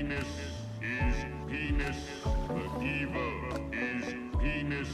penis is penis. The evil is penis.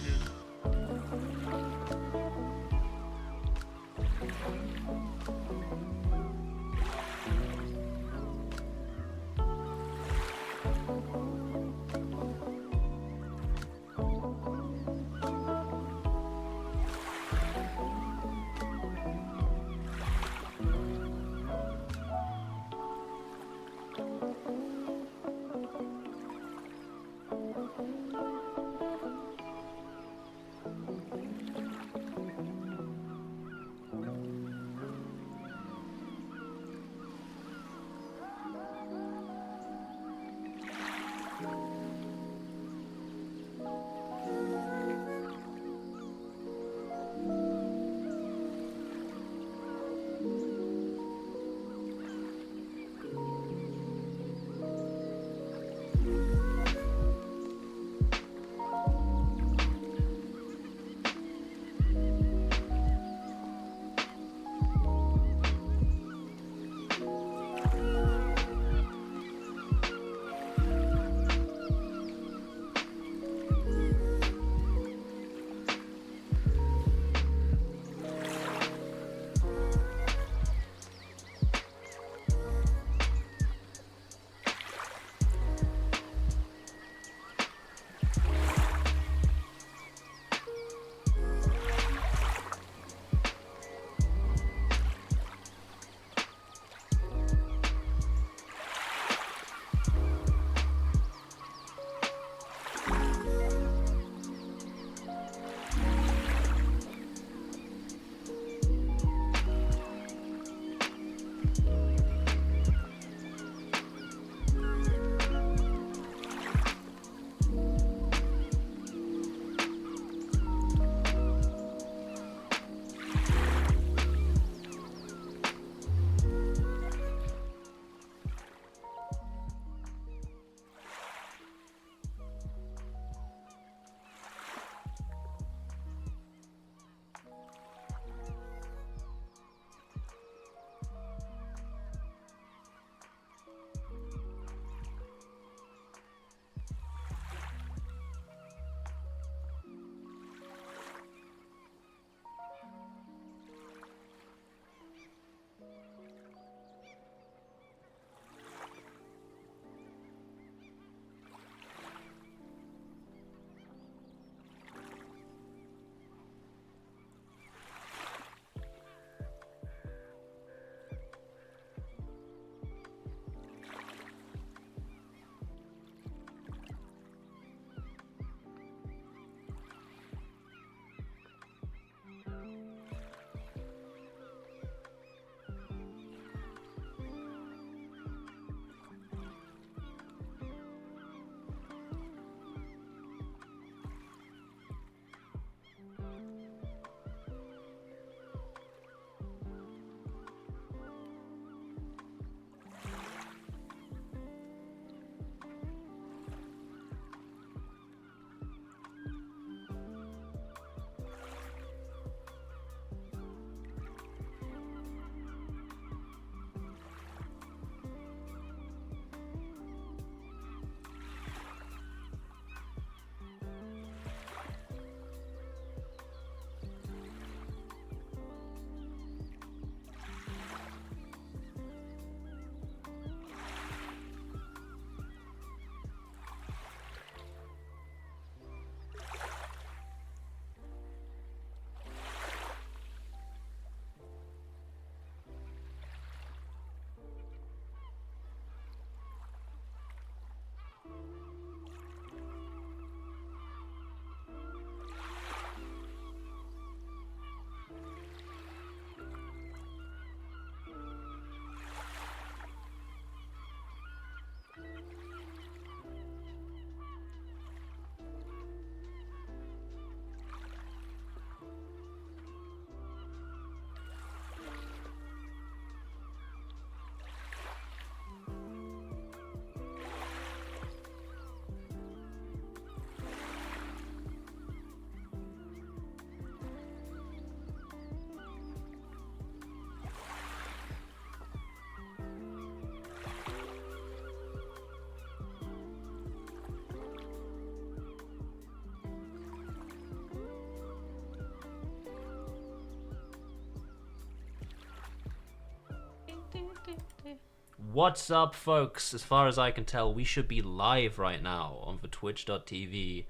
What's up, folks? As far as I can tell, we should be live right now on the twitch.tv,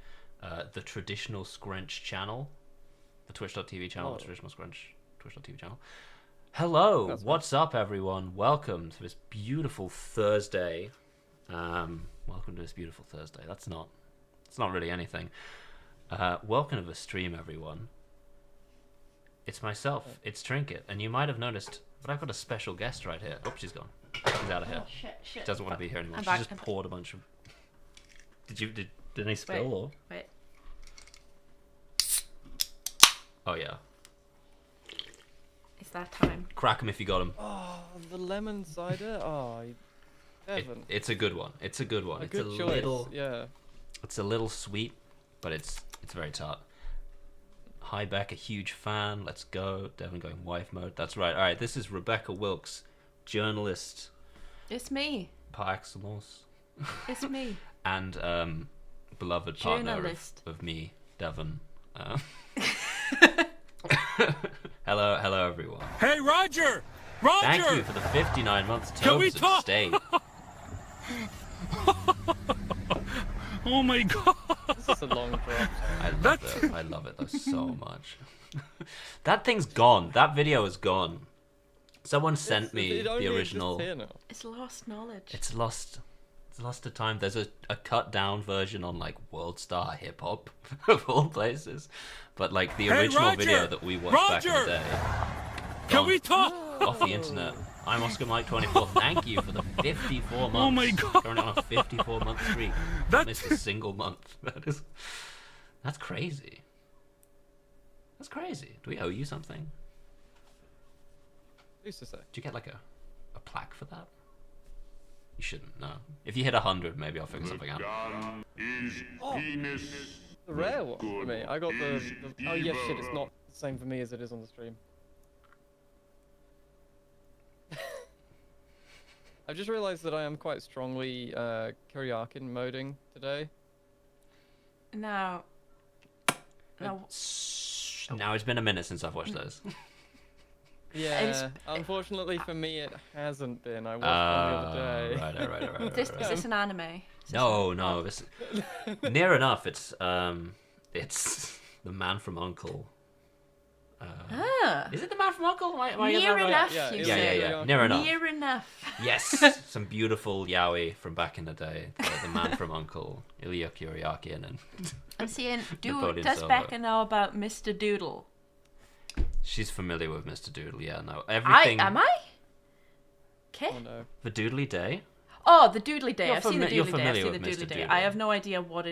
the Traditional Scrunch channel. The twitch.tv channel, the Traditional Scrunch, twitch.tv channel. Hello, what's up, everyone? Welcome to this beautiful Thursday. Welcome to this beautiful Thursday. It's not really anything. Welcome to the stream, everyone. It's myself, it's Trinket, and you might have noticed, but I've got a special guest right here. Oh, she's gone. She's out of here. Oh, shit. She doesn't want to be here anymore. I'm She back, just I'm poured a bunch of... Did any spill, or...? Wait. Oh, yeah. It's that time. Crack him if you got him. Oh, the lemon cider. Oh, Devon. It's a good one. It's a good one. A It's good a choice. little... Yeah. It's a little sweet, but it's very tart. Hi, Becca, huge fan. Let's go. Devon going wife mode. That's right. All right, this is Rebecca Wilkes, journalist It's me. par excellence. It's me. And beloved partner Journalist. of me, Devon. Hello, everyone. Hey, Roger! Roger! Thank you for the 59 months Can we Tobes of talk? stay. Oh my god! This is a long drop. I love it though so much. That thing's gone. That video is gone. Someone sent me It only the exists original. here now. It's lost knowledge. It's lost to time. There's a cut down version on like World Star Hip Hop of all places, but like the Hey, original Roger! video that we watched back in the Roger! day. Can gone we talk? off the internet? I'm Oscar Mike 24. Thank you for the 54 months. Oh my god! Currently on a 54-month streak. That- Missed a single month. That's crazy. That's crazy. Do we owe you something? Who's to say? Do you get like a plaque for that? You shouldn't. No. If you hit 100, maybe I'll figure something out. Gun is penis. The rare one for Good me. I got the. is Oh yes, shit. It's evil. not the same for me as it is on the stream. I've just realised that I am quite strongly Kuryakin moding today. Now. Now. Now it's been a minute since I've watched those. Yeah, unfortunately for me, it hasn't been. I watched one the other day. Right. Is this an anime? No. This near enough. It's the Man from U.N.C.L.E. Ah. Is it the Man from U.N.C.L.E.? Am I getting Near that right? enough, Yeah, you it's say. Yeah. Near enough. Near enough. Yes, some beautiful yaoi from back in the day. The Man from U.N.C.L.E. Ilya Kuryakin and I'm saying, Napoleon does Silva. Becca know about Mr. Doodle? she's familiar with Mr. Doodle. Yeah, no, everything. Am I? Okay. Oh no. The Doodly Day. Oh, the Doodly Day. You're I've seen the you're Doodly Day. I've familiar seen the with Mr. Doodly Day. Doodle. I have no idea what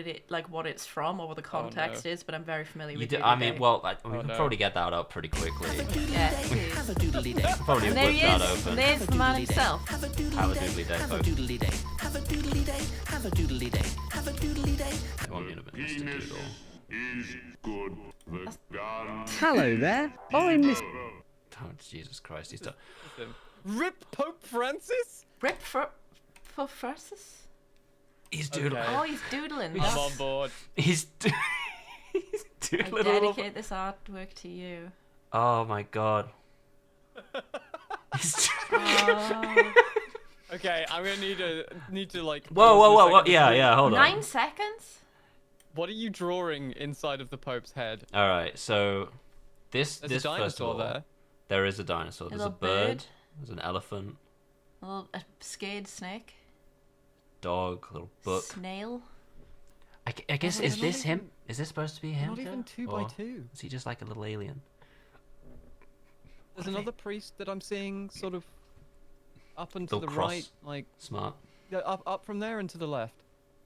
what it's from or what the context no. is, but I'm very familiar You with do, Doodly I mean, Day. well, we Oh, can no. probably get that out pretty quickly. Yes, it is. Have a doodly day. Probably And whip there he that is. open. There's the man himself. Have a doodly Have a day. doodly day, Have a folks. doodly day. Have a doodly day. Have a doodly day. Have a doodly day. It won't be in a minute, Mr. Penis Doodle. is good. The gun. Hello there. I'm Miss. Oh, Jesus Christ, he's done. Listen. Rip Pope Francis? Rip for Francis? He's doodling. Okay. Oh, he's doodling. I'm on board. He's I doodling. dedicate this artwork to you. Oh my God. He's Oh. Okay, I'm gonna need to like. Whoa, pause whoa, this whoa, second. whoa. Yeah, hold on. 9 seconds? What are you drawing inside of the Pope's head? All right, so There's this a first of dinosaur all, there. there is a dinosaur. There's a little bird. bird. There's an elephant, A scared snake? dog, a little book. Snail? I guess they're is not this even- him? Is this supposed to be him? Not even too? 2 by Or 2. Is he just like a little alien? There's another priest that I'm seeing sort of up and to Little the cross. right, like Smart. yeah, up from there and to the left.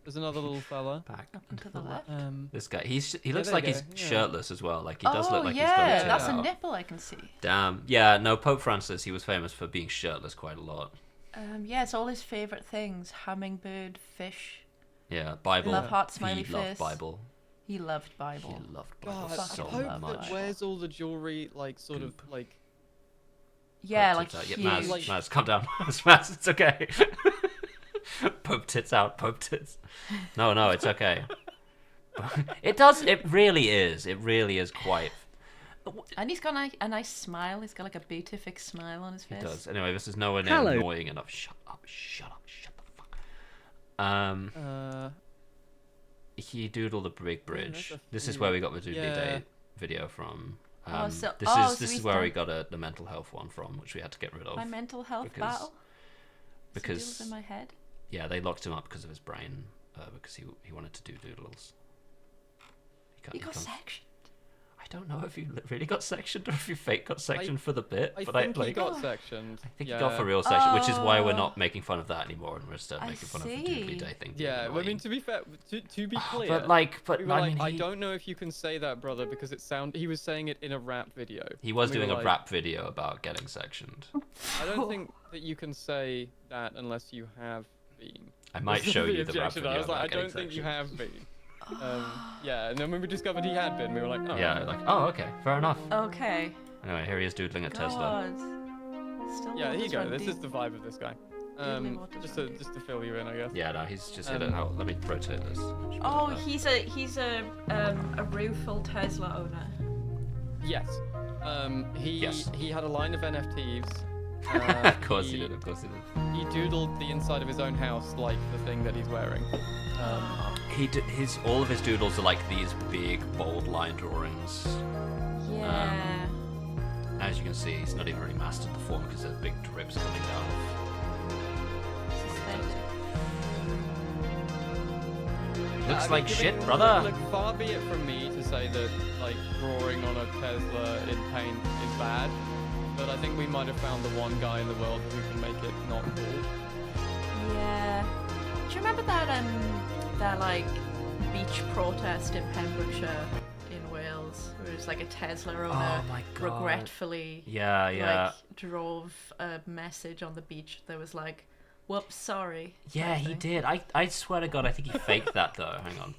There's another little fella. Back. Up and to the left? This guy, he looks there like you he's go, yeah. shirtless as well. Like he does look like yeah, he's got a that's tip a out. nipple I can see. Damn. Yeah, no, Pope Francis, he was famous for being shirtless quite a lot. Yeah, it's all his favourite things. Hummingbird, fish. Yeah, Bible. Love heart, smiley he loved face. Bible. He loved Bible. He loved Bible God, so a Pope much. that wears all the jewelry, like sort of like. Yeah, Pope like tits out. huge. Yeah, Maz, Like- Maz, calm down. Maz, it's okay. Pope tits out, Pope tits. No, it's okay. It really is quite. And he's got a nice smile. He's got like a beatific smile on his He face. does. Anyway, this is nowhere near Hello. annoying enough. Shut up, Shut the fuck. He doodled a big bridge. This is where we got the Doodly Day video from. This is where we got the mental health one from, which we had to get rid of. My mental health battle. Because in my head. Yeah, they locked him up because of his brain, because he wanted to do doodles. He got sectioned. I don't know if he really got sectioned or if he fake got sectioned for the bit. I but think he got sectioned. I think he got for real section, which is why we're not making fun of that anymore, and we're instead making fun of the Doodly Day thing. Yeah, I mean, to be fair, to be clear, I don't know if you can say that, brother, because he was saying it in a rap video. He was doing a rap video about getting sectioned. I don't think that you can say that unless you have been. I might show you the rap video. I was like, I don't think you have been. Yeah, and then when we discovered he had been, we were like, oh. Yeah, like, oh, okay, fair enough. Okay. Anyway, here he is doodling at Tesla. Yeah, here you go. This is the vibe of this guy. Just to fill you in, I guess. Yeah, no, he's just hit it out. Let me rotate this. Oh, he's a rueful Tesla owner. Yes. He had a line of NFTs. Of course he did. He doodled the inside of his own house like the thing that he's wearing. All of his doodles are like these big, bold line drawings. Yeah. As you can see, he's not even really mastered the form because there's big drips coming down. Looks like shit, brother. Look, far be it from me to say that like drawing on a Tesla in paint is bad, but I think we might have found the one guy in the world who can make it not cool. Yeah. Do you remember that like beach protest in Pembrokeshire in Wales, where it was like a Tesla owner regretfully like drove a message on the beach that was like, whoops, sorry. Yeah, he did. I swear to God, I think he faked that though. Hang on.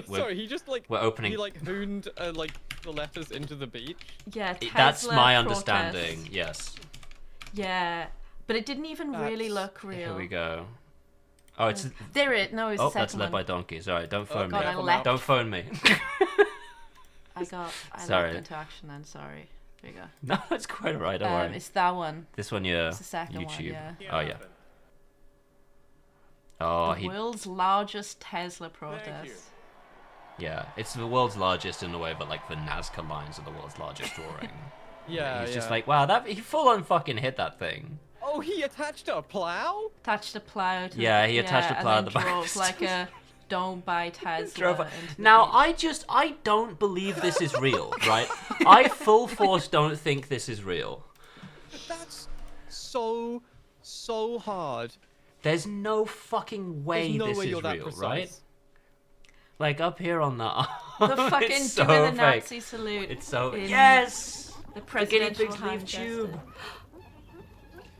Sorry, he just like we're opening. He like hooned like the letters into the beach. Yeah, Tesla that's my protest. understanding. Yes. Yeah, but it didn't even really look real. Here we go. Oh, it's there. It no, it's the second that's led one. by donkeys. All right, don't phone me. God, Don't phone me. I leapt into action then. Sorry. There you go. No, it's quite alright. Don't worry. It's that one. This one, yeah. It's the second YouTube. one. Yeah. Oh yeah. Oh, the world's largest Tesla protest. Yeah, it's the world's largest in a way, but like the Nazca lines are the world's largest drawing. Yeah, he's just like, wow, he full on fucking hit that thing. Oh, he attached a plow? Attached a plow to he attached a plow at the back. Drove like a don't buy Tesla. Now, I don't believe this is real, right? I full force don't think this is real. That's so hard. There's no fucking way this is real, right? Like up here on the arm. The fucking it's doing so the Nazi salute. It's so yes. The presidential leave hand tube. gesture.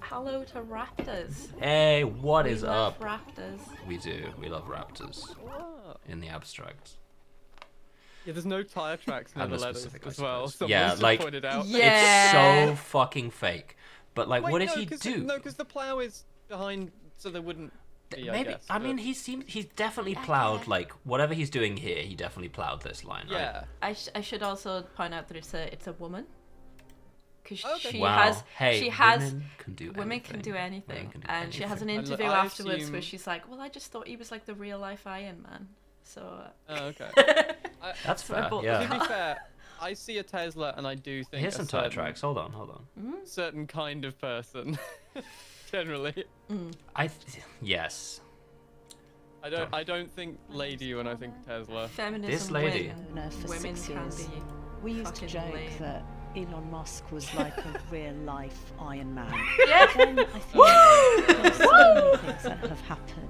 Hello to raptors. Hey, what is love up? Raptors. We do. We love raptors. In the abstract. Yeah, there's no tire tracks near the letters as well. Yeah, like pointed out. It's so fucking fake. But like, what did he do? No, because the plow is behind, so there wouldn't be. Maybe. I mean, he's definitely plowed. Like whatever he's doing here, he definitely plowed this line. Yeah. Right? I should also point out that it's a woman. Because she women can do anything, and she has an interview afterwards where she's like, "Well, I just thought he was like the real life Iron Man." So. Oh, okay. That's fair. Yeah. To be fair, I see a Tesla, and I do think. Here's some tire tracks. Hold on. Certain kind of person, generally. Yes. I don't think lady when I think Tesla. Feminism. This lady. Women can be. We used to joke that Elon Musk was like a real-life Iron Man. Yeah. Then I think there's so many things that have happened.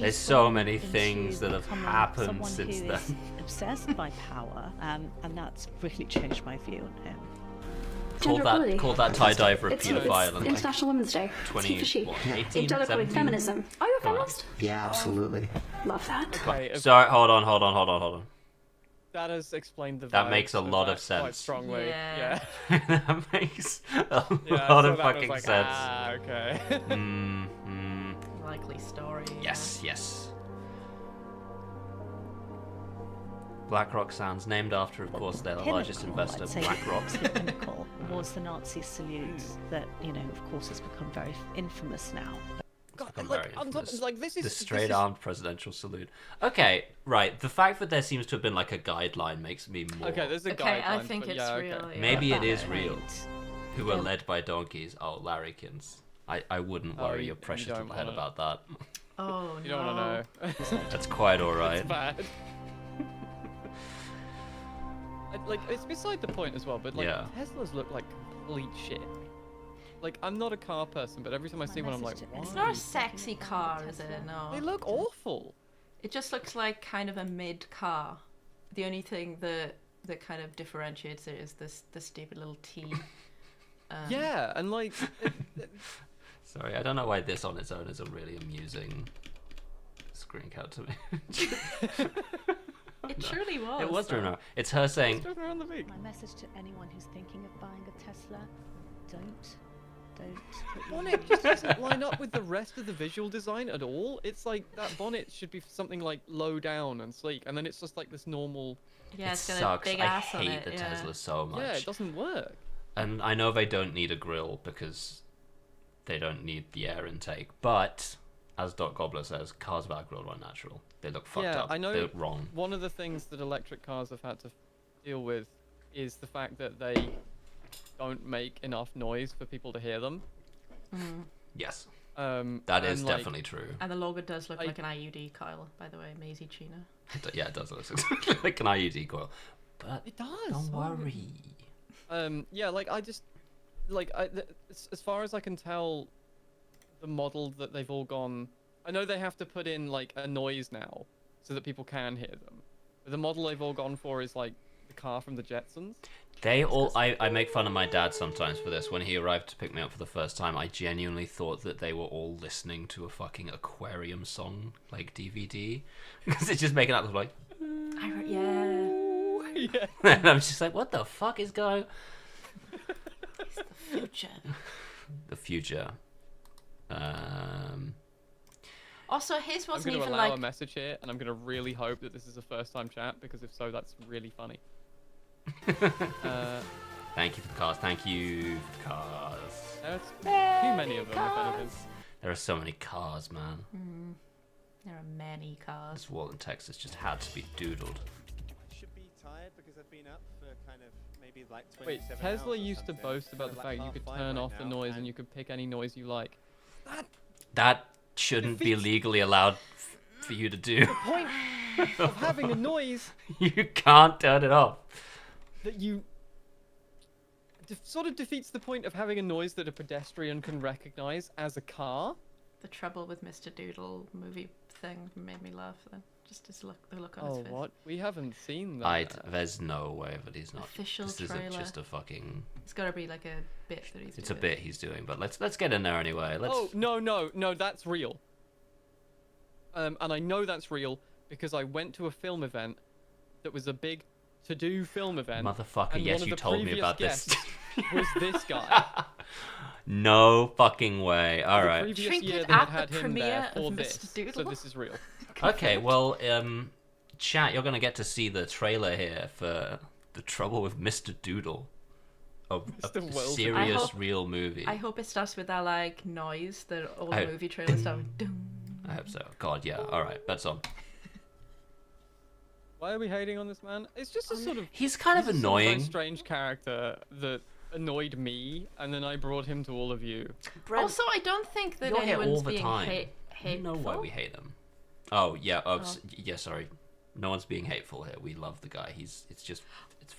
There's so many things that have happened since then. Someone who is obsessed by power, and that's really changed my view on him. Called that tie dye for a paedophile. It's International Women's Day. 18, Gender 17? feminism. Are you a feminist? Yeah, absolutely. Love that. Okay, sorry, hold on. That has explained the. That makes a lot of sense. Quite strongly. Yeah. That makes a lot of fucking like, sense. Ah, okay. Likely story. Yes. BlackRock Sands, named after, of course, their largest investor, BlackRock. The pinnacle was the Nazi salute that, of course, has become very infamous now. God, from like, very on top, infamous. like this is The straight-armed presidential salute. Okay, right. The fact that there seems to have been like a guideline makes me more. Okay, there's a Okay, guideline. I think but it's yeah, real. okay. Yeah. Maybe it is That real. point, Who are led by donkeys? Oh, larrikins. I wouldn't worry you your precious don't little head wanna- about that. Oh You don't want to know. That's quite alright. It's bad. Like, it's beside the point as well, but like Yeah. Teslas look like complete shit. Like, I'm not a car person, but every time I see one, I'm like, message to- why? It's not a sexy car, is it? No. They look awful. It just looks like kind of a mid car. The only thing that kind of differentiates it is the stupid little T. Yeah, and like, Sorry, I don't know why this on its own is a really amusing screen cap to me. It truly was. It was though. Bruno. It's her saying, driving around the beach. My message to anyone who's thinking of buying a Tesla: don't put your Bonnet just doesn't line up with the rest of the visual design at all. It's like that bonnet should be something like low down and sleek, and then it's just like this normal. Yeah, it it's got sucks. a big I ass on hate it. the Yeah. Tesla so much. Yeah, it doesn't work. And I know they don't need a grill because they don't need the air intake. But, as Doc Gobbler says, cars without grill are unnatural. They look fucked Yeah, up. I know. They look wrong. One of the things that electric cars have had to deal with is the fact that they don't make enough noise for people to hear them. Yes, That that is definitely true. And the logo does look like an IUD, Kyle, by the way. Maisie Chino. Yeah, it does look exactly like an IUD coil. But It does. don't worry. Yeah, like I just like as far as I can tell, the model that they've all gone. I know they have to put in like a noise now, so that people can hear them. But the model they've all gone for is like the car from the Jetsons. They all. I make fun of my dad sometimes for this. When he arrived to pick me up for the first time, I genuinely thought that they were all listening to a fucking aquarium song, like DVD, because it's just making up like. Yeah. Yeah. And I'm just like, what the fuck is going? It's the future. The future. Also, his I'm wasn't going to even allow like. a message here, and I'm going to really hope that this is a first-time chat, because if so, that's really funny. Thank you for cars. Thank you for cars. There's too many of them, if anything. There are so many cars, man. There are many cars. This wall in Texas just had to be doodled. Should be tired because I've been up for kind of maybe like Wait, 27 Tesla hours or used to something. boast about So the like fact you could 5:30 turn right off the now, noise and and you could pick any noise you like. That shouldn't be legally allowed for you to do. The point of having a noise You can't turn it off. that you sort of defeats the point of having a noise that a pedestrian can recognize as a car. The Trouble with Mr. Doodle movie thing made me laugh then. Just his look, the look on his Oh, face. what? We haven't seen that. There's no way that he's not. Official this trailer. isn't just a fucking. It's got to be like a bit that he's It's a doing. bit he's doing, but let's get in there anyway. Let's. Oh, no, that's real. And I know that's real because I went to a film event that was a big to-do film event. Motherfucker, and yes, one of you the told me previous about this. guests was this guy. No fucking way. All The right. previous Trinket year they at had the him premiere there of for Mr. this, so Doodle. this is real. Okay, well, chat, you're gonna get to see the trailer here for The Trouble with Mr. Doodle. A the world. serious, I hope- real movie. I hope it starts with that like noise that all I- movie trailers start with. Dum. I hope so. God, yeah. All right, that's on. Why are we hating on this man? It's just a sort of. He's kind of he's a sort very annoying. strange character that annoyed me, and then I brought him to all of you. Also, I don't think that You're here anyone's all the being time. hateful. You know why we hate him. Oh, yeah. Yeah, sorry. No one's being hateful here. We love the guy. It's just. It's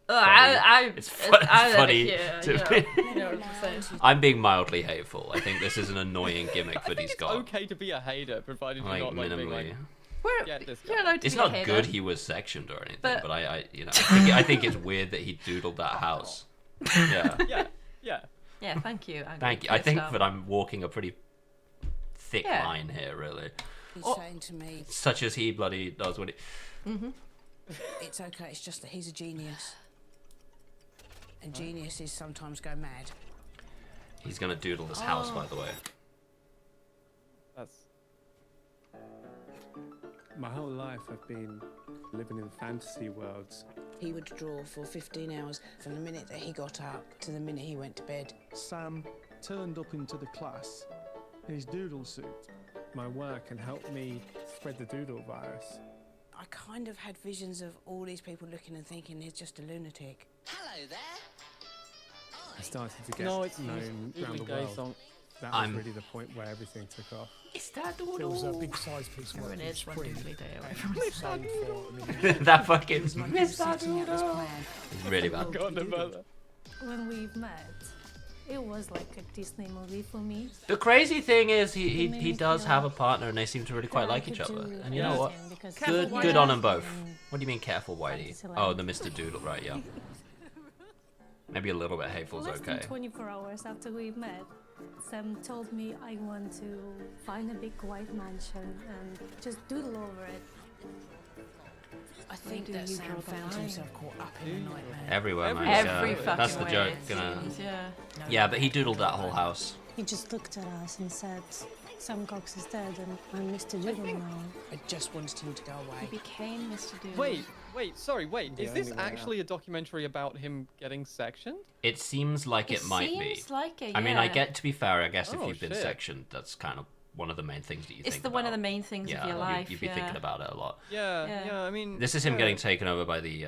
It's funny to me. I'm being mildly hateful. I think this is an annoying gimmick that he's got. Okay to be a hater, provided Like, you're not like being minimally. like. We're, Get this you're guy. allowed to It's be a not hater. good he was sectioned or anything, But- but I think it's weird that he doodled that house. Yeah. Yeah. Yeah, thank you. I'm Thank you. gonna I think stop. that I'm walking a pretty thick Yeah. line here, really. He's Oh. saying to me, Such as he bloody does when he. it's okay, it's just that he's a genius. And geniuses sometimes go mad. He's gonna doodle this house, by the way. That's. My whole life I've been living in fantasy worlds. He would draw for 15 hours from the minute that he got up to the minute he went to bed. Sam turned up into the class in his doodle suit. My work can help me spread the doodle virus. I kind of had visions of all these people looking and thinking he's just a lunatic. Hello there. I started to get No, it's known around the gay world. song. That was really the point where everything took off. Is that the It was a big size piece of work. Everyone is one Spring. doodly day away from Sold for $1 million. That fucking It was like he was setting out this plan. It's really bad. Forgotten about that. When we met, it was like a Disney movie for me. The crazy thing is he does have a partner and they seem to really quite like each other. And you know what? Good on them both. What do you mean careful, Whitey? Oh, the Mr. Doodle, right, yeah. Maybe a little bit hateful is Less than okay. 24 hours after we met, Sam told me I want to find a big white mansion and just doodle over it. I think that Sam found himself caught up in a nightmare. Everywhere, man. Every fucking That's the way joke. it seems, yeah. Yeah, but he doodled that whole house. He just looked at us and said, Sam Cox is dead and I'm Mr. Doodle now. I just wanted him to go away. He became Mr. Doodle. Wait, sorry, wait. The Is this only way actually a documentary about him getting sectioned? It seems like it might be. Seems like it, I mean, I yeah. get, to be fair, I guess if Oh, you've been shit. sectioned, that's kind of one of the main things that you It's think the about. one of the main things Yeah, of your life. you'd be thinking about it a lot. Yeah, I mean... This is him yeah. getting taken over by the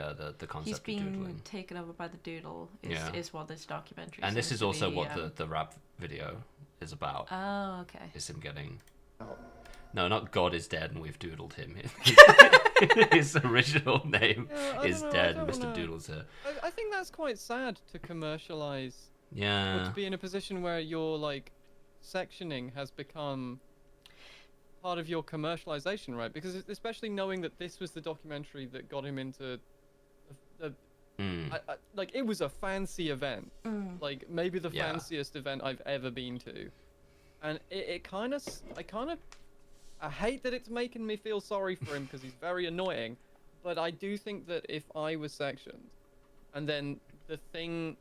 concept He's of been doodling. taken over by the doodle, is what this documentary And this seems is to also be, what the rap video is about. Oh, okay. Is him getting... No, not God is dead and we've doodled him. His original name is dead and Mr. Doodle's here. I think that's quite sad to commercialize. Yeah. Or to be in a position where your, like, sectioning has become part of your commercialization, right? Because especially knowing that this was the documentary that got him into like, it was a fancy event. Like, maybe the fanciest event I've ever been to. And I hate that it's making me feel sorry for him because he's very annoying, but I do think that if I was sectioned, and then the thing,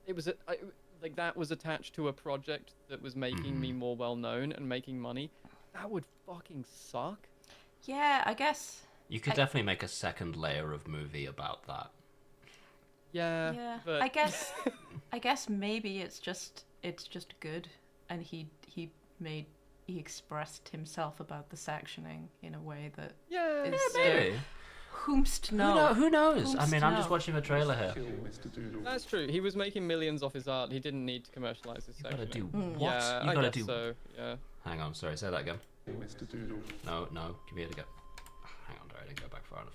that was attached to a project that was making me more well known and making money, that would fucking suck. Yeah, I guess. You could definitely make a second layer of movie about that. Yeah. But... I guess maybe it's just good, and he expressed himself about the sectioning in a way that is maybe. Whomst know? Who knows? I Whomst mean, I'm know? just watching a trailer here. That's true. He was making millions off his art. He didn't need to commercialize his sectioning. Gotta do what? Yeah, You I gotta guess do. so. Yeah. Hang on, sorry, say that again. Mr. Doodle. No, give me it again. Hang on, I didn't go back far enough.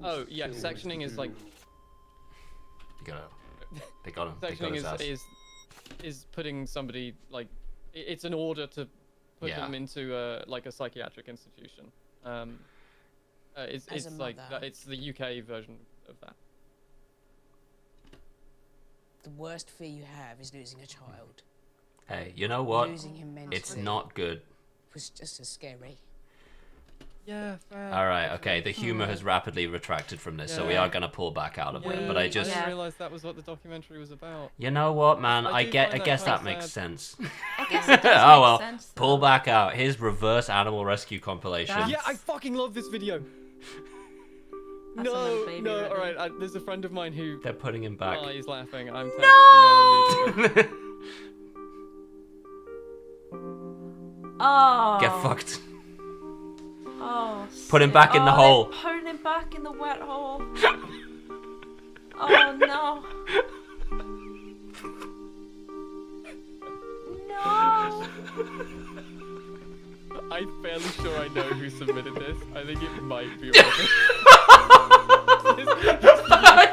Oh yeah, sectioning is like. You gotta. They got him. They got his ass. Sectioning is putting somebody, like, it's an order to put them into a psychiatric institution. It's like it's the UK version of that. The worst fear you have is losing a child. Hey, you know what? Losing him mentally. It's not good. It was just as scary. Yeah, fair. All right, okay. The humor has rapidly retracted from this, so we are gonna pull back out of it. But I just didn't realize that was what the documentary was about. You know what, man? I guess that quite makes sad. sense. I guess it does Oh make well, sense, though. pull back out. Here's reverse animal rescue compilation. Yeah, I fucking love this video. That's a little No, baby no, already. all right. There's a friend of mine who. They're putting him back. Oh, he's laughing. I'm texting him immediately. Oh. Get fucked. Oh. Put him back in the hole. They're putting him back in the wet hole. Oh no. No. I'm fairly sure I know who submitted this. I think it might be Robert.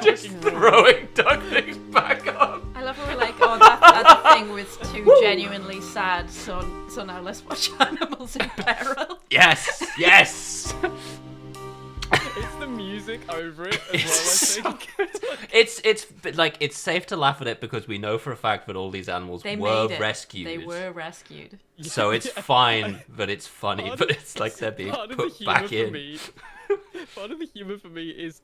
Just throwing ducklings back up. I love how we're like, oh, that thing was too genuinely sad, so now let's watch Animals in Peril. Yes, yes. It's the music over it as well, I think. It's safe to laugh at it because we know for a fact that all these animals They were made it. rescued. They were rescued. So it's fine, but it's funny, but it's like they're being put back in. Part of the humor for me is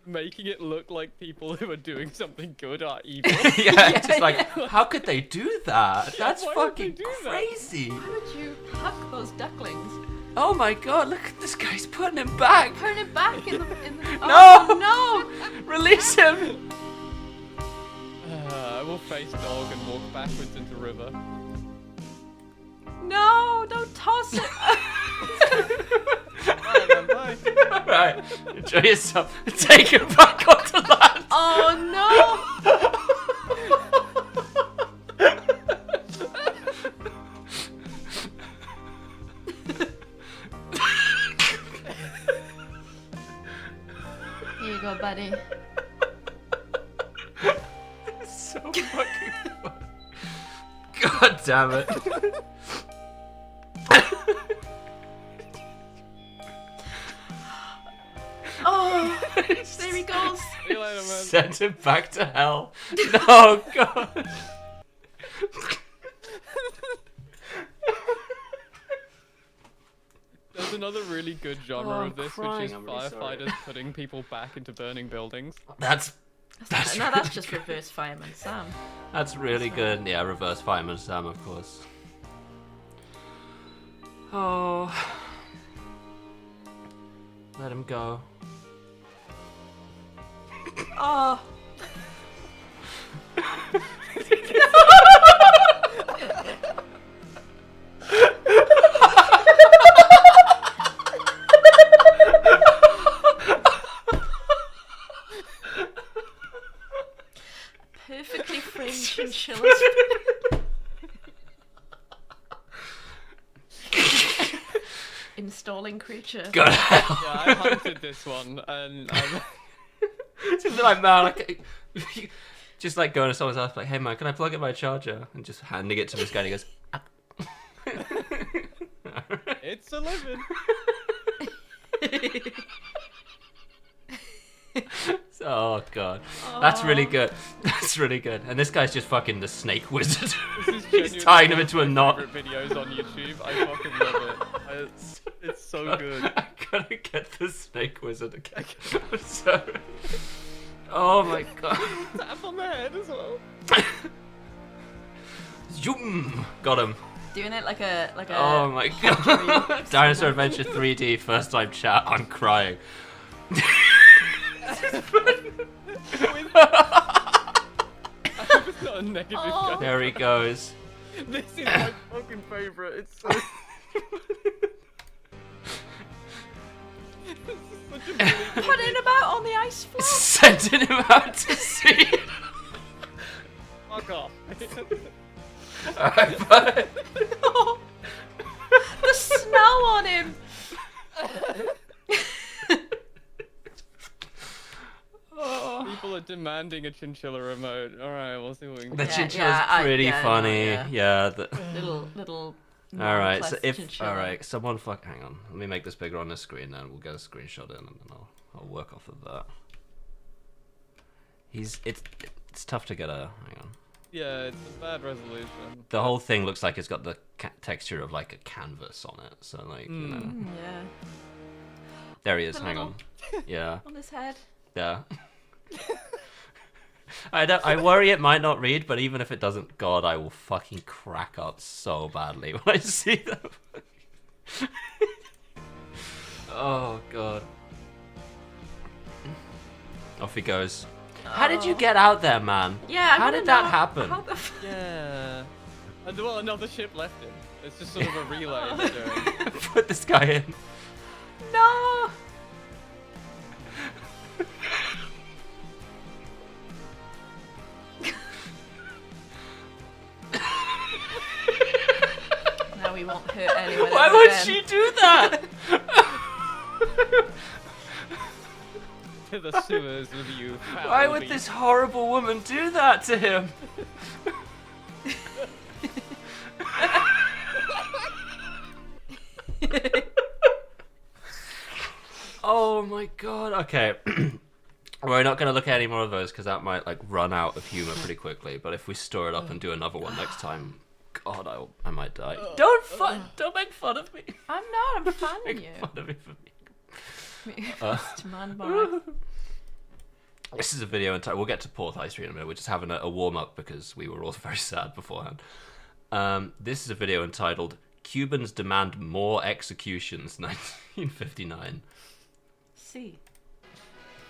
making it look like people who are doing something good are evil. Yeah, it's just like, how could they do that? That's why would they fucking do that? crazy. How would you hack those ducklings? Oh my god, look at this guy's putting him back. Putting it back in the No! Oh, no! Release him! will face dog and walk backwards into river. No, don't toss it. Alright then, bye. Alright, enjoy yourself. Take it back onto land. Oh no! Here you go, buddy. So fucking fun. God damn it. Oh, there he goes. See you later, man. Send him back to hell. No, God. There's another really good genre Oh, of this, crying, which is I'm really sorry. firefighters putting people back into burning buildings. That's No, that's just reverse Fireman Sam. That's really good. Yeah, reverse Fireman Sam, of course. Oh. Let him go. Oh. Perfectly framed chinchillas. Installing creature. God. Yeah, I hunted this one, and It's like, man, like, just like going to someone's house, like, hey man, can I plug in my charger? And just handing it to this guy, and he goes, ah. it's a living. Oh god, that's really good. That's really good. And this guy's just fucking the snake wizard. He's tying him into a knot. Videos on YouTube. I fucking love it. It's so good. I gotta get the snake wizard again. So, oh my god. Tap on the head as well. Zoom! Got him. Doing it like a Oh my god. Dinosaur Adventure 3D first time chat. I'm crying. I hope it's not a negative guy. There he goes. This is my fucking favourite. It's so. Putting him out on the ice floe. Sending him out to sea. Fuck off. Alright, bye. No. The snow on him. People are demanding a chinchilla remote. Alright, we'll see what we can The do. chinchilla's pretty funny. Yeah. Little. Alright, so if chinchilla. alright, someone hang on. Let me make this bigger on the screen, then we'll get a screenshot in, and then I'll work off of that. It's tough to get a hang on. Yeah, it's a bad resolution. The whole thing looks like it's got the texture of like a canvas on it, so like you know. Yeah. There he is. The Hang little- on. Yeah. On his head. Yeah. I worry it might not read, but even if it doesn't, God, I will fucking crack up so badly when I see them. Oh god. Off he goes. How did you get out there, man? Yeah. How did that happen? How the Yeah. And well, another ship left him. It's just sort of a relay they're doing. Put this guy in. No. Now we won't hurt anyone. Why ever would again. she do that? To the sewers with you. Why would this horrible woman do that to him? Oh my god. Okay. We're not going to look at any more of those because that might like run out of humor pretty quickly. But if we store it up and do another one next time, God, I might die. Don't make fun of me. I'm not. I'm fanning Make you. fun of me for being. First man bar. This is a video entitled. We'll get to Porth High Street in a minute. We're just having a warm up because we were all very sad beforehand. This is a video entitled "Cubans Demand More Executions," 1959. See.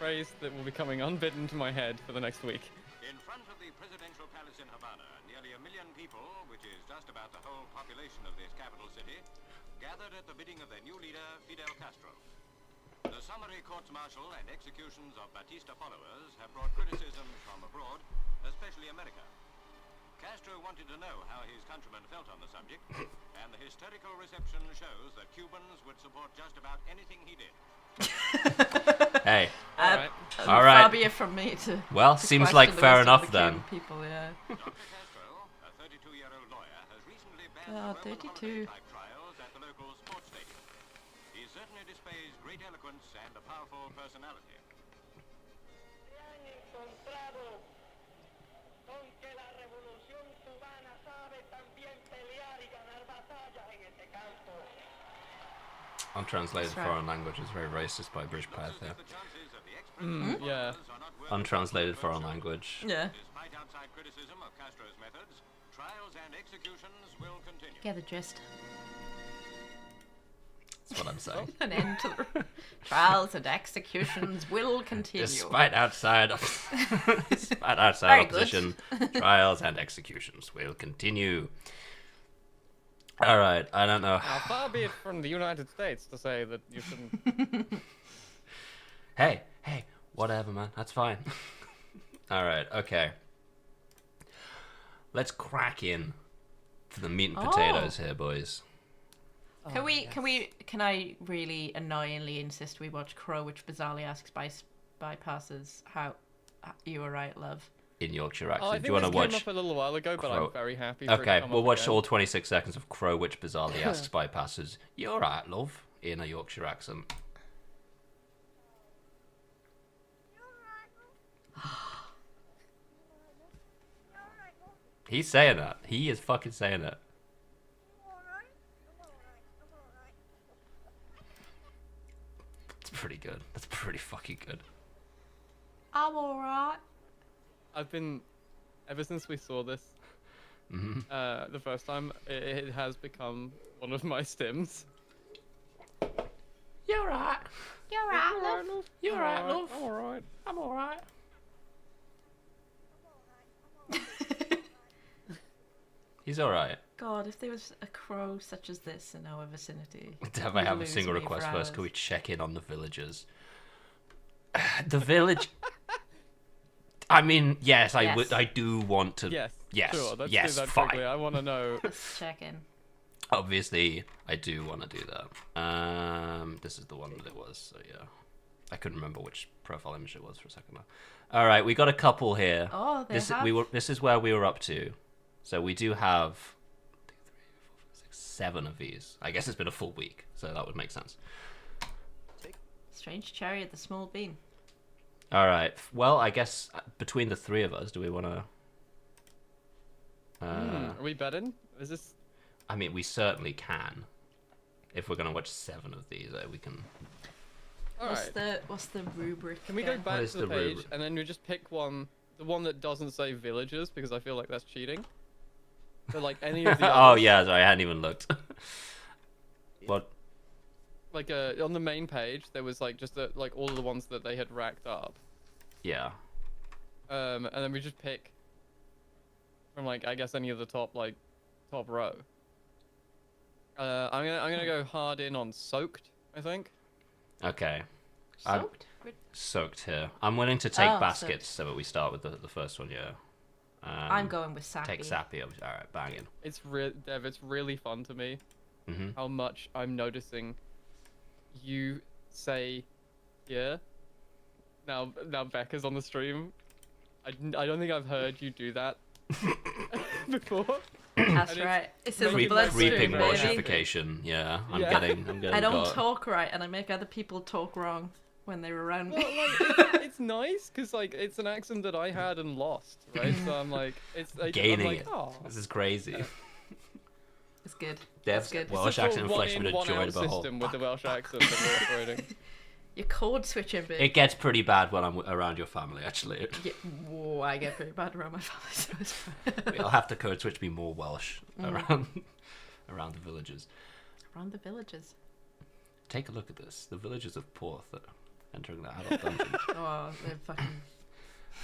Phrase that will be coming unbidden to my head for the next week. front of the presidential palace in Havana, nearly 1 million people, which is just about the whole population of this capital city, gathered at the bidding of their new leader, Fidel Castro. The summary courts-martial and executions of Batista followers have brought criticism from abroad, especially America. Castro wanted to know how his countrymen felt on the subject, and the hysterical reception shows that Cubans would support just about anything he did. Hey. All right. Far be it from me to. Well, to seems like the fair wisdom of enough the then. Cuban people, yeah. Dr. Castro, a 32-year-old lawyer, has recently banned the Roman 32. holiday-type trials at the local sports stadium. He certainly displays great eloquence and a powerful personality. Untranslated foreign language is very racist by British Path here. Yeah. Untranslated foreign language. Yeah. Despite outside criticism of Castro's methods, trials and executions will continue. Get the gist. That's what I'm saying. An end to the trials and executions will continue. Despite outside Very opposition, trials and executions will continue. All right, I don't know. Now, far be it from the United States to say that you shouldn't. Hey, whatever, man. That's fine. All right, okay. Let's crack in to the meat and potatoes here, boys. Can I really annoyingly insist we watch Crow, which bizarrely asks bypasses how you were right, love. In Yorkshire accent. Oh, I think Do you want to this watch? came up a little while ago, but Crow? I'm very happy. For it Okay, to come we'll up watch again. all 26 seconds of Crow, which bizarrely asks bypasses. You all right, love? In a Yorkshire accent. He's saying that. He is fucking saying it. It's pretty good. That's pretty fucking good. I'm alright. I've been, ever since we saw this, the first time, it has become one of my stims. You're right. You're right, love. You're right, love. I'm alright. I'm alright. He's alright. God, if there was a crow such as this in our vicinity. Have I have a single request first? Can we check in on the villagers? The village. I mean, yes, I would. I do want to. Yes. Yes. Sure, let's yes. do that Fine. quickly. I want to know. Let's check in. Obviously, I do want to do that. This is the one that it was. So yeah, I couldn't remember which profile image it was for a second now. All right, we got a couple here. Oh, they have. This is where we were up to. So we do have 7 of these. I guess it's been a full week, so that would make sense. Strange chariot, the small bean. All right. Well, I guess between the 3 of us, do we want to? Are we betting? Is this? I mean, we certainly can. If we're gonna watch 7 of these, we can. What's the rubric? Can we go back to the page rubric? and then we just pick one, the one that doesn't say villagers, because I feel like that's cheating. So like any of the. Oh others, yeah, sorry, I hadn't even looked. What? Like on the main page, there was like just like all of the ones that they had racked up. Yeah. And then we just pick from like I guess any of the top row. I'm gonna go hard in on soaked. I think. Okay. Soaked. Soaked here. I'm willing to take baskets, soaked. so that we start with the first one. Yeah. I'm going with sappy. Take sappy. All right, banging. It's Dev. It's really fun to me Mhm. how much I'm noticing you say yeah. Now Becca's on the stream. I don't think I've heard you do that before. That's right. It's a bloodstream, Reaping baby. mortification. Yeah, I'm getting. I don't talk right, and I make other people talk wrong when they're around me. Well, like, it's nice because like it's an accent that I had and lost, right? So I'm like, it's like, gaining I'm like, it. oh. This is crazy. It's good. Dev's good. Welsh accent inflection would have joined the whole. System with the Welsh accent that we're operating. You're code switching, bit. It gets pretty bad when I'm around your family, actually. Yeah, whoa, I get pretty bad around my family. So it's fine. I'll have to code switch to be more Welsh around the villages. Around the villages. Take a look at this. The villagers of Porth that are entering the adult dungeon. Oh, they're fucking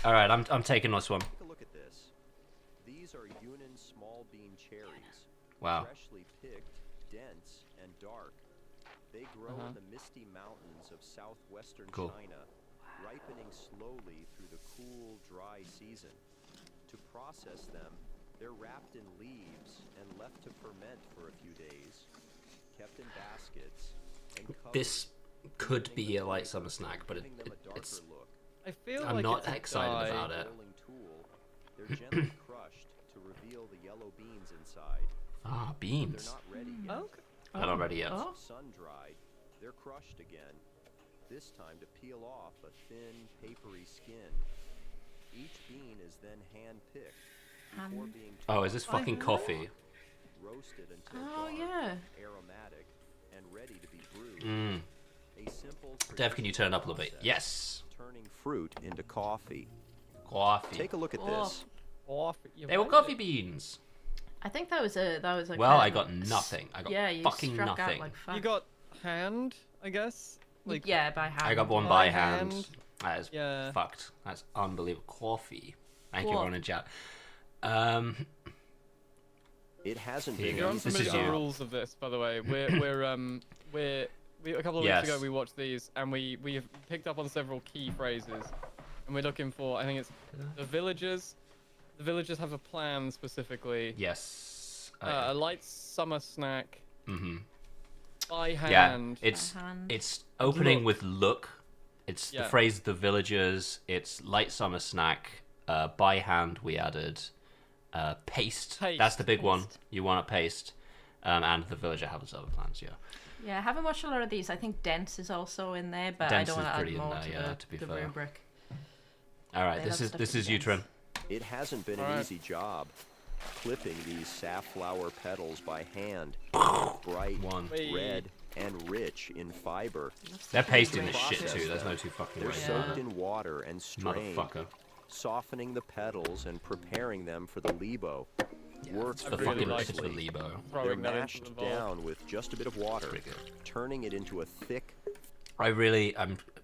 All right, I'm taking this one. Take a look at this. These are Yunnan small bean cherries. Wow. Freshly picked, dense, and dark. They grow in the misty mountains of southwestern China, ripening slowly through the cool, dry season. To process them, they're wrapped in leaves and left to ferment for a few days, kept in baskets, and covered. This could be a light summer snack, but it's. I feel I'm like not it's a excited dye. about it. Tool. They're gently crushed to reveal the yellow beans inside. Ah, beans. They're not ready yet. Okay. They're not ready yet. Sun-dried, they're crushed again. This time to peel off a thin, papery skin. Each bean is then hand-picked before being Oh, is this fucking coffee? roasted until dark, aromatic, and ready to be brewed. A simple Dev, can you turn it up a little bit? Yes. turning fruit into coffee. Coffee. Take a look at this. They were coffee beans. I think that was a Well, I got nothing. I got you fucking struck nothing. Out like fuck. You got hand, I guess. Like yeah, by hand. I got one by hand. That is Yeah. fucked. That's unbelievable. Coffee. Thank you, What? Ron in chat. It hasn't Here you been go. You're This is unfamiliar with the you. rules of this, by the way. We a couple of weeks ago we watched these and we have picked up on several key phrases, and we're looking for. I think it's the villagers. The villagers have a plan specifically. Yes. A light summer snack. Mm-hmm. By Yeah, hand. it's opening with look. It's the phrase "the villagers." It's light summer snack. By hand we added. Paste. That's the big one. You want a paste. And the villager has other plans. Yeah. Yeah, I haven't watched a lot of these. I think Dense is also in there, but Dense I don't is want to pretty add in more there, to yeah, to be the fair. rubric. All right. They This love is stuff this to is be you, dense. Trin. It hasn't been an easy job. Clipping these safflower petals by hand. Bright, red, and rich in fiber. Their pasting is shit too. There's no two fucking They're ways. soaked in water and strained, Motherfucker. softening the petals and preparing them for the libo. Works the really fucking nicely. for libo. They're Throwing that into mashed the bowl. down with just a bit of water, turning it into a thick.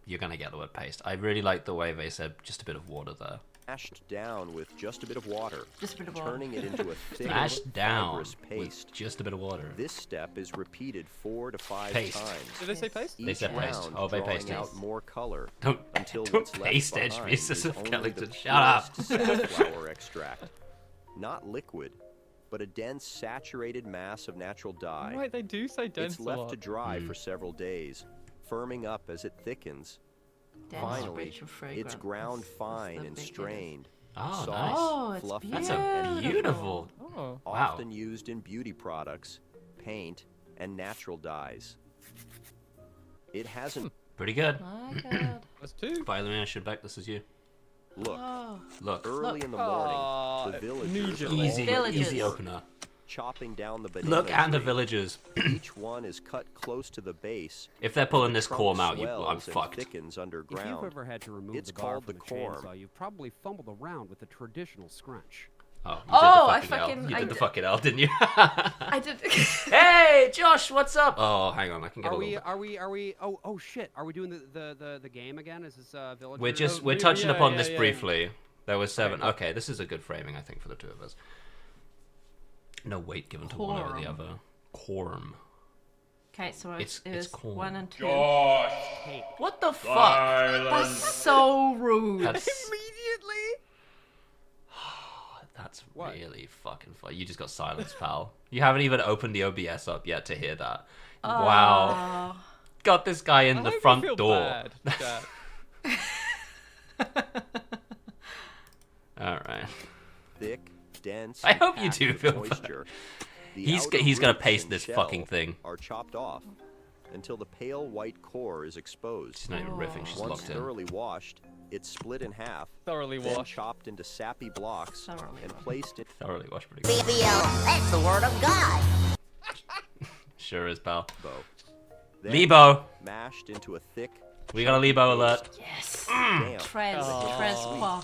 You're gonna get the word paste. I really like the way they said just a bit of water there. Mashed down with just a bit of water, Just a bit of water. turning it into a thick, Mashed down fibrous with paste. just a bit of water. This step is repeated 4 to 5 Paste. times. Did they say paste? They said Each paste. round Oh, they drawing pasted. out more color Don't until don't what's left paste edge behind me, is Sister only Skeleton. the Shut up. purest safflower extract. Not liquid, but a dense, saturated mass of natural dye. Right, they do say dense It's a left lot. to dry for several days, firming up as it thickens. Dense, Finally, rich, and fragrant. it's ground fine and big hit. strained. Oh, soft, nice. Oh, it's fluffy, That's and a beautiful. Oh. Wow. often used in beauty products, paint, and natural dyes. It hasn't. Pretty good. My God. That's two. By the way, I should back. This is you. Look, Oh. Look. early in the morning, the villagers are Easy, already easy opener. chopping down the banana Look, and the tree. villagers. Each one is cut close to the base. If they're pulling The this trunk corm out, I'm swells and fucked. thickens If underground. you've ever had to remove It's the bar called from the a corm. chainsaw, you've probably fumbled around with the traditional scrunch. Oh, Oh, I you did the fucking L. fucking- You I did the d- fucking L, didn't you? I did. Hey, Josh, what's up? Oh, hang on, I can get a little bit. Are we? Oh shit! Are we doing the game again? Is this village? We're touching upon this yeah. briefly. There were 7. Okay, this is a good framing, I think, for the two of us. No weight given to one over the other. Corm. Okay, so It's it was corn. 1 and 2. Josh! What the fuck? That's so rude. That's, Immediately. that's really fucking funny. You just got silenced, pal. You haven't even opened the OBS up yet to hear that. Wow. Got this guy in the front door. Bad, All right. Thick, dense. I and hope you packed do with feel moisture. The He's outer gonna roots paste and this shell fucking thing. Are chopped off until the pale white core is exposed. She's not even riffing. She's Once locked in. thoroughly washed, it's split in half. Thoroughly then washed. chopped into sappy blocks and placed in. Thoroughly washed pretty good. That's the word of God. Sure is, pal. Then Lebo. Mashed into a thick. We got a Lebo alert. Yes. Damp. Trez. Oh. Trez Sweet. qua.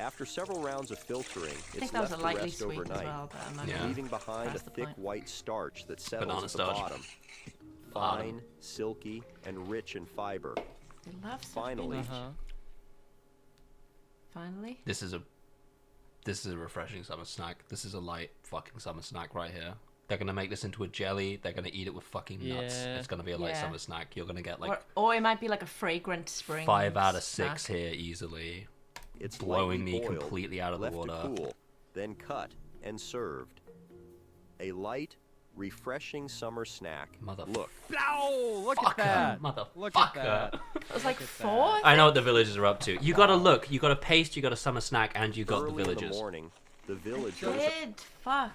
After several rounds of filtering, I it's think that was left a to lightly rest sweet as overnight, well, but I'm not Yeah. gonna leaving behind a press the thick point. white starch that settles Banana at starch. the bottom. Fine, silky, and rich in fiber. They love stuff Finally, being- Finally. This is a refreshing summer snack. This is a light fucking summer snack right here. They're gonna make this into a jelly. They're gonna eat it with fucking nuts. Yeah. It's gonna be a light Yeah. summer snack. You're gonna get like or it might be like a fragrant spring 5 out of snack. 6 here easily. It's blowing lightly me boiled, completely out of the left water. to cool, then cut and served. A light, refreshing summer snack. Look. No, look at that. Look at that. It was like 4. I know what the villagers are up to. You gotta look. You got a paste. You got a summer snack, and you got Early the villagers. in the morning, the villagers. Did fuck.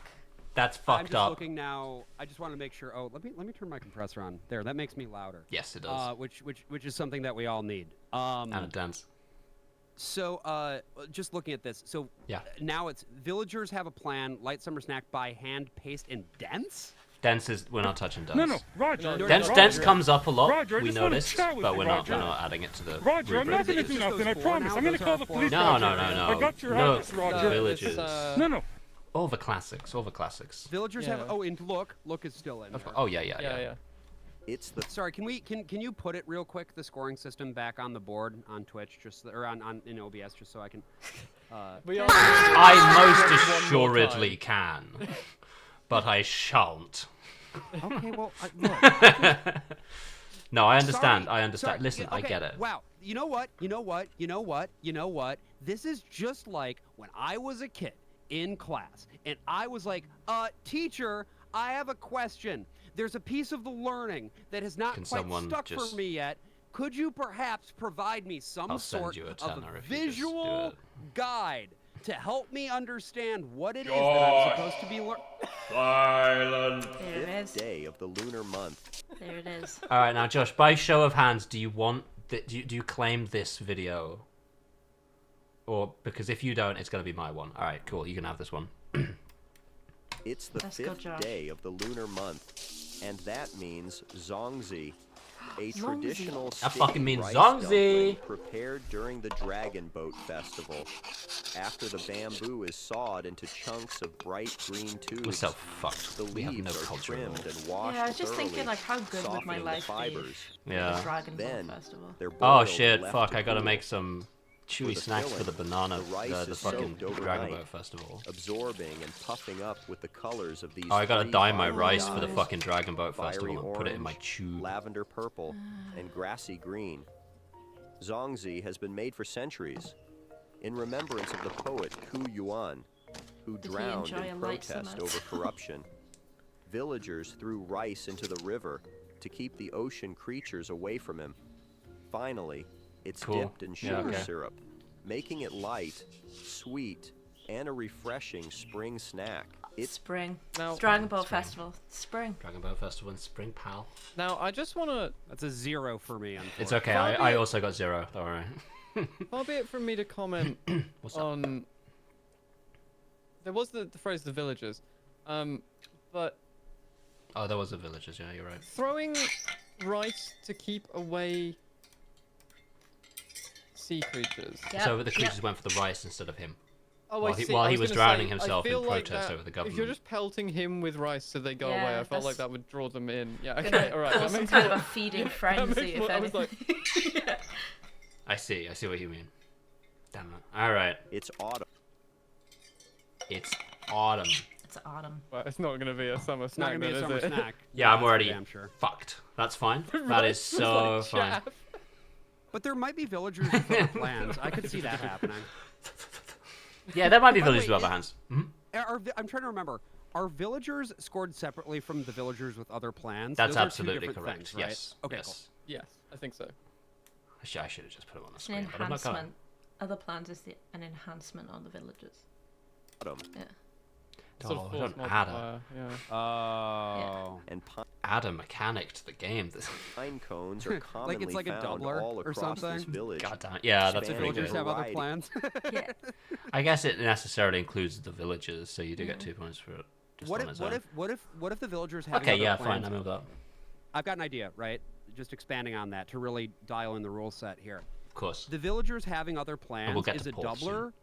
That's I'm fucked just up. looking now. I just want to make sure. Oh, let me turn my compressor on. There, that makes me louder. Yes, it does. Which is something that we all need. And a dance. So, just looking at this. So, yeah. Now it's villagers have a plan. Light summer snack by hand, paste, and dense. Dense is we're not touching dense. No, Roger. Dense comes up a lot. Roger, I we just wanna noticed, chat with but you, we're Roger. not adding it to the. Roger, I'm not rubric. gonna do nothing. I promise. I'm gonna call the police. No. I got your address, Roger. Villagers. No. All the classics. All the classics. Villagers have. Oh, and look is still in. There. Oh yeah. It's the. Sorry, can you put it real quick, the scoring system back on the board on Twitch, or on in OBS, just so I can. I most assuredly can, but I shan't. Okay, well, No, I understand. Sorry. I understand. Sorry. Listen, Yeah, okay. I get it. Wow. You know what? This is just like when I was a kid in class, and I was like, teacher, I have a question. There's a piece of the learning that has not quite stuck for me yet. Could you perhaps provide me some sort of a visual guide to help me understand what it is that I'm supposed to be learning? Silence. There it is. Day of the lunar month. There it is. All right, now Josh, by show of hands, do you want that? Do you claim this video? Or because if you don't, it's gonna be my one. All right, cool. You can have this one. It's the 5th day of the lunar month, and that means Zongzi, a traditional That fucking sticky means rice Zongzi. dumpling prepared during the Dragon Boat Festival. After the bamboo is sawed into chunks of bright green tubes, We're so fucked. the We have no leaves are culture at all. trimmed and washed Yeah, I was just thinking, thoroughly, like, how good would my softening the life be? fibers. Yeah. The Dragon Ball Then Festival. they're Oh boiled shit! and left Fuck! to I gotta cool. make some chewy For the snacks for the filling, banana, the rice the is fucking soaked Dragon overnight, Boat Festival. absorbing and puffing up with the colors of these. Oh, I gotta three dye my vibrant rice for the dyes: fucking Dragon Boat fiery Festival and put it in my orange, tube. lavender purple, and grassy green. Zongzi has been made for centuries, in remembrance of the poet Ku Yuan, who Did he drowned enjoy a in light protest summit? over corruption. Villagers threw rice into the river to keep the ocean creatures away from him. Finally, it's Cool. dipped in Yeah, sugar okay. syrup, making it light, sweet, and a refreshing spring snack. It's Spring. Now- Dragon Ball Festival. Spring. Dragon Boat Festival in spring, pal. Now, I just want to. That's a 0 for me. It's okay. I also got 0. Don't worry. Far be it from me to comment on. There was the phrase "the villagers," but Oh, there was the villagers. Yeah, you're right. throwing rice to keep away sea creatures. So the creatures went for the rice instead of him. Oh, while I see. While I he was was gonna drowning say, I himself in feel like protest that- over the If you're government. just pelting him with rice so they go Yeah, away, I felt like that's- that would draw them in. Yeah, Gonna okay, all right. cause That some makes kind of more- a feeding that frenzy, makes if more- I was like, anything. I see what you mean. Damn it. All right. It's autumn. It's autumn. It's autumn. well, it's not going to be a summer It's not snack, gonna be a then, summer is it? snack. Yeah, I'm that's already damn sure. fucked. That's fine. The That is rice was so like fine. chaff. But there might be villagers with other plans. I could see that happening. Yeah, there might be By the villagers way, with other hands. Mhm. I'm trying to remember. Are villagers scored separately from the villagers with other plans? That's Those are two absolutely different correct. things, right? Yes. Okay, yes. cool. Yes, I think so. I should have just put it on the It's an screen, but I'm not gonna. enhancement. Other plans is an enhancement on the villagers. Autumn. Yeah. Sort of Oh, force don't add a, multiplier, yeah. Oh. And add a mechanic to the game. pine cones are commonly it's like a found doubler all or across this something? village. God damn it. Yeah, that's Do spanning pretty villagers good. have other variety. plans? Yeah. I guess it necessarily includes the villagers, so you do get 2 points for it. Just What on if, its what own. if the villagers have Okay, other yeah, plans? fine. I move up. I've got an idea, right? Just expanding on that to really dial in the rule set here. Of course. The villagers having other plans get is to a Porth soon. doubler,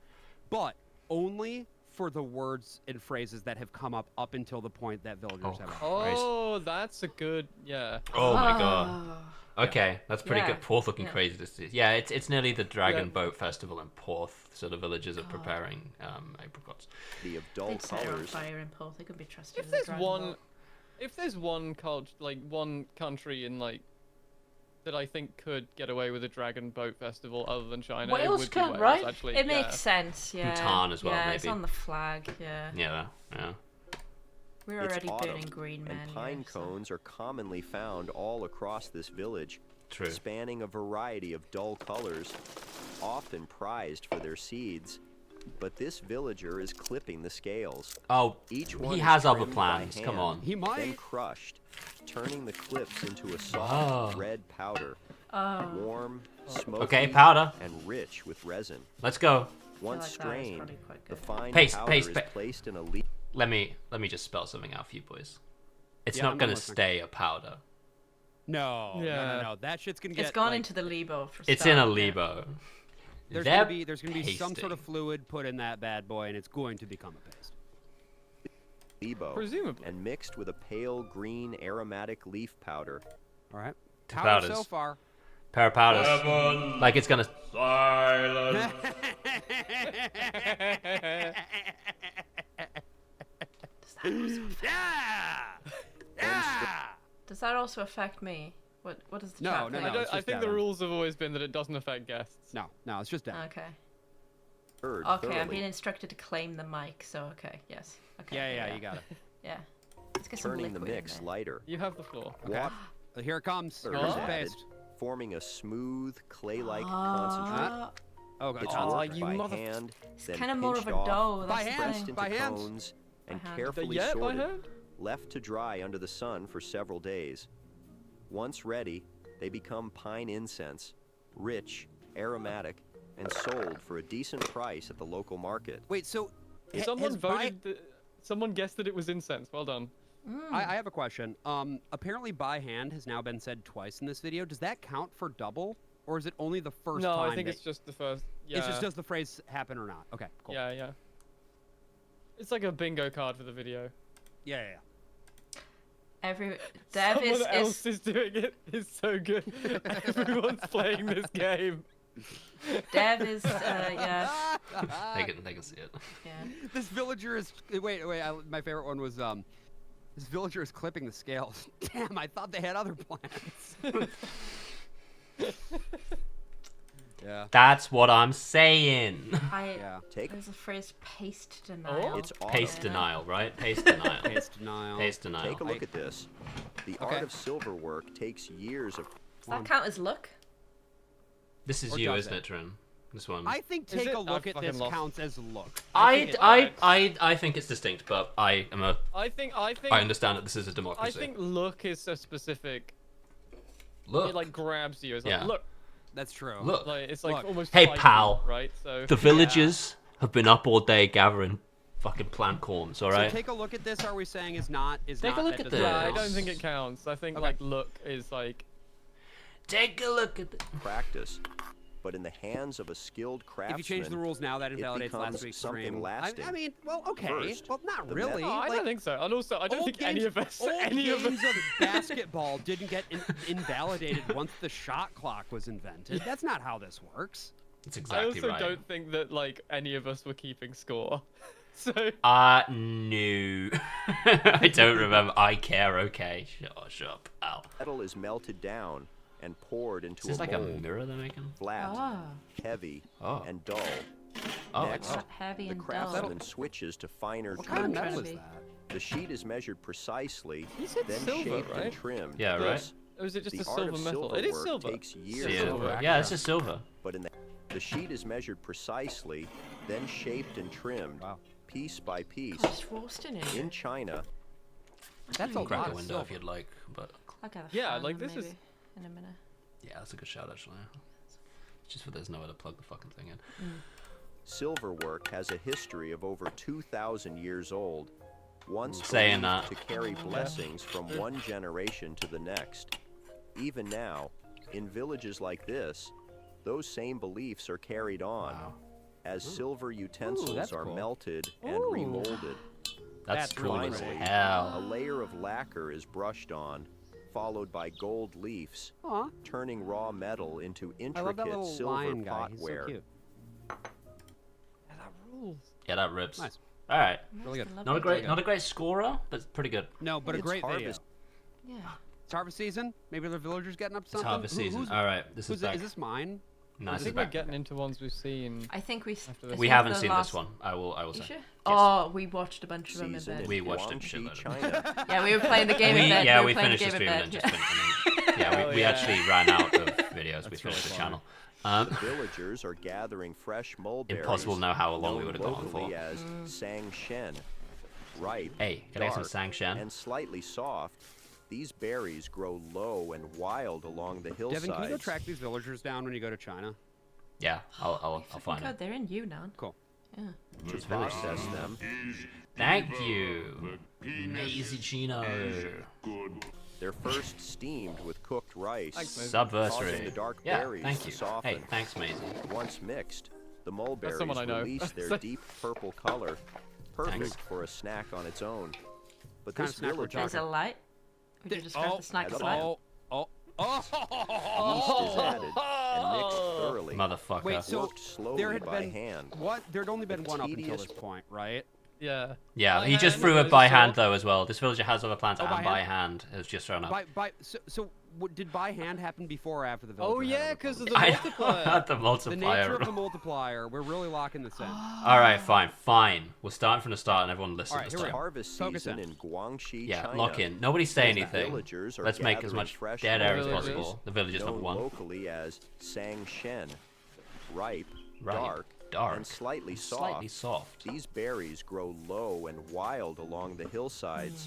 but only for the words and phrases that have come up until the point that villagers have. Oh, that's a good, yeah. Oh my god. Okay, that's pretty Yeah. good. Porth looking Yeah. crazy to see. Yeah, it's nearly the Dragon Yeah. Boat Festival in Porth, so the villagers are preparing apricots. The of dull They'd set her on colors. fire in Porth. They could be trusted. If with a there's dragon one, boat. if there's one one country in like that I think could get away with a dragon boat festival other than China, it Wales would be can, Wales, right? actually. It yeah. makes sense. Yeah. Bhutan as well, Yeah, it's maybe. on the flag. Yeah. Yeah. We're It's already autumn, burning green men. and pine here, so- cones are commonly found all across this village, True. spanning a variety of dull colors, often prized for their seeds. But this villager is clipping the scales. Oh, Each one he is has other trimmed by plans. Come hand, on. He might. Then crushed, turning the clips into a soft Oh. red powder. Oh. Warm, smoky, Okay, powder. and rich with resin. Let's go. Once like that is strained, probably quite the good. fine Paste, powder paste, is paste. placed in a leaf. Let me just spell something out for you boys. It's Yeah, not I'm gonna listening. stay a powder. No, Yeah. no. That shit's gonna get. It's gone like, into the Lebo for It's in a start, yeah. Lebo. There's They're gonna be some sort of pasting. fluid put in that bad boy, and it's going to become a paste. Lebo, Presumably. and mixed with a pale green aromatic leaf powder. All right. Two Powder powders. so far. Pair of powders. Heaven. Like it's gonna. Silence. Does that also affect me? What does the No, chat no, think? no. I think the Devin. rules have always been that it doesn't affect guests. No, it's just that. Okay. Heard Okay, I'm thoroughly. being instructed to claim the mic, so okay, yes. Okay. Yeah, you got it. Yeah. Let's get some Turning the liquid in mix there. lighter. You have the floor. Water Here it comes. is Here's the added, paste. forming a smooth clay-like concentrate. Oh, God. It's Oh, worked you by mother- hand, It's then kind of more of a pinched off, dough. By That's the hand, pressed thing. into by hand. cones, and hand. carefully Yeah, by sorted, hand? left to dry under the sun for several days. Once ready, they become pine incense, rich, aromatic, and sold for a decent price at the local market. Wait, so Someone has voted. Someone guessed that it was incense. Well done. I have a question. Apparently by hand has now been said twice in this video. Does that count for double, or is it only the first No, time? I think it's just the first. Yeah. It's just does the phrase happen or not? Okay, cool. Yeah. It's like a bingo card for the video. Yeah. Dev Someone is else is doing it. It's so good. Everyone's playing this game. Dev is yeah. They can see it. Yeah. This villager is. Wait. My favorite one was this villager is clipping the scales. Damn, I thought they had other plans. Yeah. That's what I'm saying. There's a phrase paste denial. It's Paste denial, right? Paste denial. Paste denial. Paste denial. Take a look at this. The art of silver work takes years of. Does that count as look? This is Or you, does isn't it, Trin? This one. I think Is take it? a look I've at this fucking lost. counts as look. I think it's distinct, but I I understand that this is a democracy. I think look is so specific. Look. It like grabs you. It's like Yeah. look. That's true. Look. Like it's like Look. almost. Hey, fighting, pal. Right. So. The villagers have been up all day gathering fucking plant corns, So alright? take a look at this. Are we saying is not is Take not a look that at does this. not I count? don't think it counts. I think Okay. like look is like. Take a look at practice, but in the hands of a skilled craftsman. If you change the rules now, that it invalidates last becomes week's something stream. lasting. I mean, well, okay. First, well, not the really. method- No, I like, don't think so. And also, I don't old think any of us. Old Any of games us. of basketball didn't get invalidated once the shot clock was invented. That's not how this works. That's I exactly also right. don't think that like any of us were keeping score. So. No. I don't remember. I care, okay. Shut up, pal. Metal is melted down and poured into Is this a like a mold. mirror they're making? Flat, Ah. heavy, Oh. and dull. Oh, Next, oh. Heavy the and dull. craftsman switches to finer What kind of trims. metal is Be. that? The sheet is measured precisely, You said then silver, shaped right? and trimmed. Yeah, right. Thus, Or is it just the a art silver of metal? silver It is work silver. takes years Yeah, of work. yeah, this is silver. But the sheet is measured precisely, then shaped and trimmed, piece by piece. Just roasting it. In China, That's You a can crack lot a of window silver. if you'd like, but I'll get a Yeah, fan like, then this is- maybe in a minute. yeah, that's a good shout actually. Just for there's nowhere to plug the fucking thing in. silver work has a history of over 2,000 years old, once Saying believed that. to carry blessings from one generation to the next. Even now, in villages like this, those same beliefs are carried on, as silver utensils that's are cool. melted and Ooh. remolded. That's cool as Finally, hell. a layer of lacquer is brushed on, followed by gold leafs, turning raw metal into I love that intricate little silver lion guy. He's so potware. cute. Yeah, that rules. Yeah, that rips. Nice. All right. Really good. Not a great scorer, but pretty good. No, but a It's great video. harvest. Yeah. It's harvest season. Maybe the villagers getting up to It's something. harvest season. All right, this is back. Is this mine? No, I this is think we're back. getting into ones we've seen. I think we We haven't seen this one. I will You say. sure? Yes. Oh, we watched a bunch of them in Seasoned bed. in We watched a Guangxi, shitload. China. Yeah, we were playing the game in bed. Yeah, we we were playing finished the the game stream in and bed. then just yeah, we actually ran out of videos. We finished the channel. The villagers are gathering fresh mulberries. Impossible to know how long we known would have gone locally for. as sang shen. Ripe, Hey, can I get some dark, sang shen? and slightly soft. These berries grow low and wild along the hillsides. Devin, can you go track these villagers down when you go to China? Yeah, I'll find God, it. they're in Yunnan. Cool. Yeah. To process them, Thank you, Maisie Chino. they're first steamed with cooked rice, Subversary. causing the dark Yeah, berries thank to you. soften. Hey, thanks, Maisie. Once mixed, the mulberries someone I know. release their deep purple color, perfect Thanks. for a snack on its own. But Kind this of snack we're villager There's a light. Would you describe the snack as oh, light? yeast is added and mixed thoroughly. Motherfucker. Wait, so worked slowly there had by been hand. what? There had only been The one up until tedious- this point, right? Yeah. Yeah, he By just hand, threw or it by just hand saw? though as well. This villager has other plans Oh, and by by hand. It was just thrown up. Did by hand happen before or after the villager? Oh had yeah, other because of plans? the multiplier. Not the The multiplier. nature of the multiplier. We're really locking this in. All right, fine. We're starting from the start, and everyone listen All right, this here we time. go. Harvest Focus season in. in Guangxi, Yeah, China. lock in. Nobody say The anything. villagers are Let's make as gathering much fresh dead air as mulberries, possible. The villagers known number one. locally as sang shen, ripe, Ripe, dark, and slightly soft. Slightly soft. These berries grow low and wild along the hillsides.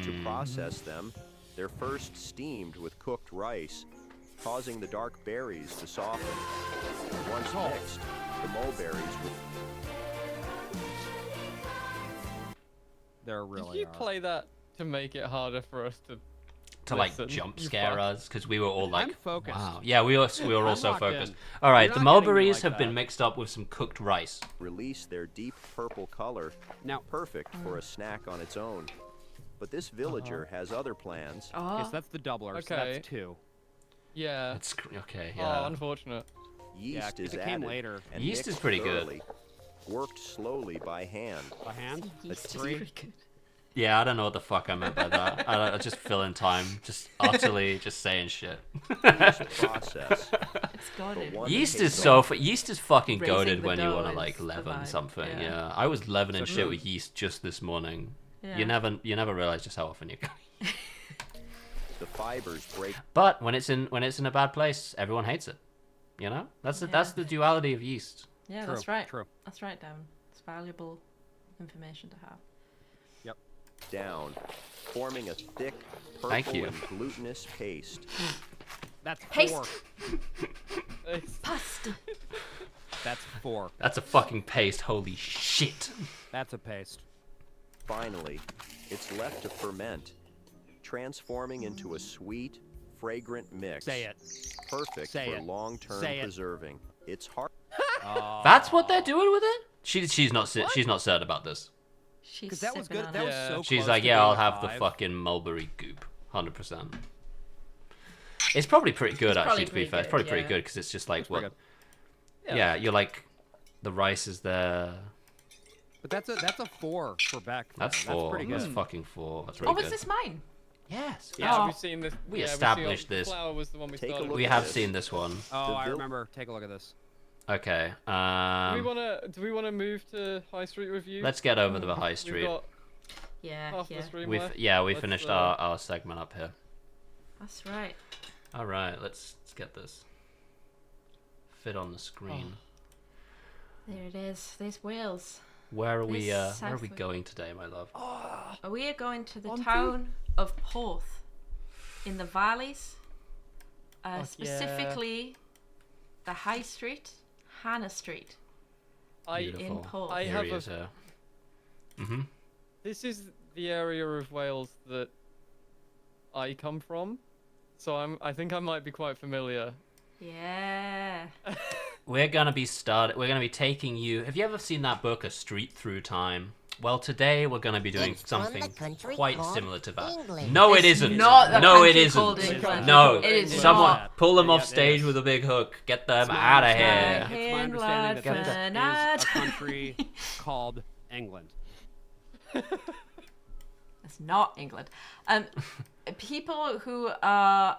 To process them, they're first steamed with cooked rice, causing the dark berries to soften. Once mixed, the mulberries with There really Did you are. play that to make it harder for us to like listen? jump You scare fuck. us because we were all like, I'm focused. wow. Yeah, we were I'm also locked focused. in. All right, You're the not getting me mulberries like have been that. mixed up with some cooked rice. release their deep purple color, Now, perfect for a snack on its own. But this villager has other plans. okay, so that's the doubler. So Okay. that's two. Yeah. It's okay. Oh, Yeah. unfortunate. Yeast Yeah, is it came added later. and Yeast is mixed pretty good. thoroughly, worked slowly by hand. By hand? Yeast is three. pretty good. Yeah, I don't know what the fuck I meant by that. I just fill in time, just utterly just saying shit. Process. It's goaded. Yeast is so yeast is fucking Raising goaded the when you dough want to is like the leaven vibe, something. yeah. Yeah, I was leavening So shit true. with yeast just this morning. Yeah. You never realize just how often you. The fibers break. But when it's in a bad place, everyone hates it. You know, that's the duality of yeast. Yeah, True, that's right. true. That's right, Devin. It's valuable information to have. Yep. Down, forming a thick, Thank purple you. and glutinous paste. That's Paste. 4. Pasta. That's 4. That's a fucking paste. Holy shit. That's a paste. Finally, it's left to ferment, transforming into a sweet, fragrant mix. Say it. Perfect Say for it. long-term Say it. preserving. It's hard. That's what they're doing with it. She's not certain about this. She's Because that was sipping good. on That it. was so She's close like, to yeah, being I'll a have the 5. fucking mulberry goop, 100%. It's probably pretty good, It's actually. probably To be pretty fair, it's good, probably pretty yeah. good because it's just like pretty what. good. Yeah, you're like, the rice is there. But that's a 4 for Beck. That's man. 4. That's pretty That's good. fucking 4. That's Oh, really was good. this mine? Yes. Yeah, Oh. we've seen this. We yeah, we've established seen, this. Flower was the one we Take a started look We with. at have this. seen this one. Oh, The I vil- remember. Take a look at this. Okay. Do we wanna move to High Street Review? Let's get over to the high We've street. got Yeah, half yeah. the stream We left. we Let's, finished uh, our segment up here. That's right. All right, let's get this. Fit on the screen. There it is. There's Wales. Where are we? This Where are we Southwick. going today, my love? We are going to the On town of Porth in the valleys. yeah. Specifically, the High Street, Hannah Street. Beautiful. in Porth. I Here have he a. is here. Mhm. This is the area of Wales that I come from, so I think I might be quite familiar. Yeah. We're gonna be taking you. Have you ever seen that book, A Street Through Time, Well, today we're going to be doing something quite similar to that. England. No, It's it isn't. not a No, it country isn't. called England. No, It is someone not. pull them off stage with a big hook. Get them out of here. It's my understanding that this is a country called England. It's not England. People who are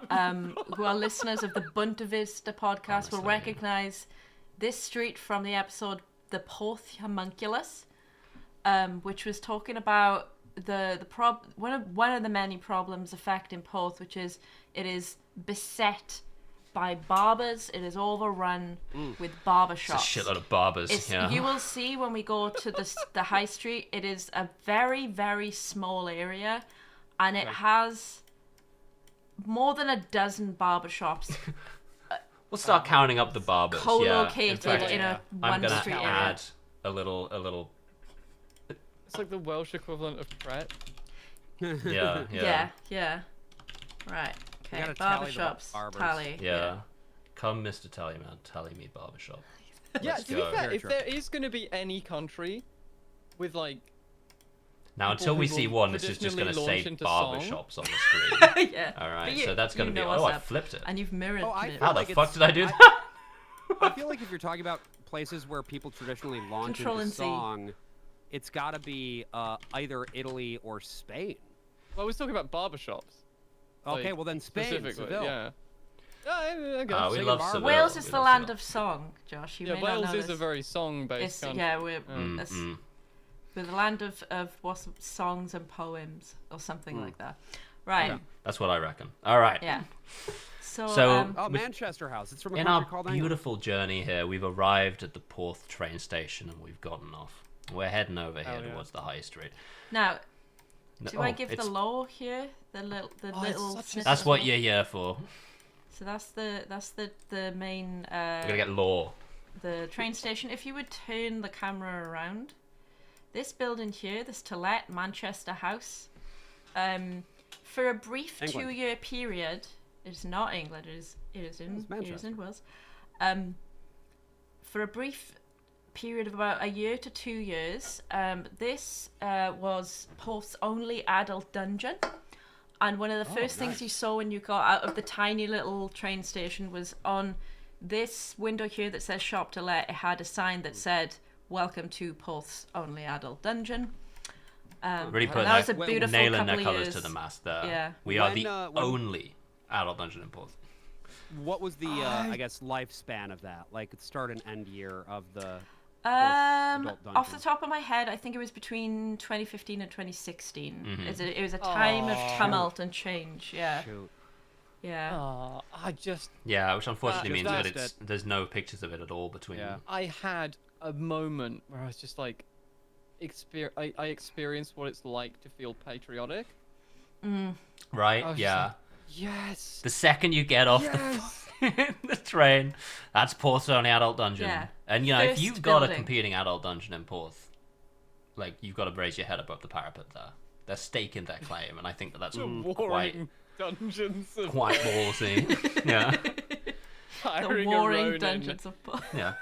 listeners of the Bunta Vista podcast will recognize this street from the episode "The Porth Homunculus," which was talking about one of the many problems affecting Porth, which is it is beset by barbers. It is overrun with barber shops. It's a shitload of barbers. You will see when we go to the high street, it is a very, very small area, and it has more than a dozen barber shops. We'll start counting up the barbers. Co-located in a I'm gonna one-street area. add a little. It's like the Welsh equivalent of Pret. Yeah. Right. Okay. Barbershops. Tally. Yeah. Come, Mr. Tallyman, tally me barbershop. Yeah, to be fair, if there is going to be any country with like. Now, until we see one, this is just going to say barbershops on the screen. Yeah. All right, so that's going to be. Oh, I flipped it. And you've mirrored. How the fuck did I do that? I feel like if you're talking about places where people traditionally launch into song, it's got to be either Italy or Spain. Well, I was talking about barbershops. Okay, well then Spain, Seville. Yeah. I guess. We love Seville. Wales is the land of song, Josh. You may Wales not know is a very song-based country. Yeah, we're the land of what's songs and poems or something like that. Right. Okay. That's what I reckon. All right. Yeah. So Manchester House. It's from a in country our called beautiful journey here, we've arrived at the Porth train station and we've gotten off. We're heading over here towards the high street. Now, do I give the law here? The little. That's what you're here for. So that's the main. We're gonna get law. The train station. If you would turn the camera around, this building here, this to let Manchester House, for a brief 2-year period, it's not England. It is in Wales. For a brief period of about a year to 2 years, this was Porth's only adult dungeon. And one of the first things you saw when you got out of the tiny little train station was on this window here that says shop to let. It had a sign that said, "Welcome to Porth's only adult dungeon." Really put that was a beautiful nailing couple their of colours years. to the mast there. Yeah. We are the only adult dungeon in Porth. What was the, I guess, lifespan of that? Like, start and end year of the off the top of my head, I think it was between 2015 and 2016. Mm-hmm. It was a time of tumult and change. Yeah. Shoot. Yeah. Which unfortunately means that there's no pictures of it at all between. Yeah. I had a moment where I was just like, I experienced what it's like to feel patriotic. Right? Yeah. Like, yes. The second you get off the train, that's Porth's only adult dungeon. Yeah. And you know, First if you've got building. a competing adult dungeon in Porth, like you've got to raise your head above the parapet there. They're staking their claim, and I think that's quite ballsy. Yeah. The warring dungeons of Porth. Yeah.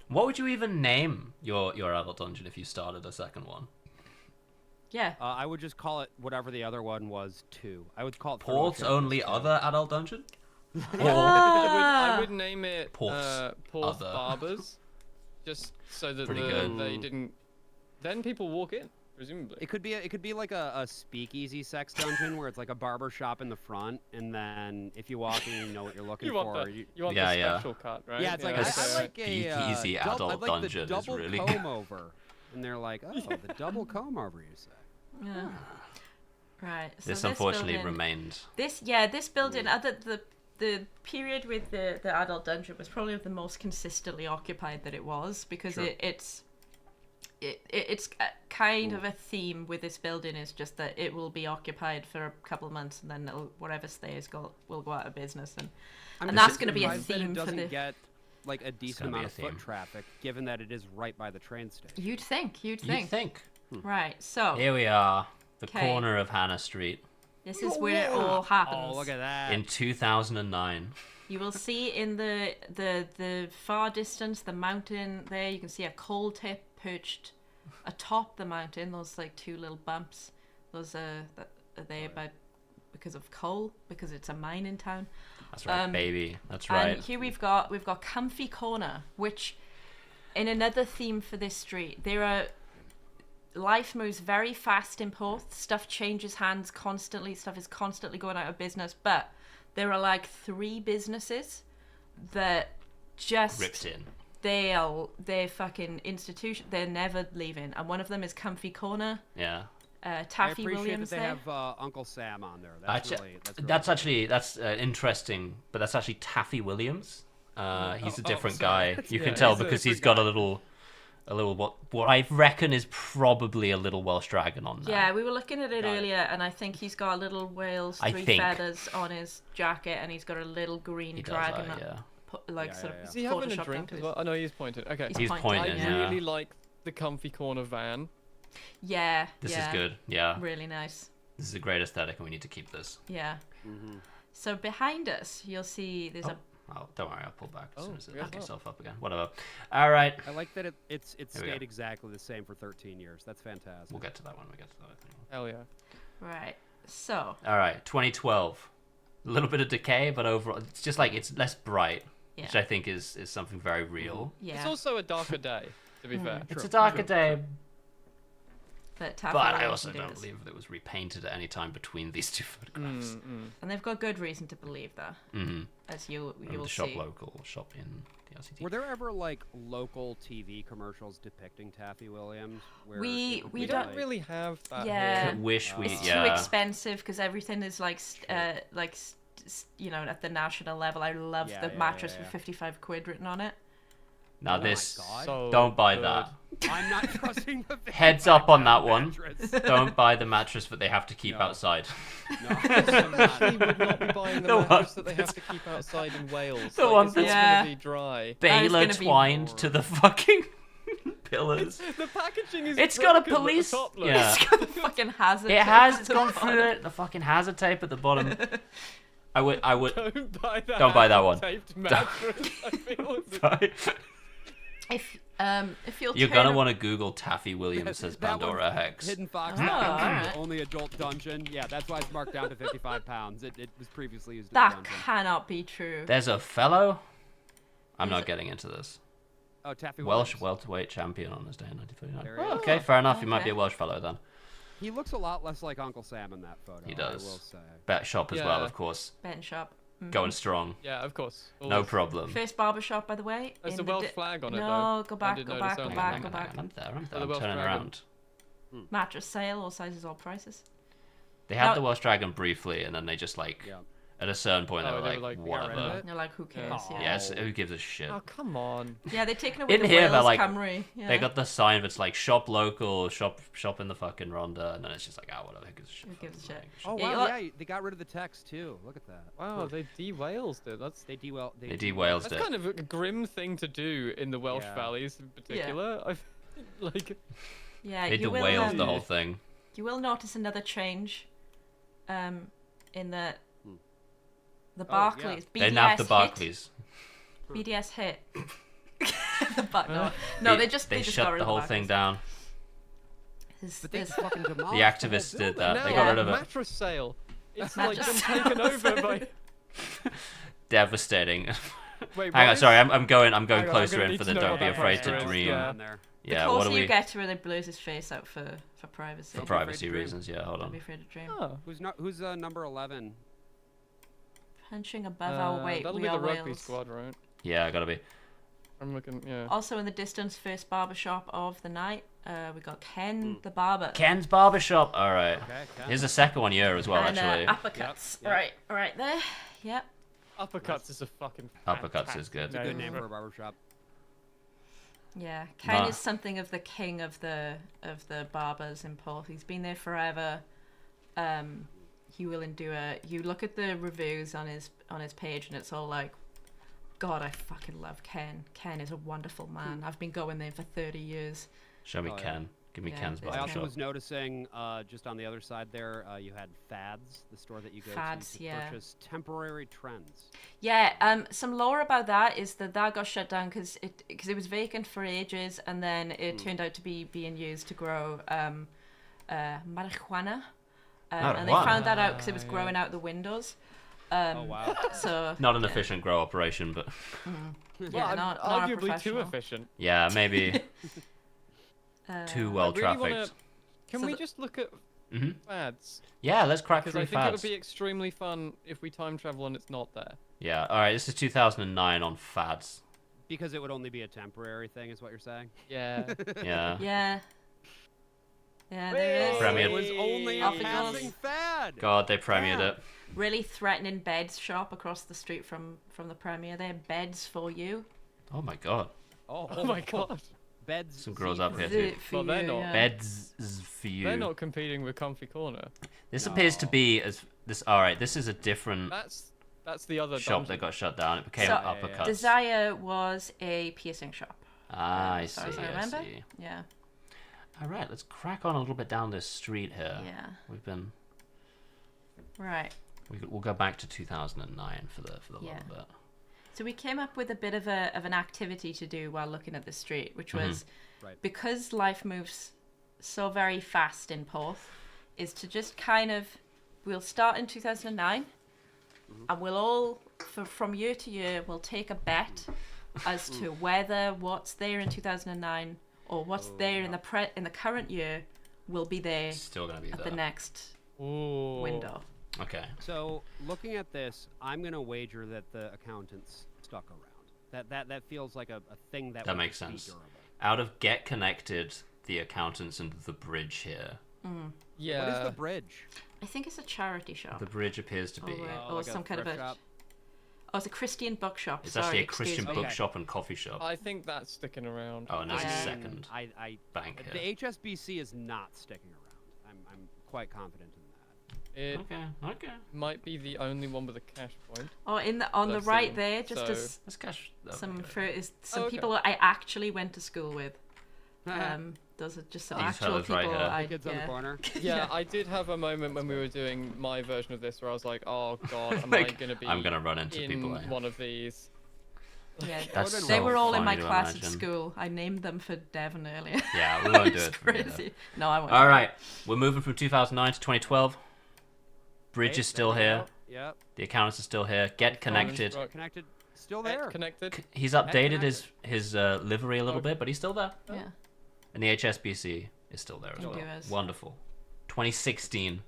What would you even name your adult dungeon if you started a second one? Yeah. I would just call it whatever the other one was, 2. I would call it Porth's only other adult dungeon? I would name it Porth's Porth other. Barbers, just so that they didn't. Then people walk in, presumably. It could be like a speakeasy sex dungeon where it's like a barber shop in the front, and then if you walk in, you know what you're looking for. You want the special cut, right? Yeah, it's like I like speakeasy adult dungeon the double is really comb over, and they're like, the double comb over, you say. Yeah. Right. So this unfortunately building, remained. This building, the period with the adult dungeon was probably the most consistently occupied that it was, because it's kind of a theme with this building is just that it will be occupied for a couple of months and then whatever stays will go out of business, and that's going to be a theme for the. Get like a decent amount of foot traffic, given that it is right by the train station. You'd think. Right. So here we are, the corner of Hannah Street. This is where it all happens. Oh, look at that! In 2009. You will see in the far distance, the mountain there. You can see a coal tip perched atop the mountain. Those like 2 little bumps. Those are they about because of coal, because it's a mine in town. That's right, baby. That's right. And here we've got Comfy Corner, which, in another theme for this street, life moves very fast in Porth. Stuff changes hands constantly. Stuff is constantly going out of business. But there are like 3 businesses that just ripped in. They're fucking institution. They're never leaving. And one of them is Comfy Corner. Yeah. Taffy I appreciate Williams that they there. have Uncle Sam on there. That's interesting, but that's actually Taffy Williams. He's a different guy. You can tell because he's got a little what I reckon is probably a little Welsh dragon on there. Yeah, we were looking at it earlier, and I think he's got a little Wales 3 feathers on his jacket, and he's got a little green dragon. Is he having a drink as well? Oh no, he's pointing. Okay. He's pointing. I really like the Comfy Corner van. Yeah. This is good. Yeah. Really nice. This is a great aesthetic, and we need to keep this. Yeah. So behind us, you'll see there's a. Oh, don't worry, I'll pull back as soon as it picks itself up again. Whatever. All right. I like that it's stayed exactly the same for 13 years. That's fantastic. We'll get to that when we get to that, I think. Hell yeah. Right. So. All right, 2012. A little bit of decay, but overall, it's just like it's less bright, which I think is something very real. Yeah. It's also a darker day, to be fair. It's a darker day. But I also don't believe that it was repainted at any time between these 2 photographs. And they've got good reason to believe that, as you will shop see. local, shop in the RCT. Were there ever like local TV commercials depicting Taffy Williams? Where we don't really have that. Yeah, here. Wish we. It's too expensive because everything is like you know, at the national level. I love the mattress with 55 quid written on it. Now don't buy that. I'm not trusting the Heads up on that one. Don't buy the mattress that they have to keep outside. No, I would not be buying the mattress that they have to keep outside in Wales. The one that's gonna be dry. Baler twined to the fucking pillars. The packaging is. It's got a police. Yeah. It's got the fucking hazard. It has. It's gone through it. The fucking hazard tape at the bottom. I would. Don't buy that. Don't buy that one. Taped mattress. I feel if you're gonna want to Google Taffy Williams says Pandora Hex. Hidden Fox. Only adult dungeon. Yeah, that's why it's marked down to 55 pounds. It was previously used as a dungeon. That cannot be true. There's a fellow. I'm not getting into this. Oh, Taffy Welsh welterweight champion on this day in 1939. Okay, fair enough. He might be a Welsh fellow then. He looks a lot less like Uncle Sam in that photo. He does. I will say. Bet shop as well, of course. Bet shop. Going strong. Yeah, of course. Always. No problem. First barbershop, by the way. There's a Welsh flag on it, though. No, go back. I'm turning around. Mattress sale, all sizes, all prices. They had the Welsh Dragon briefly, and then they just at a certain point, they were like, whatever. They're like, who cares? Yes, who gives a shit? Oh, come on. Yeah, they're taking away in the here, Wales they're like, Cymru. Yeah. They got the sign that's like shop local, shop in the fucking Rhondda, and then it's just like, whatever, who gives a shit? Who gives a shit? Oh wow, yeah, they got rid of the text too. Look at that. Wow, they de-Walesed it. They de-Walesed it. That's kind of a grim thing to do in the Welsh valleys in particular. I feel like. Yeah, they de-Walesed the whole thing. You will notice another change, in the Barclays. They nabbed the Barclays. BDS hit. No, they just shut the whole thing down. But they fucking demolished the activists did that. Now, they got rid of it. Mattress sale. It's like been taken over by. Devastating. Wait, hang on, sorry, I'm going closer in for the don't be afraid to dream. Yeah, the closer you get to it, it blows his face out for privacy. For privacy reasons, yeah. Hold on. Don't be afraid to dream. Oh. Who's number 11? Punching above our weight. That'll we be are the rugby Wales. squad, right? Yeah, gotta be. I'm looking. Yeah. Also in the distance, first barbershop of the night. We got Ken the barber. Ken's barbershop. All right. Okay, here's the second one here as well, and, actually. Uppercuts. Yep. Right there. Yep. Uppercuts is a fucking. Uppercuts is good. It's a good name for a barbershop. Yeah, Ken is something of the king of the barbers in Porth. He's been there forever. He will endure. You look at the reviews on his page, and it's all like, God, I fucking love Ken. Ken is a wonderful man. I've been going there for 30 years. Show me Ken. Give me Yeah, Ken's there's I barber also shop. was noticing, just on the other side there, you had Fads, the store that you go Fads, to yeah. purchase temporary trends. Yeah, some lore about that is that got shut down because it was vacant for ages, and then it turned out to be being used to grow marijuana. And they found that out because it was growing out the windows. Oh, wow. So Not an efficient grow operation, but... Yeah, not arguably too efficient. Yeah, maybe too well trafficked. Can we just look at Fads? Yeah, let's crack Because through I think it would Fads. be extremely fun if we time travel and it's not there. Yeah, alright, this is 2009 on Fads. Because it would only be a temporary thing, is what you're saying? Yeah. Yeah. Yeah. Yeah, there is. Premiered. It was only a Off it passing goes. fad. God, they premiered it. Really threatening beds shop across the street from the premiere. They're beds for you. Oh my god. Oh my god. Beds. Some girls up here too. Well, they're not. Beds for you. They're not competing with Comfy Corner. This appears to be as this. All right, this is a different. That's the other shop dungeon. that got shut down. It became So, Uppercuts. Desire was a piercing shop. Ah, I as far see. as I remember. see. Yeah. All right, let's crack on a little bit down this street here. Yeah. We've been. Right. We'll go back to 2009 for the love of it. So we came up with a bit of an activity to do while looking at the street, which was because life moves so very fast in Porth, is to just kind of we'll start in 2009, and we'll all from year to year we'll take a bet as to whether what's there in 2009 or what's there in the current year will be there Still gonna be at there. the next window. Okay. So looking at this, I'm gonna wager that the accountants stuck around. That feels like a thing that would makes be sense. durable. Out of Get Connected, the accountants, and the bridge here. Yeah. What is the bridge? I think it's a charity shop. The bridge appears to be. Or like some a kind of thrift a. shop? Oh, it's a Christian bookshop. It's Sorry, actually a excuse Christian me. bookshop and coffee shop. I think that's sticking around. Oh, and there's a Yeah. second bank The here. HSBC is not sticking around. I'm quite confident in that. It Okay. might be the only one with a cash point. Oh, on the I've right seen. there, just So- as Let's cash. some okay. people I actually went to school with. Those are just some These actual fellas people. right here. The kids on the corner. Yeah, I did have a moment when we were doing my version of this where I was like, oh god, am I going to be I'm gonna run into in people. one of these? Yeah, That's they so were all in my funny to class at imagine. school. I named them for Devon earlier. Yeah, we won't do It's it for you, though. crazy. No, I won't. All right, we're moving from 2009 to 2012. Bridge Okay, is still there we here. go. Yep. The accountants are still here. Get Connected. Connected. Still there. Connected. He's updated his livery a little bit, but he's still there. Yeah. And the HSBC is still there as Thank well. you, Ez. Wonderful. 2016.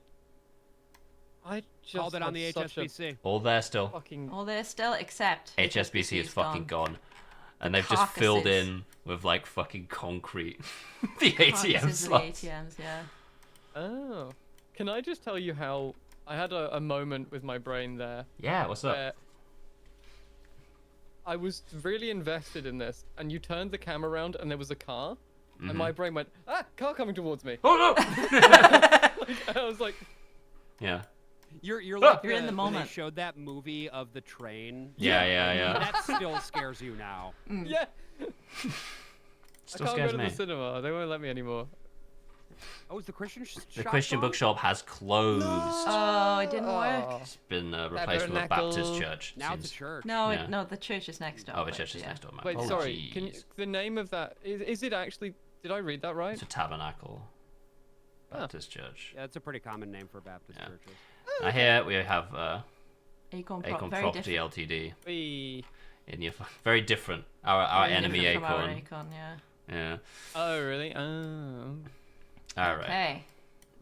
I just Called it on the had such a HSBC. All there still. fucking All there still, except HSBC is fucking gone. And they've just carcasses. filled in with like fucking concrete the ATM Carcasses of the slots. ATMs, yeah. Oh. Can I just tell you how I had a moment with my brain there? Yeah, what's up? where I was really invested in this, and you turned the camera around, and there was a car, and my brain went, car coming towards me. Oh no! I was like, Yeah. You're like You're in the when they moment. showed that movie of the train. Yeah. That still scares you now. yeah. Still I can't scares go to me. the cinema. They won't let me anymore. Oh, is the Christian The Christian bookshop has closed. Oh, it didn't work. It's been replaced with a Baptist church. Now it's a seems. church. No, Yeah. no, the church is next door. Oh, the but church is yeah. next door. My Wait, sorry. Can you, apologies. the name of that is it actually? Did I read that right? It's a tabernacle. Baptist church. Yeah, it's a pretty common name for Baptist Yeah. churches. Here we have Acorn, Acorn very Property different. Ltd. We. In your very different. Our Very enemy different from our Acorn. Acorn, yeah. Yeah. Oh really? Oh. All right. Okay.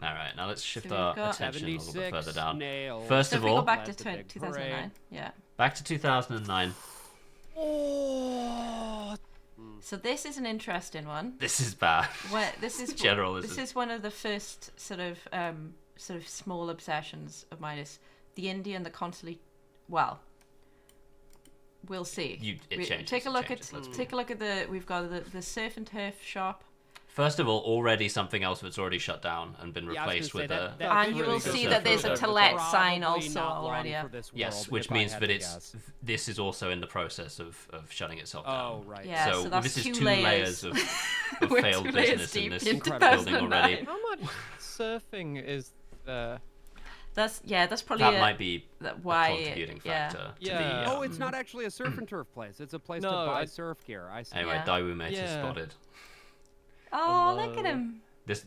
All right. Now let's shift So our we've got attention a little bit 76 further down. nails. First So of if we all, go back to Led the big 2009, yeah. back to 2009. Oh. So this is an interesting one. This is bad. Where this is Generalism. This is one of the first sort of small obsessions of mine. Is the indie and the constantly, well, we'll see. It changes, Take a it look changes, let's at be take a look at we've got the surf and turf shop. First of all, already something else that's already shut down and been replaced with a... And you will see that there's a to let sign also already. Yes, which means that this is also in the process of shutting itself down. Oh, right. Yeah, so that's this is two layers of failed business in this building already. How much surfing is there? That's probably that might be why a contributing factor. Yeah. Oh, it's not actually a surf and turf place. It's a place to buy surf gear. I see. Anyway, Daiwu mate is spotted. Oh, look at him. This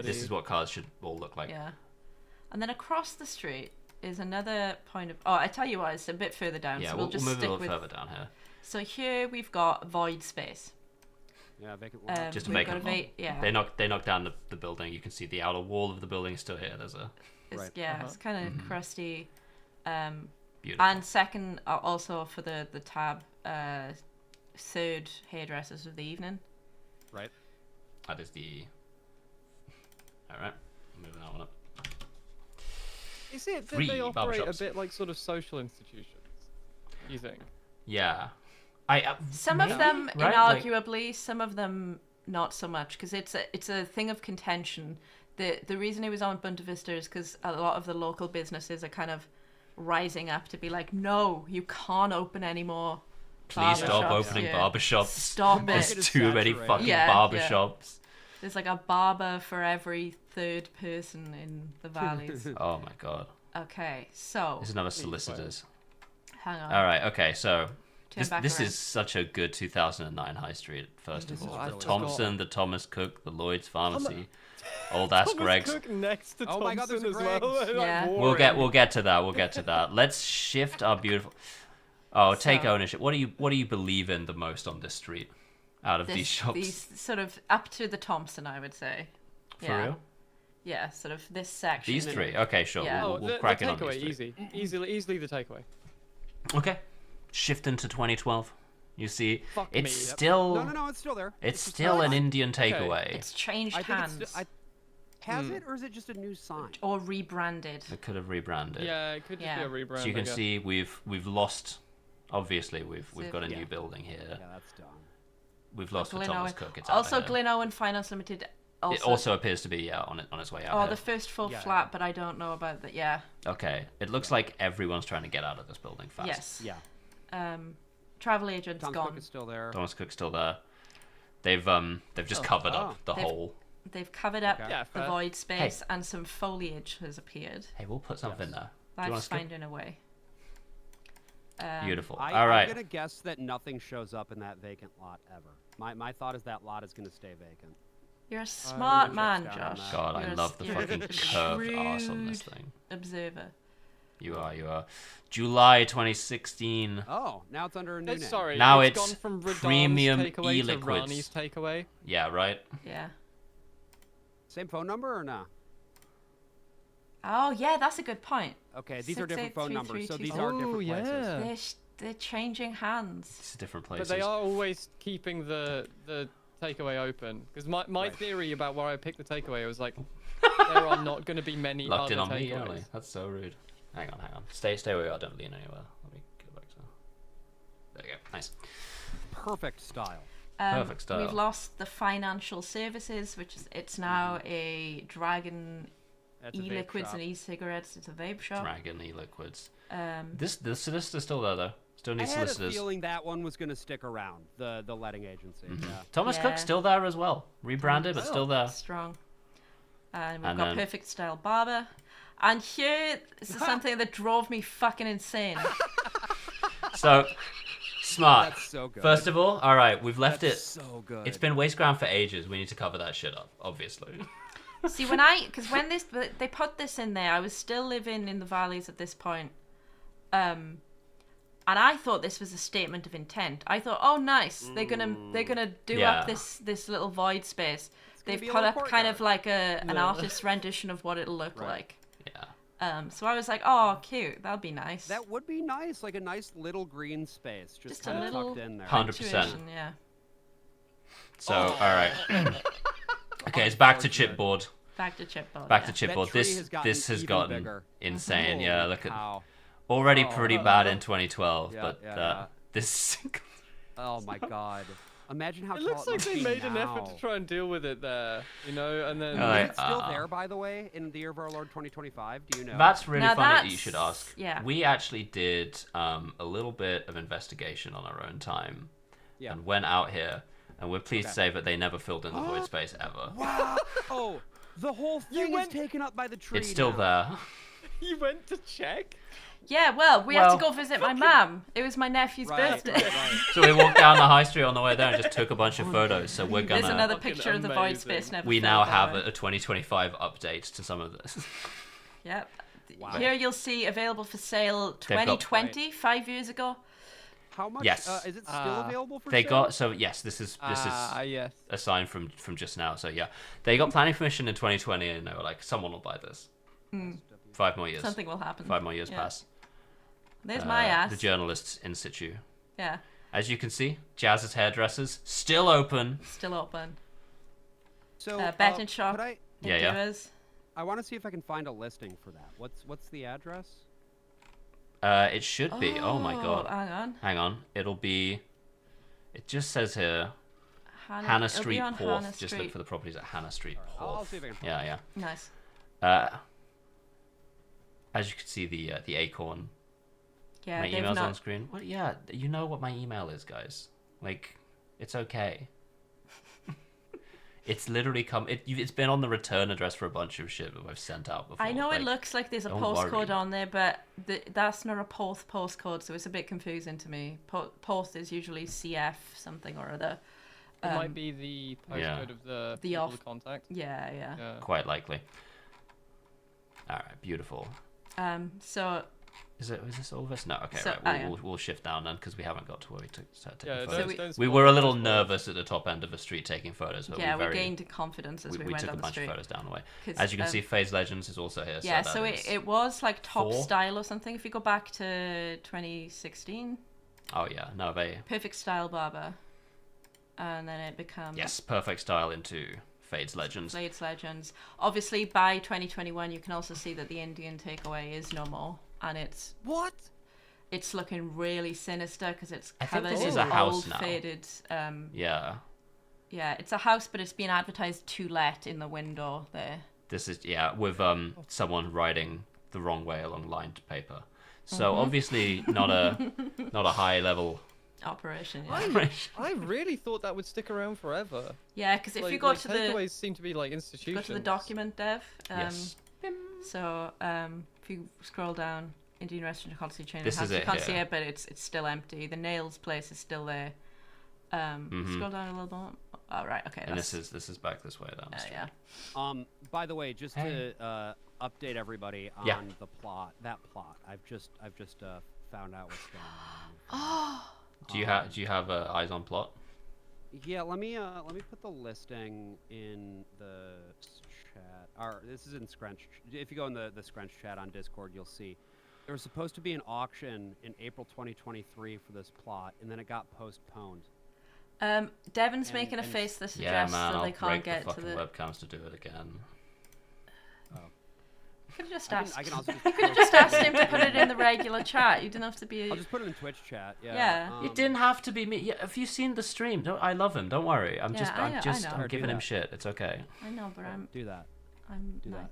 is what cars should all look like. Yeah. And then across the street is another point of... Oh, I tell you what, it's a bit further down. Yeah, so we'll just move stick a little with... further down here. So here we've got void space. Yeah, vacant lot. Just a vacant lot. Yeah. They knocked down the building. You can see the outer wall of the building is still here. There's a... It's kind of crusty. Beautiful. And second, also for the tab, third hairdressers of the evening. Right. That is the... Alright, moving that one up. Is it that they operate a bit like sort of social institutions, you think? Yeah. Some of them, inarguably, some of them not so much, because it's a thing of contention. The reason it was on Bunta Vista is because a lot of the local businesses are kind of rising up to be like, no, you can't open anymore. Please stop opening barbershops. Stop it. There's too many fucking barbershops. There's like a barber for every third person in the valleys. Oh my god. Okay, so... There's another solicitors. Hang on. Alright, okay, so... This around. is such a good 2009 high street, first of all. The really Thompson, the Thomas Cook, the Lloyd's Pharmacy, Old Ass Greg's. Cook next to Oh my God, there's Thompson a as well. Greg's. Yeah. We'll get to that. We'll get to that. Let's shift our beautiful... Oh, take ownership. What do you believe in the most on this street? Out of these shops? These sort of up to the Thompson, I would say. For real? Yeah, sort of this section. These three? Okay, sure. Yeah. We'll crack it on takeaway, these three. easily the takeaway. Okay. Shift into 2012. You see, Fuck it's me. still... No, it's still there. It's still an Indian takeaway. It's changed hands. Has it, or is it just a new sign? Or rebranded. It could have rebranded. Yeah, it could just be a rebrand. So you can see we've lost... Obviously, we've got a new building here. Yeah, that's done. We've lost the Glyn Thomas Owen. Cook. It's also, out there. Glyn Owen Finance Limited. It also appears to be on its way out. Oh, here. the first full flat, but I don't know about that. Yeah. Okay, it looks like everyone's trying to get out of this building fast. Yes. Yeah. Travel agent's Thomas gone. Cook is still there. Thomas Cook's still there. They've just covered up the hole. They've covered up the fair. void space, and some foliage has appeared. Hey, we'll put something there. Life's finding a way. Beautiful. All right. I'm gonna guess that nothing shows up in that vacant lot ever. My thought is that lot is gonna stay vacant. You're a smart man, Josh. God, I love the fucking curved arse on this thing. Observer. You are. July 2016. Oh, now it's under a new name. Sorry, now it's it's gone from Radan's premium takeaway to e-liquids. Rani's takeaway. Yeah, right? Yeah. Same phone number or no? Oh, yeah, that's a good point. Okay, these are different phone numbers, so these are different places. They're changing hands. It's different places. But they are always keeping the takeaway open. Because my theory about where I picked the takeaway was like, there are not going to be many Locked other in on takeaways. me early. That's so rude. Hang on. Stay where you are. Don't lean anywhere. Let me go back to... There you go. Nice. Perfect style. Perfect style. We've lost the financial services, which is it's now a Dragon e-liquids and e-cigarettes. It's a vape shop. Dragon e-liquids. The solicitor's still there though. Still need I had solicitors. a feeling that one was going to stick around. The letting agency. Yeah. Thomas Cook's still there as well. Rebranded, but still there. Strong. And we've got Perfect Style Barber. And here, this is something that drove me fucking insane. So, smart. That's so good. First of all right, we've left That's it. So good. It's been waste ground for ages. We need to cover that shit up, obviously. See, when they put this in there, I was still living in the valleys at this point. And I thought this was a statement of intent. I thought, oh, nice, they're gonna do up this little void space. They've put up kind of like an artist's rendition of what it'll look like. Yeah. So I was like, oh, cute, that'll be nice. That would be nice, like a nice little green space, just a kind of little tucked in there. 100%. Yeah. So, all right. Okay, it's back to chipboard. Back to chipboard. Back to chipboard. This has gotten bigger. insane. Yeah, look at Cow. already pretty bad in 2012, Yeah, but yeah. this. Oh my god. Imagine how It tall looks like must they be made an effort now. to try and deal with it there, you know, and then... Is it still there, by the way, in the year of our Lord 2025? Do you know? That's really Now funny that you should ask. Yeah. We actually did a little bit of investigation on our own time and went out here, and we're pleased to say that they never filled in the void space ever. Wow! Oh, the whole thing is taken up by the tree. It's still now. there. You went to check? Yeah, well, we had to go visit my mum. It was my nephew's birthday. So we walked down the high street on the way there and just took a bunch of photos. So we're gonna. There's another picture of the void space never We filled, now by have the way. a 2025 update to some of this. Yep. Wow. Here you'll see available for sale 2020, 5 years ago. How much? Yes. Is it still available for They sale? got yes. This is yes. a sign from just now. So yeah, they got planning permission in 2020, and they were like, someone will buy this. 5 more years. Something will happen. 5 more years Yeah. pass. There's my ass. The journalists in situ. Yeah. As you can see, Jazz's hairdressers still open. Still open. So, betting shop. could I? Yeah. I want to see if I can find a listing for that. What's the address? It should be. Oh my god. Hang on. Hang on. It'll be. It just says here. Hannah Street, it'll be on Porth. Hannah Just Street. look for the properties at Hannah Street, Porth. I'll see if I can find Yeah. Nice. As you can see, the acorn. Yeah, my they've email's not- on screen. Well, yeah, you know what my email is, guys. Like, it's okay. It's literally it's been on the return address for a bunch of shit that I've sent out before. I know like, it looks like there's a don't postcode worry. on there, but that's not a Porth postcode, so it's a bit confusing to me. Porth is usually CF something or other. It might be the postcode of the people to contact. Yeah. Quite likely. All right, beautiful. So. Is this all of us? No, okay, So, right. We'll shift down then because we haven't got to where we start taking photos. don't we were a little nervous at the top end of the street taking photos. But we gained confidence as we went took on a bunch the street. of photos down the way. As you can see, Phase Legends is also here. Yeah, so it was like top 4. style or something. If you go back to 2016. Oh yeah, no, they. Perfect Style Barber, and then it becomes. Yes, Perfect Style into Fades Legends. Fades Legends. Obviously, by 2021, you can also see that the Indian takeaway is no more, and it's what? It's looking really sinister because it's I think covered this is in a house old now. faded. Yeah. Yeah, it's a house, but it's been advertised to let in the window there. This is with someone writing the wrong way along lined paper. So obviously not a high level operation. Yeah. I really thought that would stick around forever. Yeah, because if Like- you go like to the takeaways seem to be like institutions. go to the document dev. Yes. So if you scroll down, Indian restaurant constantly chain. This is you it can't see here. it, but it's still empty. The nails place is still there. Scroll down a little more. Oh right, okay. And that's, this is back this way down the street. yeah. By the way, just to update everybody on the plot, I've just found out what's going on. Oh. Do you have eyes on plot? Yeah, let me put the listing in the chat. Or this is in Scrunch. If you go in the Scrunch chat on Discord, you'll see there was supposed to be an auction in April 2023 for this plot, and then it got postponed. Devon's making a face that suggests man, that I'll they can't break get the to fucking the. webcams to do it again. You could have just asked. I can also you could have just asked him to put it in the regular chat. You didn't have to be. I'll just put it in Twitch chat. Yeah. Yeah. It didn't have to be me. Yeah, have you seen the stream? I love him. Don't worry. I'm I know. I'm giving him shit. It's okay. I know, but I'm. Do that. I'm Do not.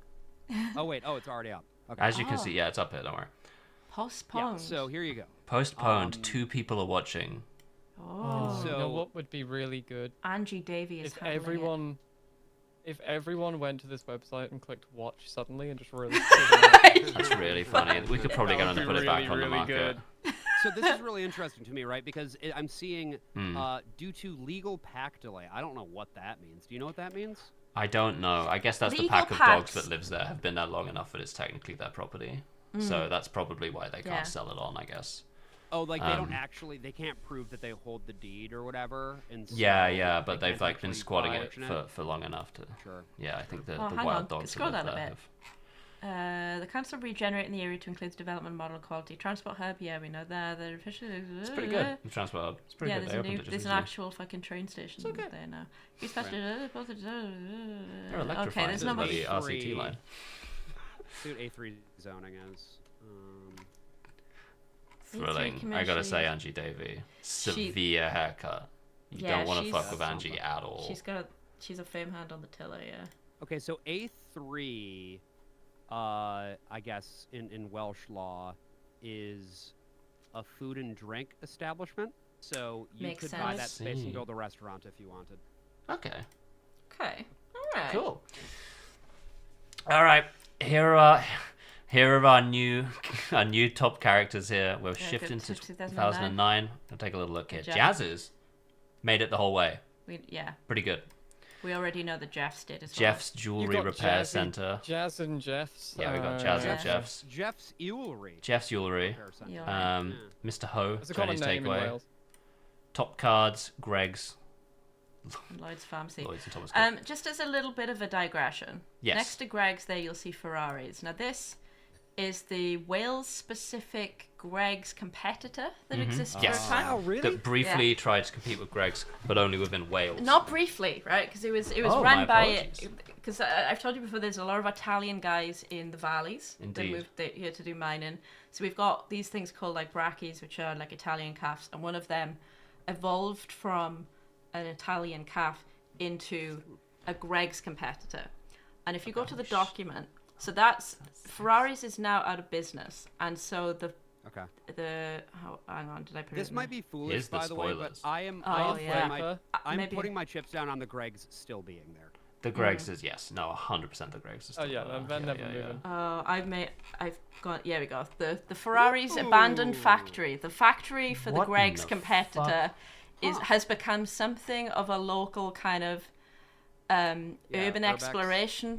that. Oh wait. Oh, it's already up. Okay. As you can see, yeah, it's up here. Don't worry. Postponed. Yeah, so here you go. Postponed. 2 people are watching. Oh. You know what would be really good? Angie Davey is If handling everyone went to this website and clicked watch suddenly and just really That's really funny. We could probably get on and put it back on the market. So this is really interesting to me, right? Because I'm seeing due to legal pack delay. I don't know what that means. Do you know what that means? I don't know. I guess that's the Legal pack of packs. dogs that lives there have been there long enough that it's technically their property. So that's probably why they can't sell it on, I guess. Oh, like they don't actually, they can't prove that they hold the deed or whatever. And so Yeah, but they they've can't like been actually squatting buy it for long enough to. Sure. Yeah, I think the hang wild on. dogs Scroll that live down a there bit. have. The council regenerating the area to include the development model quality transport hub. Yeah, we know that. The official. It's pretty good. The transport hub. It's pretty good. They opened it just there's an recently. actual fucking train station there now. They're electrifying Okay, there's the number bloody RCT line. See what A3 zoning is. Thrilling. I gotta say, Angie Davey, severe haircut. You don't want to fuck with Angie at all. She's a firm hand on the tiller, yeah. Okay, so A3, I guess in Welsh law, is a food and drink establishment. So you Makes could sense. buy that space and build a restaurant if you wanted. Okay. Okay. All right. Cool. All right. Here are our new top characters here. We're shifting to 2009. I'll take a little look here. Jazz's made it the whole way. Pretty good. We already know that Jeff's did as well. Jeff's Jewelry Repair Center. Jazz and Jeff's. Yeah, we got Jazz and Jeff's. Jeff's Jewelry. Jeff's Jewelry. Mr. Ho, It's a Chinese common name in Takeaway. Wales. Top Cards, Greg's. And Lloyd's Pharmacy. Lloyd's and Thomas Cook. Just as a little bit of a digression. Yes. Next to Greg's there you'll see Ferraris. Now this is the Wales-specific Greg's competitor that exists for a time. Oh, really? That briefly tried to compete with Greg's, but only within Wales. Not briefly, right? Because it was run by... Because I've told you before, there's a lot of Italian guys in the valleys that moved here to do mining. So we've got these things called like brackies, which are like Italian calves, and one of them evolved from an Italian calf into a Greg's competitor. And if you go to the document, so that's Ferraris is now out of business, and so hang on, did I put this it? might be foolish, by the way, but I'm putting my chips down on the Greg's still being there. The Greg's is yes, no, 100% the Greg's is still they're never moving. I've got here we go. The Ferrari's abandoned factory. The factory for the Greg's competitor has become something of a local kind of urban exploration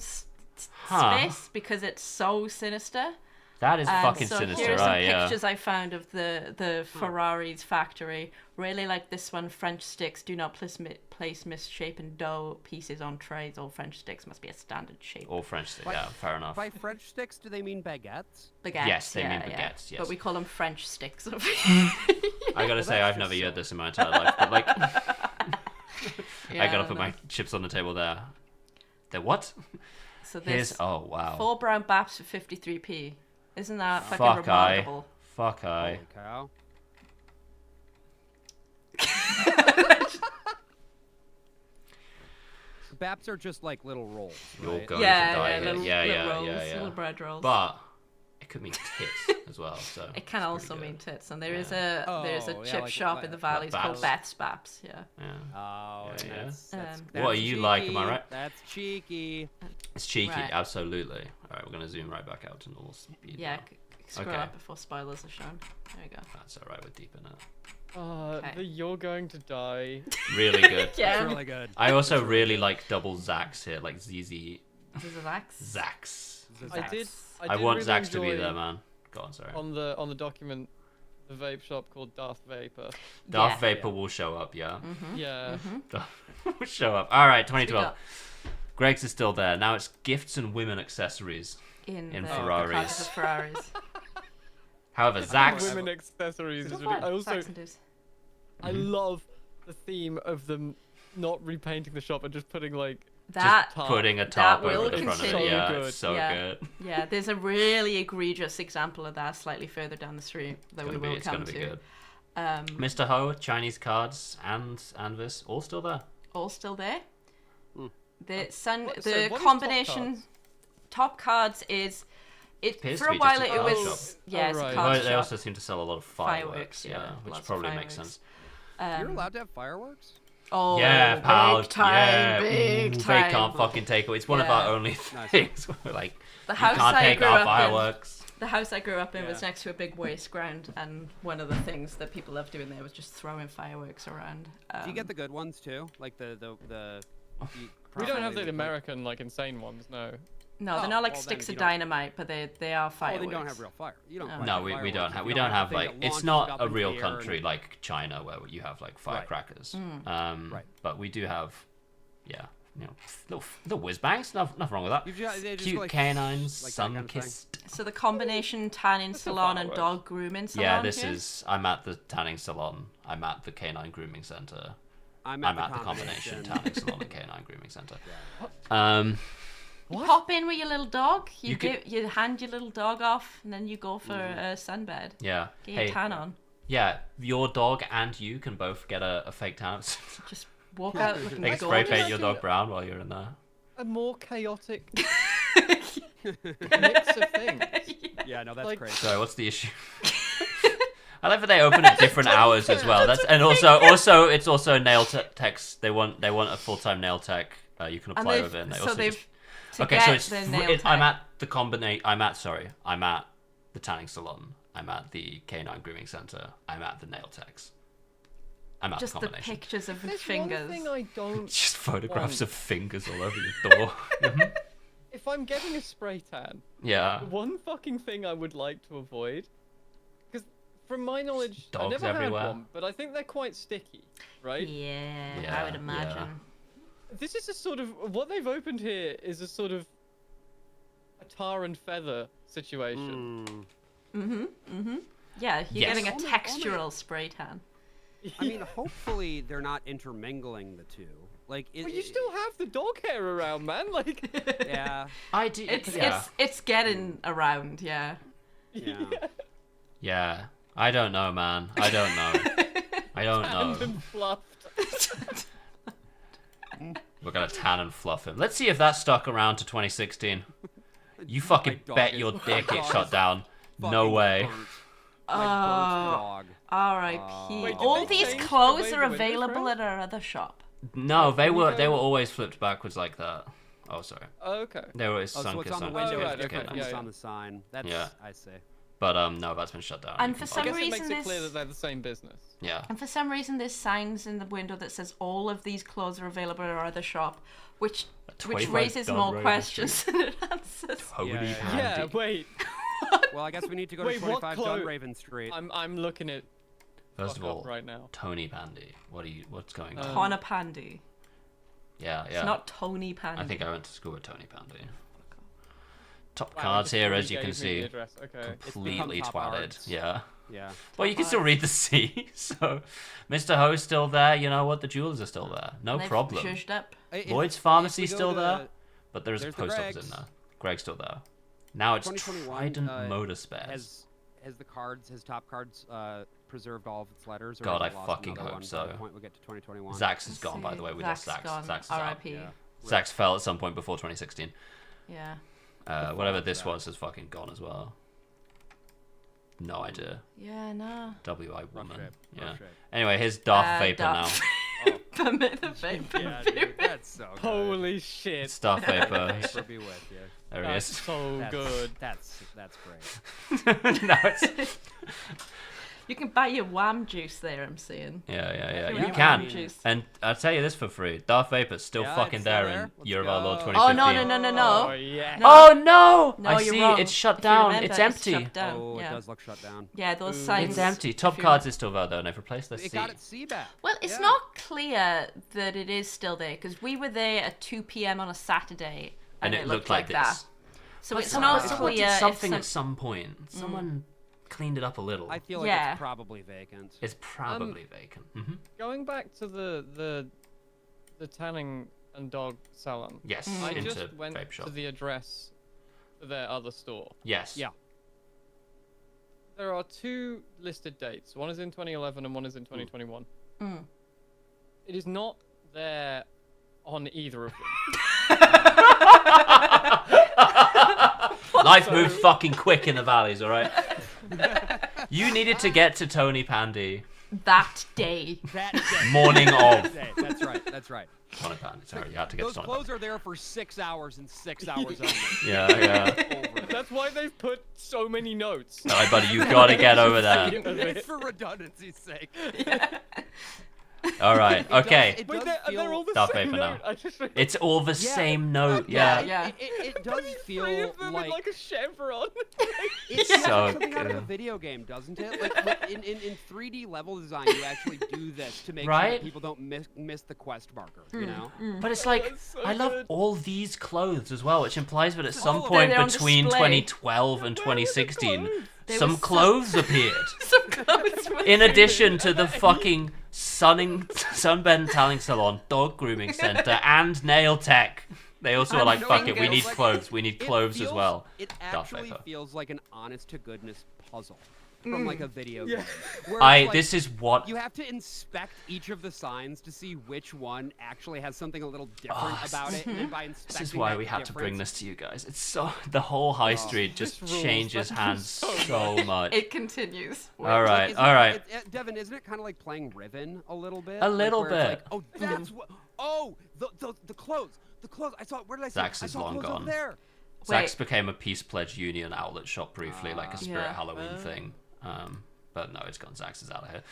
space because it's so sinister. That is fucking so sinister, here's some right? pictures I found of the Ferrari's factory. Really like this one. French sticks. Do not place misshapen dough pieces on trays. All French sticks must be a standard shape. All French sticks, yeah, fair enough. By French sticks, do they mean baguettes? Baguettes. Yes, they mean baguettes. Yes, but we call them French sticks. I gotta say, I've never heard this in my entire life, but like, I gotta put my chips on the table there. They're what? So this. Oh wow. 4 brown baps for 53p. Isn't that fucking remarkable? Fuck I. Holy cow. Baps are just like little rolls, right? You're going to die here. Little rolls, little bread rolls. But it could mean tits as well. So it can also mean tits, and there's a chip shop in the valleys called Beth's Baps. Yeah. Oh, that's what are you like? Am I right? That's cheeky. It's cheeky, absolutely. All right, we're gonna zoom right back out to normal speed. Yeah, scroll up before spoilers are shown. There we go. That's all right. We're deep in it. You're going to die. Really good. Yeah. It's really good. I also really like double Zax here, like ZZ. Zax. I want really Zax to be there, man. Go on, sorry. On the document, the vape shop called Darth Vapor. Darth Vapor will show up, yeah. Yeah. Will show up. All right, 2012. Greg's is still there. Now it's gifts and women accessories in Ferraris. However, Zax. Women accessories. I love the theme of them not repainting the shop and just putting like putting a tarp over the front of it. Yeah, good. It's so good. Yeah, there's a really egregious example of that slightly further down the street that we will come to. Good. Mr. Ho, Chinese cards, and this all still there. All still there. The combination top cards is. For a while it was it's a card They shop. also seem to sell a lot of fireworks, which probably makes sense. You're allowed to have fireworks? Oh, yeah, pal. Big time. They can't fucking take it. It's one of our only things. Like, the house you can't take our fireworks. The house I grew up in was next to a big waste ground, and one of the things that people loved doing there was just throwing fireworks around. Do you get the good ones too? Like the we don't have the American like insane ones, no. No, they're not like sticks of dynamite, but they are fireworks. Oh, they don't have real fire. You don't. No, we don't have. We don't have like. It's not a real country like China where you have like firecrackers. Right. But we do have, little whiz bangs. Nothing wrong with that. Cute like, canines, like sun-kissed. So the combination tanning salon and dog grooming salon. Yeah, this is. I'm at the tanning salon. I'm at the canine grooming center. I'm at the combination tanning salon and canine grooming center. You pop in with your little dog. You hand your little dog off, and then you go for a sunbed. Yeah. Get your tan on. Yeah, your dog and you can both get a fake tan. Just walk out looking They can spray paint your dog brown while you're in there. A more chaotic mix of things. Yeah, no, that's crazy. Sorry, what's the issue? I like that they open at different hours as well. And also it's also nail techs. They want a full-time nail tech. You can apply with it. And I'm at the tanning salon. I'm at the canine grooming center. I'm at the nail techs. I'm at just the combination. The pictures of There's fingers. One thing I don't just photographs of fingers all over your door. If I'm getting a spray tan, yeah. The one fucking thing I would like to avoid, because from my knowledge, I dogs never everywhere. had one, but I think they're quite sticky, right? Yeah, I would imagine. Yeah. This is a sort of what they've opened here is a sort of a tar and feather situation. Yeah, you're getting a textural spray tan. I mean, hopefully they're not intermingling the two. Like, but you still have the dog hair around, man. Like, yeah, I do. It's getting around. Yeah. Yeah. I don't know, man. I don't know. And fluffed. We're gonna tan and fluff him. Let's see if that stuck around to 2016. You fucking bet your dick it shut down. No way. R.I.P. All these clothes are available at our other shop. No, they were always flipped backwards like that. Oh, sorry. Oh, okay. They were always so sunk. it's on the window. It's on the sign. That's I see. But no, that's been shut down. And for some I guess reason, it makes it clear that they're the same business. Yeah. And for some reason, there's signs in the window that says all of these clothes are available at our other shop, which raises more questions than it answers. Totally handy. Yeah, wait. Well, I guess we need to go to 25 Dunraven Street. I'm looking at. First of all, right now. Tony Pandy. What's going on? Connor Pandy. Yeah. It's not Tony Pandy. I think I went to school with Tony Pandy. Top cards here, as you can see. Completely twatted. Yeah. Yeah. Well, you can still read the C. So, Mr. Ho's still there. You know what? The jewelers are still there. No problem. Up. Lloyd's Pharmacy's still there, but there's a post office in there. Greg's still there. Now it's Trident Motor Spares. Has Top Cards preserved all of its letters? Or God, I fucking hope so. Point we get to 2021. Zax is gone, by the way. We lost Zax. Zax is R.I.P. Zax fell at some point before 2016. Yeah. Whatever this was is fucking gone as well. No idea. Yeah, no. W.I. Woman. Yeah. Anyway, here's Darth Vapor now. Permit the Vapor. Yeah, dude, that's so good. Holy shit. It's Darth Vapor. Vapor be with you. There he is. So good. That's great. No, it's... You can buy your Wham juice there, I'm seeing. Yeah. You can. And I'll tell you this for free. Darth Vapor's still fucking there in Year of Our Lord 2015. Oh, no. Oh, yeah. Oh, no! No, I you're see. wrong. It's shut down. It's empty. Shut down. Oh, it does look shut down. Yeah, those signs. It's empty. Top Cards is still there, though, and they've replaced the C. It got its C back. Well, it's not clear that it is still there, because we were there at 2 p.m. on a Saturday, and it looked like that. So it's not clear. Something at some point. Someone cleaned it up a little. I feel like it's probably vacant. It's probably vacant. Going back to the tanning and dog salon. Yes, I into just went vape shop. to the address for their other store. Yes. Yeah. There are 2 listed dates. One is in 2011 and one is in 2021. It is not there on either of them. Life moves fucking quick in the valleys, all right? You needed to get to Tony Pandy. That day. Morning of. That's right. Tony Pandy, sorry, you had to get to Those Tony clothes are there for 6 hours and 6 hours only. Yeah. That's why they've put so many notes. All right, buddy, you've got to get over there. It's for redundancy's sake. All right, okay. Wait, they're all the Darth same Vapor now. note. It's all the same note, yeah. It does feel Three of them in like a chevron. It's So something out of a good. video game, doesn't it? Like in 3D level design, you actually do this to make sure that people don't miss the quest marker. You know. But it's like I love all these clothes as well, which implies that at some Oh, point they're on between display. 2012 and 2016, There some was clothes appeared. Some clothes were In addition to the fucking Sunbend Tanning Salon, Dog Grooming Center, and Nail Tech. They also are like, fuck it, we need clothes. We need clothes as well. It Darth actually Vapor. feels like an honest to goodness puzzle. from like a video game. This is what you have to inspect each of the signs to see which one actually has something a little different about it, and then by inspecting this is why we had to bring this to you guys. It's so the whole high street just changes hands so much. It continues. All right, all right. Devin, isn't it kind of like playing Riven a little bit? A little bit. Like, oh, that's what. Oh, the clothes. The clothes. I saw. Where did I see? Zax is long gone. There. Zax became a Peace Pledge Union outlet shop briefly, like a Spirit Halloween thing. But no, it's gone. Zax is out of here.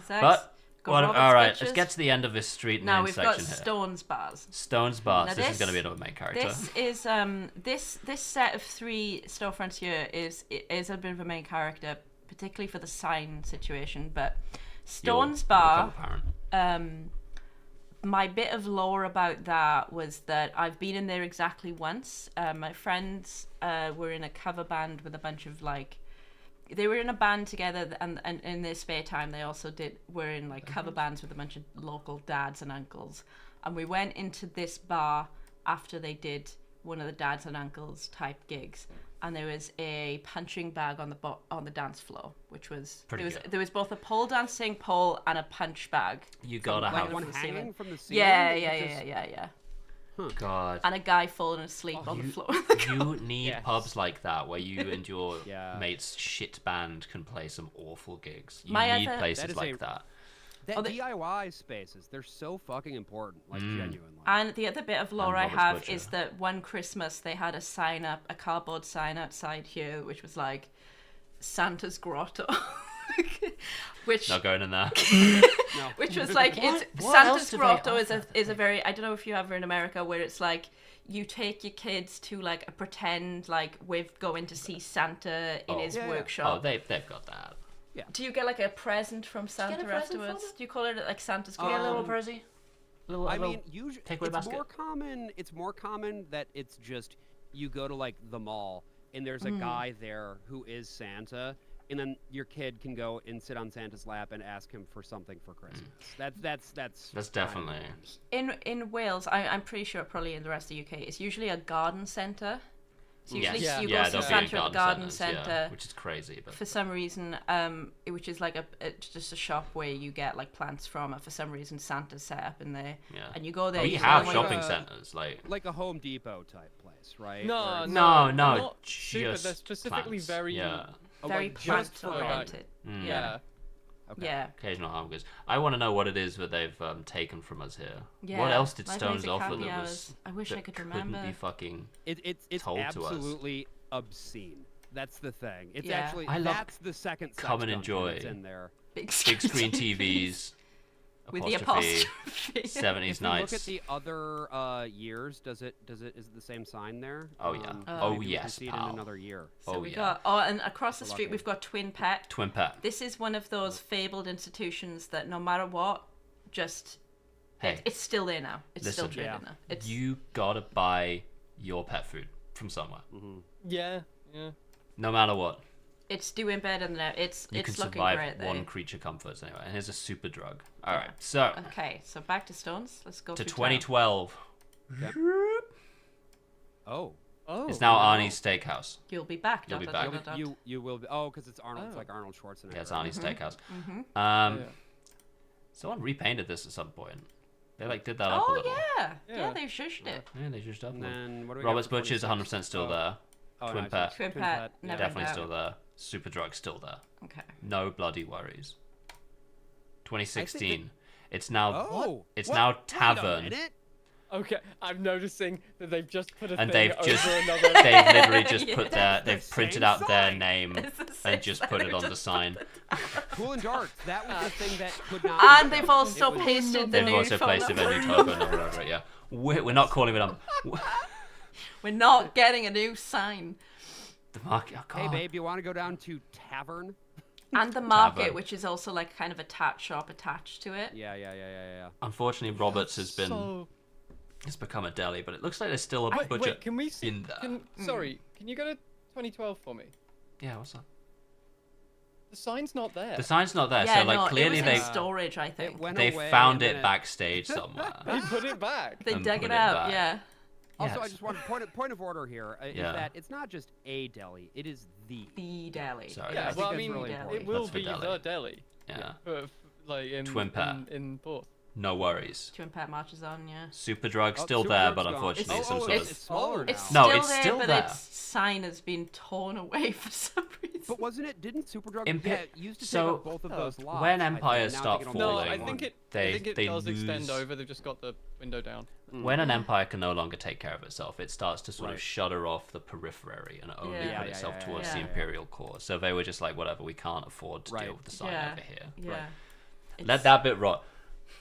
Zax, all right, let's get to the end of this street now name we've section got here. Stone's Bars. Stone's Bars. Now This is going to be another main character. This is this set of 3 storefronts here is a bit of a main character, particularly for the sign situation. But Stone's Bar. My bit of lore about that was that I've been in there exactly once. My friends were in a cover band with a bunch of they were in a band together, and in their spare time they also were in like cover bands with a bunch of local dads and uncles. And we went into this bar after they did one of the dads and uncles type gigs, and there was a punching bag on the dance floor, which was there was both a pole dancing pole and a punch bag. You gotta have one hanging from the ceiling. Yeah. God. And a guy falling asleep on the floor. You need pubs like that where you and your mates' shit band can play some awful gigs. You need places like that. DIY spaces, they're so fucking important, like genuinely. And the other bit of lore I have is that one Christmas they had a cardboard sign outside here, which was like Santa's Grotto. Which not going in there. No. Which was like Santa's Grotto is a very, I don't know if you have it in America, where it's like you take your kids to like a pretend like we're going to see Santa in his workshop. Oh, they've got that. Yeah. Do you get like a present from Santa afterwards? Do you call it like Santa's Grotto? Get a little present. I mean, usually it's more common that it's just you go to like the mall and there's a guy there who is Santa. And then your kid can go and sit on Santa's lap and ask him for something for Christmas. That's definitely in Wales. I'm pretty sure probably in the rest of the UK, it's usually a garden centre. So usually you go to Santa at the garden centre, which is crazy. But for some reason, which is like just a shop where you get like plants from. And for some reason, Santa's set up in there, and you go there. We have shopping centres like a Home Depot type place, right? No, not just super. They're specifically plants. Very plant oriented. Yeah. Okay. Yeah. Occasional hamburgers. I want to know what it is that they've taken from us here. Yeah. What else did Live Stones Music offer Happy that Hours. I wish I could remember. Couldn't be fucking it's told absolutely to us. Obscene. That's the thing. It's Yeah. actually that's the second. Come and enjoy. That's in there. Big screen TVs. With the apostrophe. 70s if nights. You look at the other years. Is it the same sign there? Oh yeah. Maybe yes. We can see it in another year. So we got and across the street we've got Twin Pet. Twin Pet. This is one of those fabled institutions that no matter what, just it's still there now. It's still there now. You gotta buy your pet food from somewhere. Yeah. No matter what. It's doing better than that. It's you can looking survive great there. one creature comforts anyway. And here's a super drug. All right, so so back to Stones. Let's go to through 2012. Yep. Oh. It's now Arnie's Steakhouse. You'll be back. You'll be back. You will be. Oh, because it's Arnold. It's like Arnold Schwarzenegger. Yeah, it's Arnie's Steakhouse. Mm-hmm. Someone repainted this at some point. They did that up a little. Yeah, they shushed it. Yeah, they shushed up. And then what do we Robert's got for Butcher is 100% still there. Twin Pet. Twin Pet. Definitely still there. Superdrug still there. Okay. No bloody worries. 2016. It's now. Oh. It's now Tavern. Wait a minute. Okay, I'm noticing that they've just put a and thing they've over just another. they've literally just put they've printed out their sign. name and just put it on the sign. Cool and dark. That was the thing that could not. And they've also pasted the They've new also phone pasted number. a new telephone number over it. Yeah, we're not calling it on. We're not getting a new sign. The market. Oh, God. Hey babe, you want to go down to Tavern? And the market, Tavern. which is also like kind of a tat shop attached to it. Yeah. Unfortunately, Roberts has been. It's become a deli, but it looks like there's still a butcher Wait, can we see? in there. Sorry, can you go to 2012 for me? Yeah, what's that? The sign's not there. The sign's not there, Yeah, so like clearly it was they in storage, I think. they found it backstage somewhere. They put it back. They and dug put it it out, back. yeah. Also, I just wanted point of order here is that it's not just a deli; it is the deli. Sorry. Yeah, well, I mean, really it will That's be for the deli. Yeah. Like in Twin Pat. in Porth. No worries. Twin Pat marches on, yeah. Superdrug still there, but unfortunately some sort it's of... smaller now. It's still no, it's there, still but there. its sign has been torn away for some reason. But wasn't it? Didn't Superdrug used to take so up both of those lots? when empires start now falling, No, I think it they does lose... extend over. They've just got the window down. When an empire can no longer take care of itself, it starts to sort of shudder off the periphery and only put itself towards the imperial core. So they were just like, whatever, we can't afford to deal with the sign over here. Yeah. Let that bit rot.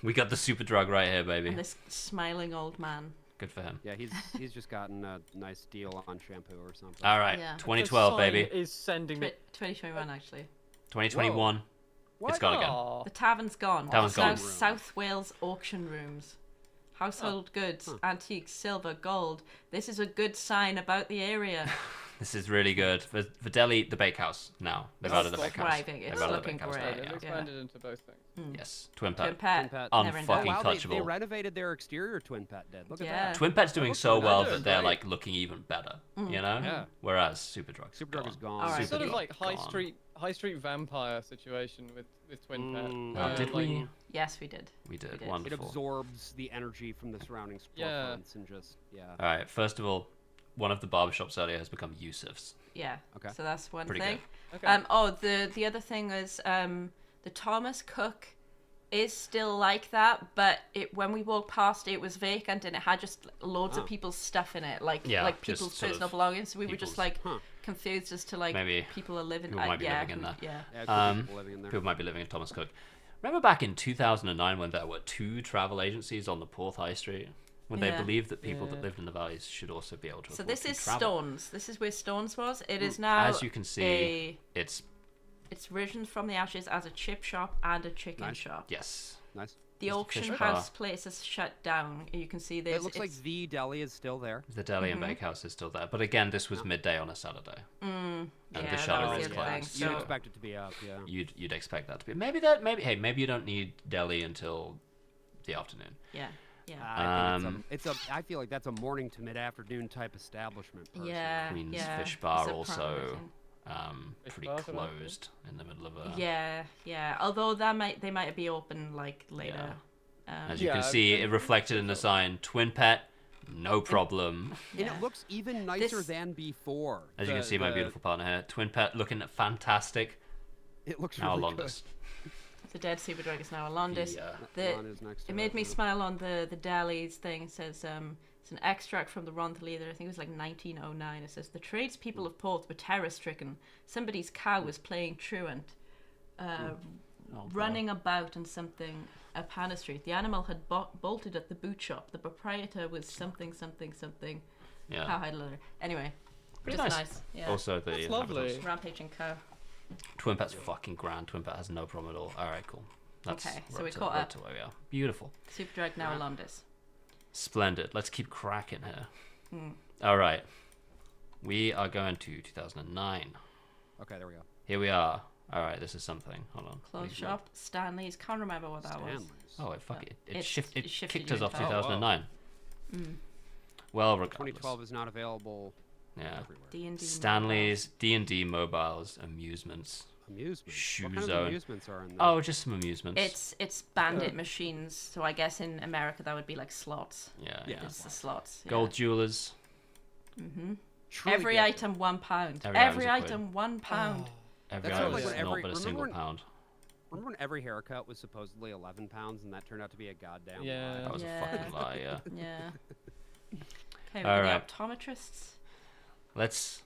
We got the Superdrug right here, baby. And this smiling old man. Good for him. Yeah, he's just gotten a nice deal on shampoo or something. All right, 2012, baby. Is sending 2021 actually. 2021. Whoa. It's gone again. The tavern's gone. Tavern's gone. South Wales auction rooms. Household goods, antiques, silver, gold. This is a good sign about the area. This is really good. The deli, the bakehouse now. They've added the bakehouse. Thriving. It's looking great. They've expanded into both things. Yes, Twin Pet. Twin Pet. Unfucking wow, touchable. They renovated their exterior. Twin Pet did. Look at that. Twin Pet's doing so well good, that they're right? like looking even better. You know? Yeah. Whereas Superdrug is gone. All right. Sort of Superdrug like gone. high street vampire situation with Twin Pet. Oh, did we? Yes, we did. We did. It Wonderful. absorbs the energy from the surrounding storefronts and just All right. First of all, one of the barbershops earlier has become Yusuf's. Yeah. Okay. So that's one Pretty thing. good. Okay. The other thing is the Thomas Cook is still like that, but when we walked past it was vacant and it had just loads of people's stuff in it, like people's personal belongings. So we were just like confused as to like maybe people are living. People might be living in there. Yeah. people living in there. People might be living in Thomas Cook. Remember back in 2009 when there were 2 travel agencies on the Porth High Street? When they believed that people that lived in the valleys should also be able to afford So this to is travel. Stones. This is where Stones was. It is now. As you can see, it's risen from the ashes as a chip shop and a chicken shop. Yes. Nice. The auction house place is shut down. You can see this. It looks like the deli is still there. The deli and bakehouse is still there, but again, this was midday on a Saturday, and the that shutter was is the other thing. closed. You'd So- expect it to be up, yeah. You'd expect that to be maybe you don't need deli until the afternoon. Yeah. Yeah. I feel like that's a morning to mid-afternoon type establishment. Personally. Yeah. Queen's yeah. Fish Bar It's a also promising. pretty bar, closed in the middle of a. Yeah. Although they might be open like later. As you can see, it reflected in the sign, Twin Pet, no problem. And it looks even nicer than before. As you can see, my beautiful partner here, Twin Pet looking fantastic. It looks now really Londis. The dead Superdrug is now a Londis. Next to It made me smile on the deli's thing. It says it's an extract from the Rondeleader. I think it was like 1909. It says the tradespeople of Porth were terror-stricken. Somebody's cow was playing truant, running about on something up Hannah Street. The animal had bolted at the boot shop. The proprietor was something. Yeah. Cow hide leather. Anyway, Pretty just nice. nice. Yeah. Also, the That's lovely. Rampaging cow. Twin Pet's fucking grand. Twin Pet has no problem at all. All right, cool. That's Okay, so we're we up to- caught we're up. to where we are. Beautiful. Superdrug now a Londis. Splendid. Let's keep cracking here. All right. We are going to 2009. Okay, there we go. Here we are. All right, this is something. Hold on. Clothes shop. Stanley's. Can't remember what that was. Oh, fuck it. It shifted kicked you us off in time. 2009. Well, regardless. 2012 is not available. Yeah. D&D Stanley's, D&D mobiles, amusements. Amusements. Shoe What kind Zone. of amusements are in there? Oh, just some amusements. It's bandit machines, so I guess in America that would be like slots. Yeah. It's the slots. Yeah. Gold jewelers. Every item £1. Every Every item's a item £1. Every That item sounds is like when not every- but a remember single when- pound. Remember when every haircut was supposedly £11 and that turned out to be a goddamn lie? That was a fucking lie, yeah. Yeah. Okay, All we're right. the optometrists. Let's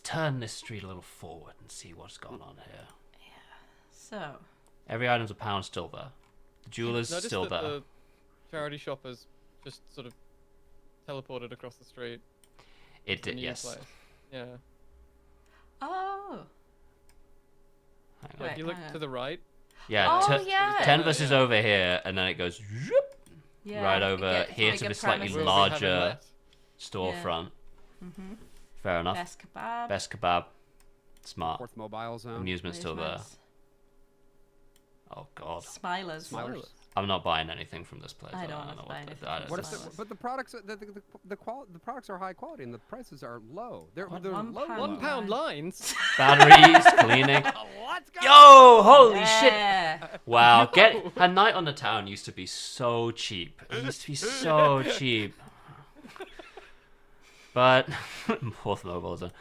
turn this street a little forward and see what's going on here. So. Every item's a pound still there. The jeweler's Notice still that there. The charity shop has just sort of teleported across the street. It to the did, new yes. place. Yeah. Oh. Hang on. Like, if you look to the right. Yeah, Oh, yeah. Tenvis is over here, and then it goes zoop, Yeah, right it over gets here to bigger the slightly premises. larger storefront. Fair enough. Best kebab. Best kebab. Smart. Porth Mobile Zone. Amusement's still there. Amusements. Oh god. Smilers. I'm not buying anything from this place. I don't want to buy anything. But the products, the products are high quality and the prices are low. They're low. £1 lines. Batteries, cleaning. Let's go. Yo, holy shit! Wow, a night on the town used to be so cheap. It used to be so cheap. But Porth Mobile is a.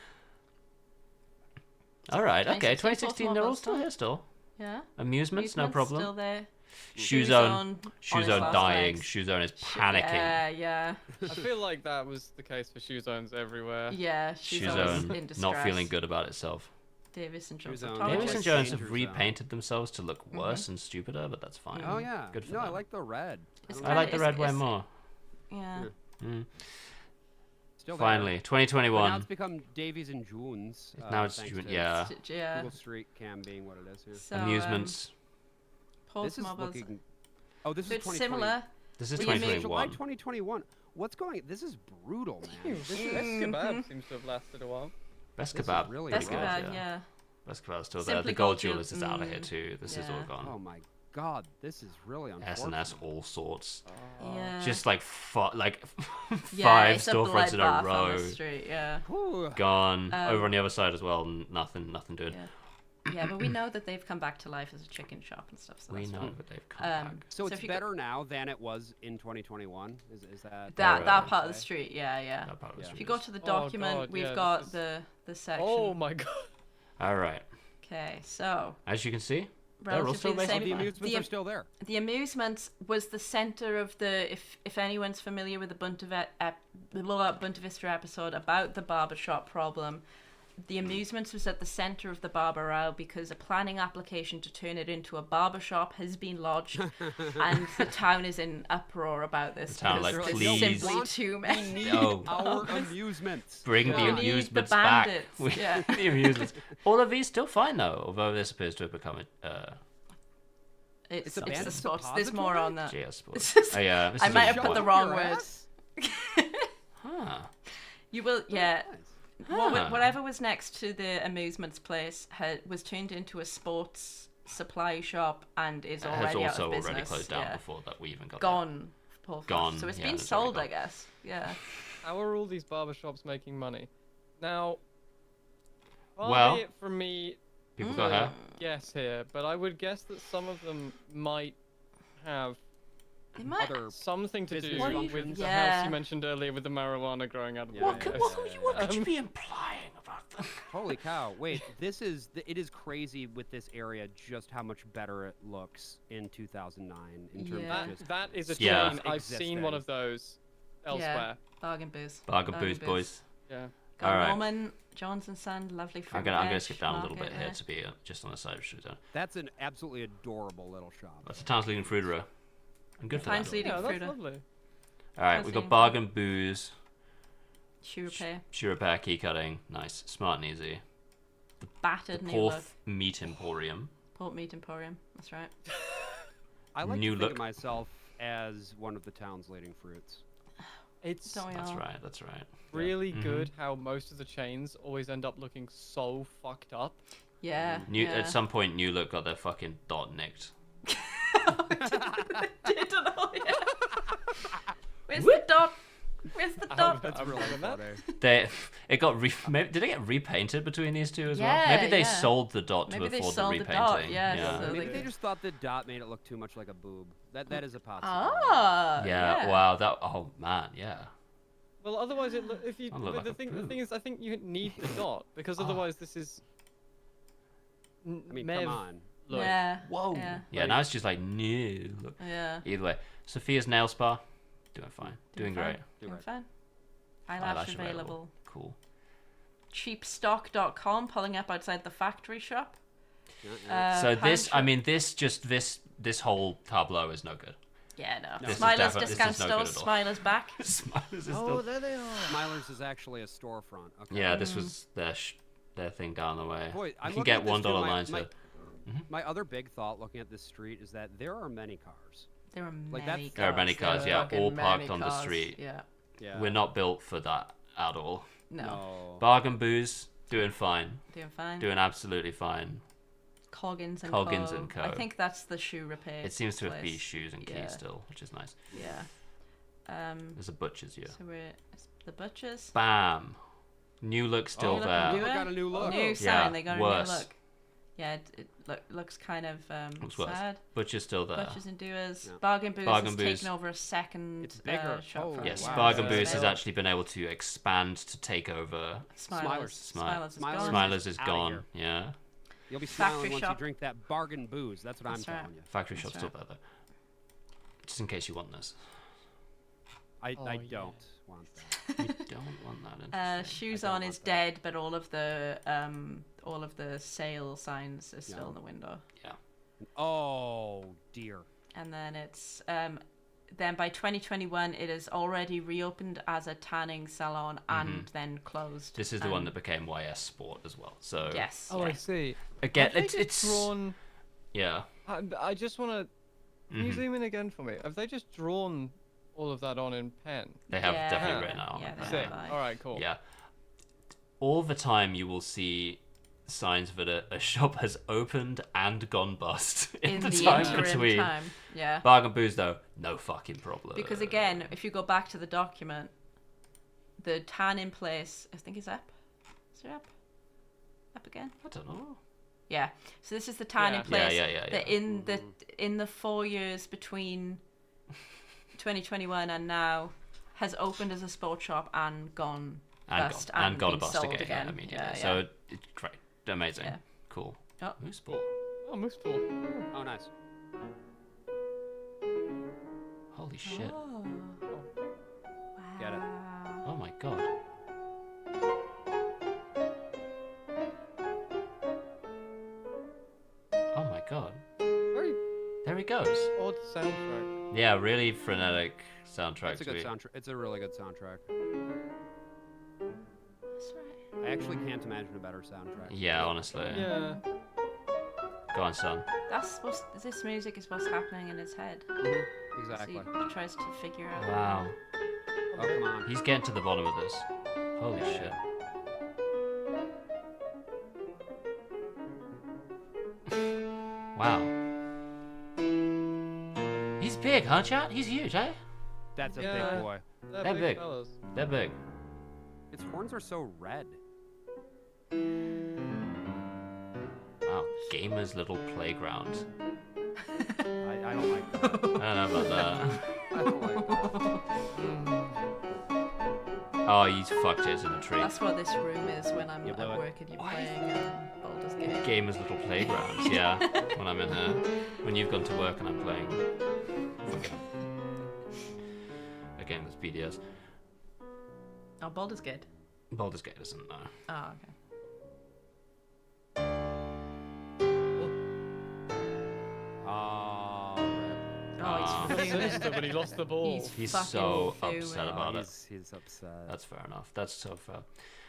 All right, okay. 2016, they're all still here still. Yeah. Amusements, no problem. Still there. Shoe Zone dying. Shoe Zone is panicking. Yeah. I feel like that was the case for Shoe Zones everywhere. Yeah, Shoe Zone not feeling good about itself. Davis and Jones. Davis and Jones have repainted themselves to look worse and stupider, but that's fine. Oh yeah. Good for them. I like the red. I like the red way more. Yeah. Still finally, 2021. But now it's become Davies and Jones. Now it's yeah. Google Street Cam being what it is. Yeah. So, amusements. This is looking. Oh, this is 2020. Similar. This is 2021. July 2021. What's going? This is brutal, man. This kebab seems to have lasted a while. Best kebab. Really Best kebab, yeah. Best kebab is still there. The Gold Jewelers is out of here too. This is all gone. Oh my god, this is really unfortunate. S&S all sorts. Yeah. Just like five it's storefronts in a row. On the street, yeah. Gone. Over on the other side as well. Nothing doing. Yeah, but we know that they've come back to life as a chicken shop and stuff. So we know that they've come back. So it's better now than it was in 2021. Is that that part of the street? Yeah. That part of the street if you go to the document, we've got the section. Oh my god. All right. Okay, so as you can see, they're all still the amusements are still there. The amusements was the center of the. If anyone's familiar with the Bunta Vista episode about the barbershop problem. The amusements was at the center of the barber row because a planning application to turn it into a barbershop has been lodged, and the town is in uproar about this. The town like, please, simply too many. Our amusements. Bring the amusements back. The amusements. All of these still fine though, although this appears to have become it's the spots. There's more on that. GS Sports. Yeah. I might have put the wrong words. You will, yeah. Whatever was next to the amusements place was turned into a sports supply shop and is already out of business. Already closed down before that we even got gone. Gone. So it's been sold, I guess. Yeah. How are all these barbershops making money? Now, well, for me, people got hair. Guess here, but I would guess that some of them might have something to do with the house you mentioned earlier with the marijuana growing out of the What could you be implying about them? Holy cow! Wait, it is crazy with this area just how much better it looks in 2009 in terms of just that is a chain. I've seen one of those elsewhere. Bargain booze. Bargain booze, boys. Yeah. All right. Norman, Jones and Son, lovely fruit. I'm gonna skip down a little bit here to be just on the side of Shoe Zone. That's an absolutely adorable little shop. That's the town's leading fruiterer. I'm good for that. Yeah, that's lovely. Alright, we've got Bargain Booze. Shoe repair. Shoe repair, key cutting. Nice. Smart and easy. The battered new Porth Meat Emporium. Porth Meat Emporium, that's right. I like to think of myself as one of the town's leading fruits. That's right. Really good how most of the chains always end up looking so fucked up. Yeah. At some point, New Look got their fucking dot nicked. Where's the dot? Where's the dot? That's really funny. Did it get repainted between these two as well? Maybe they sold the dot to afford the repainting. So maybe they just thought the dot made it look too much like a boob. That is a possibility. Yeah. Wow. Oh man. Yeah. Well, otherwise, the thing is, I think you need the dot because otherwise, this is. I mean, come on. Look. Yeah. Whoa. Yeah. Now it's just like new look. Yeah. Either way, Sophia's Nail Spa, doing fine. Doing great. Doing fine. Eyelash available. Cool. Cheapstock.com pulling up outside the factory shop. So this whole tableau is no good. Yeah, no. This Smiler's is discount no stores. Smiler's back. Smiler's is still... there they are. Smiler's is actually a storefront. Okay. Yeah, this was their thing down the way. Boy, you can get $1 lines here. My other big thought looking at this street is that there are many cars. There are many cars. There are many cars, all parked on the street. Yeah. We're not built for that at all. No. Bargain Booze, doing fine. Doing fine. Doing absolutely fine. Coggins and Coggins Co. and Co. I think that's the shoe repair. It seems to place. be shoes and keys still, which is nice. Yeah. There's a butcher's, yeah. So we're the butcher's. Bam. New look still there. New got a new look. New sign. Yeah, They got worse. a new look. Yeah, it looks kind of Looks worse. sad. Butcher's still there. Butchers and doers. Yeah. Bargain Booze has taken over a second shop. Yes, Bargain Booze has actually been able to expand to take over. Smilers is gone. Yeah. You'll be smiling once you drink that bargain booze. That's what I'm telling you. Factory shop's still there though. Just in case you want this. I don't want that. You don't want that. Shoes on is dead, but all of the sale signs are still in the window. Yeah. Oh dear. And then it's then by 2021 it is already reopened as a tanning salon and then closed. This is the one that became YS Sport as well. So yes. Oh, I see. Again, it's drawn. Yeah. I just want to. Can you zoom in again for me? Have they just drawn all of that on in pen? They have definitely written out on it. Sick. All right, cool. Yeah. All the time you will see signs that a shop has opened and gone bust in the time between. Yeah. Bargain Booze though, no fucking problem. Because again, if you go back to the document, the tan in place, I think is up. Is it up? Up again? I don't know. Yeah. So this is the tan in place. Yeah. That in the 4 years between 2021 and now has opened as a sports shop and gone bust and got a been bust sold again. Yeah. So it's great, amazing, cool. Oh. Moose ball. Oh, moose ball. Oh, nice. Holy shit. Oh. Get it. Oh my god. Oh my god. There he goes. Odd soundtrack. Yeah, really frenetic soundtrack. It's a good soundtrack. It's a really good soundtrack. That's right. I actually can't imagine a better soundtrack. Yeah, honestly. Yeah. Go on, son. This music is what's happening in his head. Exactly. So he tries to figure out. Wow. Oh, come on. He's getting to the bottom of this. Holy shit. Wow. He's big, huh, chat? He's huge, eh? That's a big boy. They're big. Fellas. They're big. Its horns are so red. Wow, gamer's little playground. I don't like that. I don't know about that. I don't like that. Oh, he's fucked it in a tree. That's what this room is when I'm at work and you're playing Baldur's Gate. Gamer's little playgrounds, yeah. When I'm in here. When you've gone to work and I'm playing. Fucking a game that's BDS. Oh, Baldur's Gate. Baldur's Gate isn't, no. Oh, okay. Oh, he's sinister, but he lost the ball. He's so upset about it. He's upset. That's fair enough. That's so fair.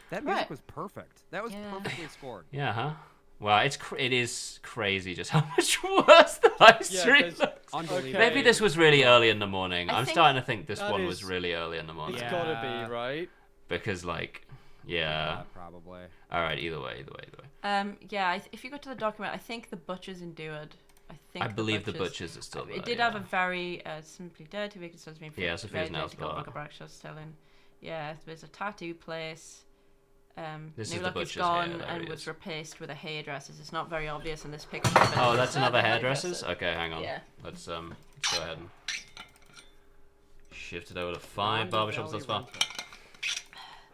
That music was perfect. That was perfectly scored. Yeah, huh? Well, it is crazy just how much worse the high street looks. Unbelievable. Maybe this was really early in the morning. I'm starting to think this one was really early in the morning. It's gotta be, right? Because, like, yeah. Probably. All right, either way. Yeah, if you go to the document, I think the butchers endured. I believe the butchers are still there. It did have a very simply dirty because it was being Sophia's nails bar. Yeah, there's a tattoo place. This New is Look the is butcher's gone here, and was replaced with a hairdresser's. It's not very obvious in this picture. Oh, that's another hairdresser's? Okay, hang on. Yeah. Let's go ahead and shift it over to 5 barbershops thus far.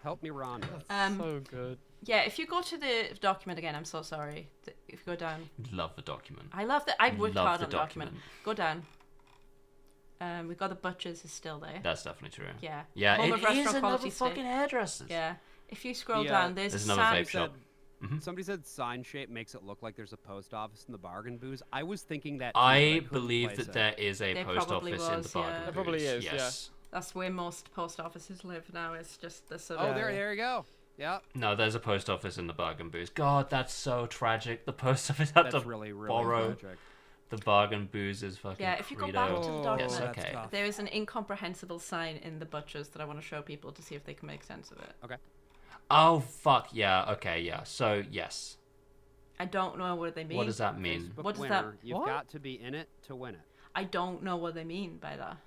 Help me, Ron. So good. Yeah, if you go to the document again, I'm so sorry. If you go down. Love the document. I love that. I worked hard on the document. Go down. We've got the butchers is still there. That's definitely true. Yeah. Yeah, Home it of Restaurant is another Quality fucking hairdressers. Yeah. If you scroll down, there's another vape shop. Somebody said sign shape makes it look like there's a post office in the bargain booze. I was thinking that. I believe that there is a post office in the bargain booze. There probably is, yes. That's where most post offices live now. It's just the sort of... there you go. Yeah. No, there's a post office in the bargain booze. God, that's so tragic. The post office had to borrow the bargain booze's fucking Yeah, if you go credo. back to the document, okay. there is an incomprehensible sign in the butchers that I want to show people to see if they can make sense of it. Okay. Oh, fuck, yeah, okay, yeah. So, yes. I don't know what they mean. What does that mean? Facebook What does winner. that? You've got to be in it to win it. I don't know what they mean by that.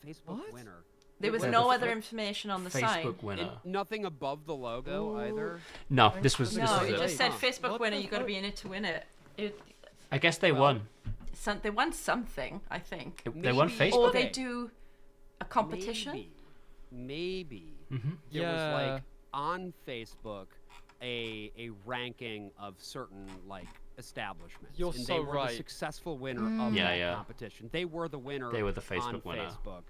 Facebook winner. There was no other information on the sign. Facebook winner. Nothing above the logo either. No, this was. No, this it was just said Facebook winner. You got to be in it to win it. I guess they won. They won something, I think. They won Facebook. Or they do a competition. Maybe. Mm-hmm. There was like on Facebook a ranking of certain like establishments. You're and so they were right. the successful winner of that competition. They were the winner. They were the Facebook on winner. Facebook.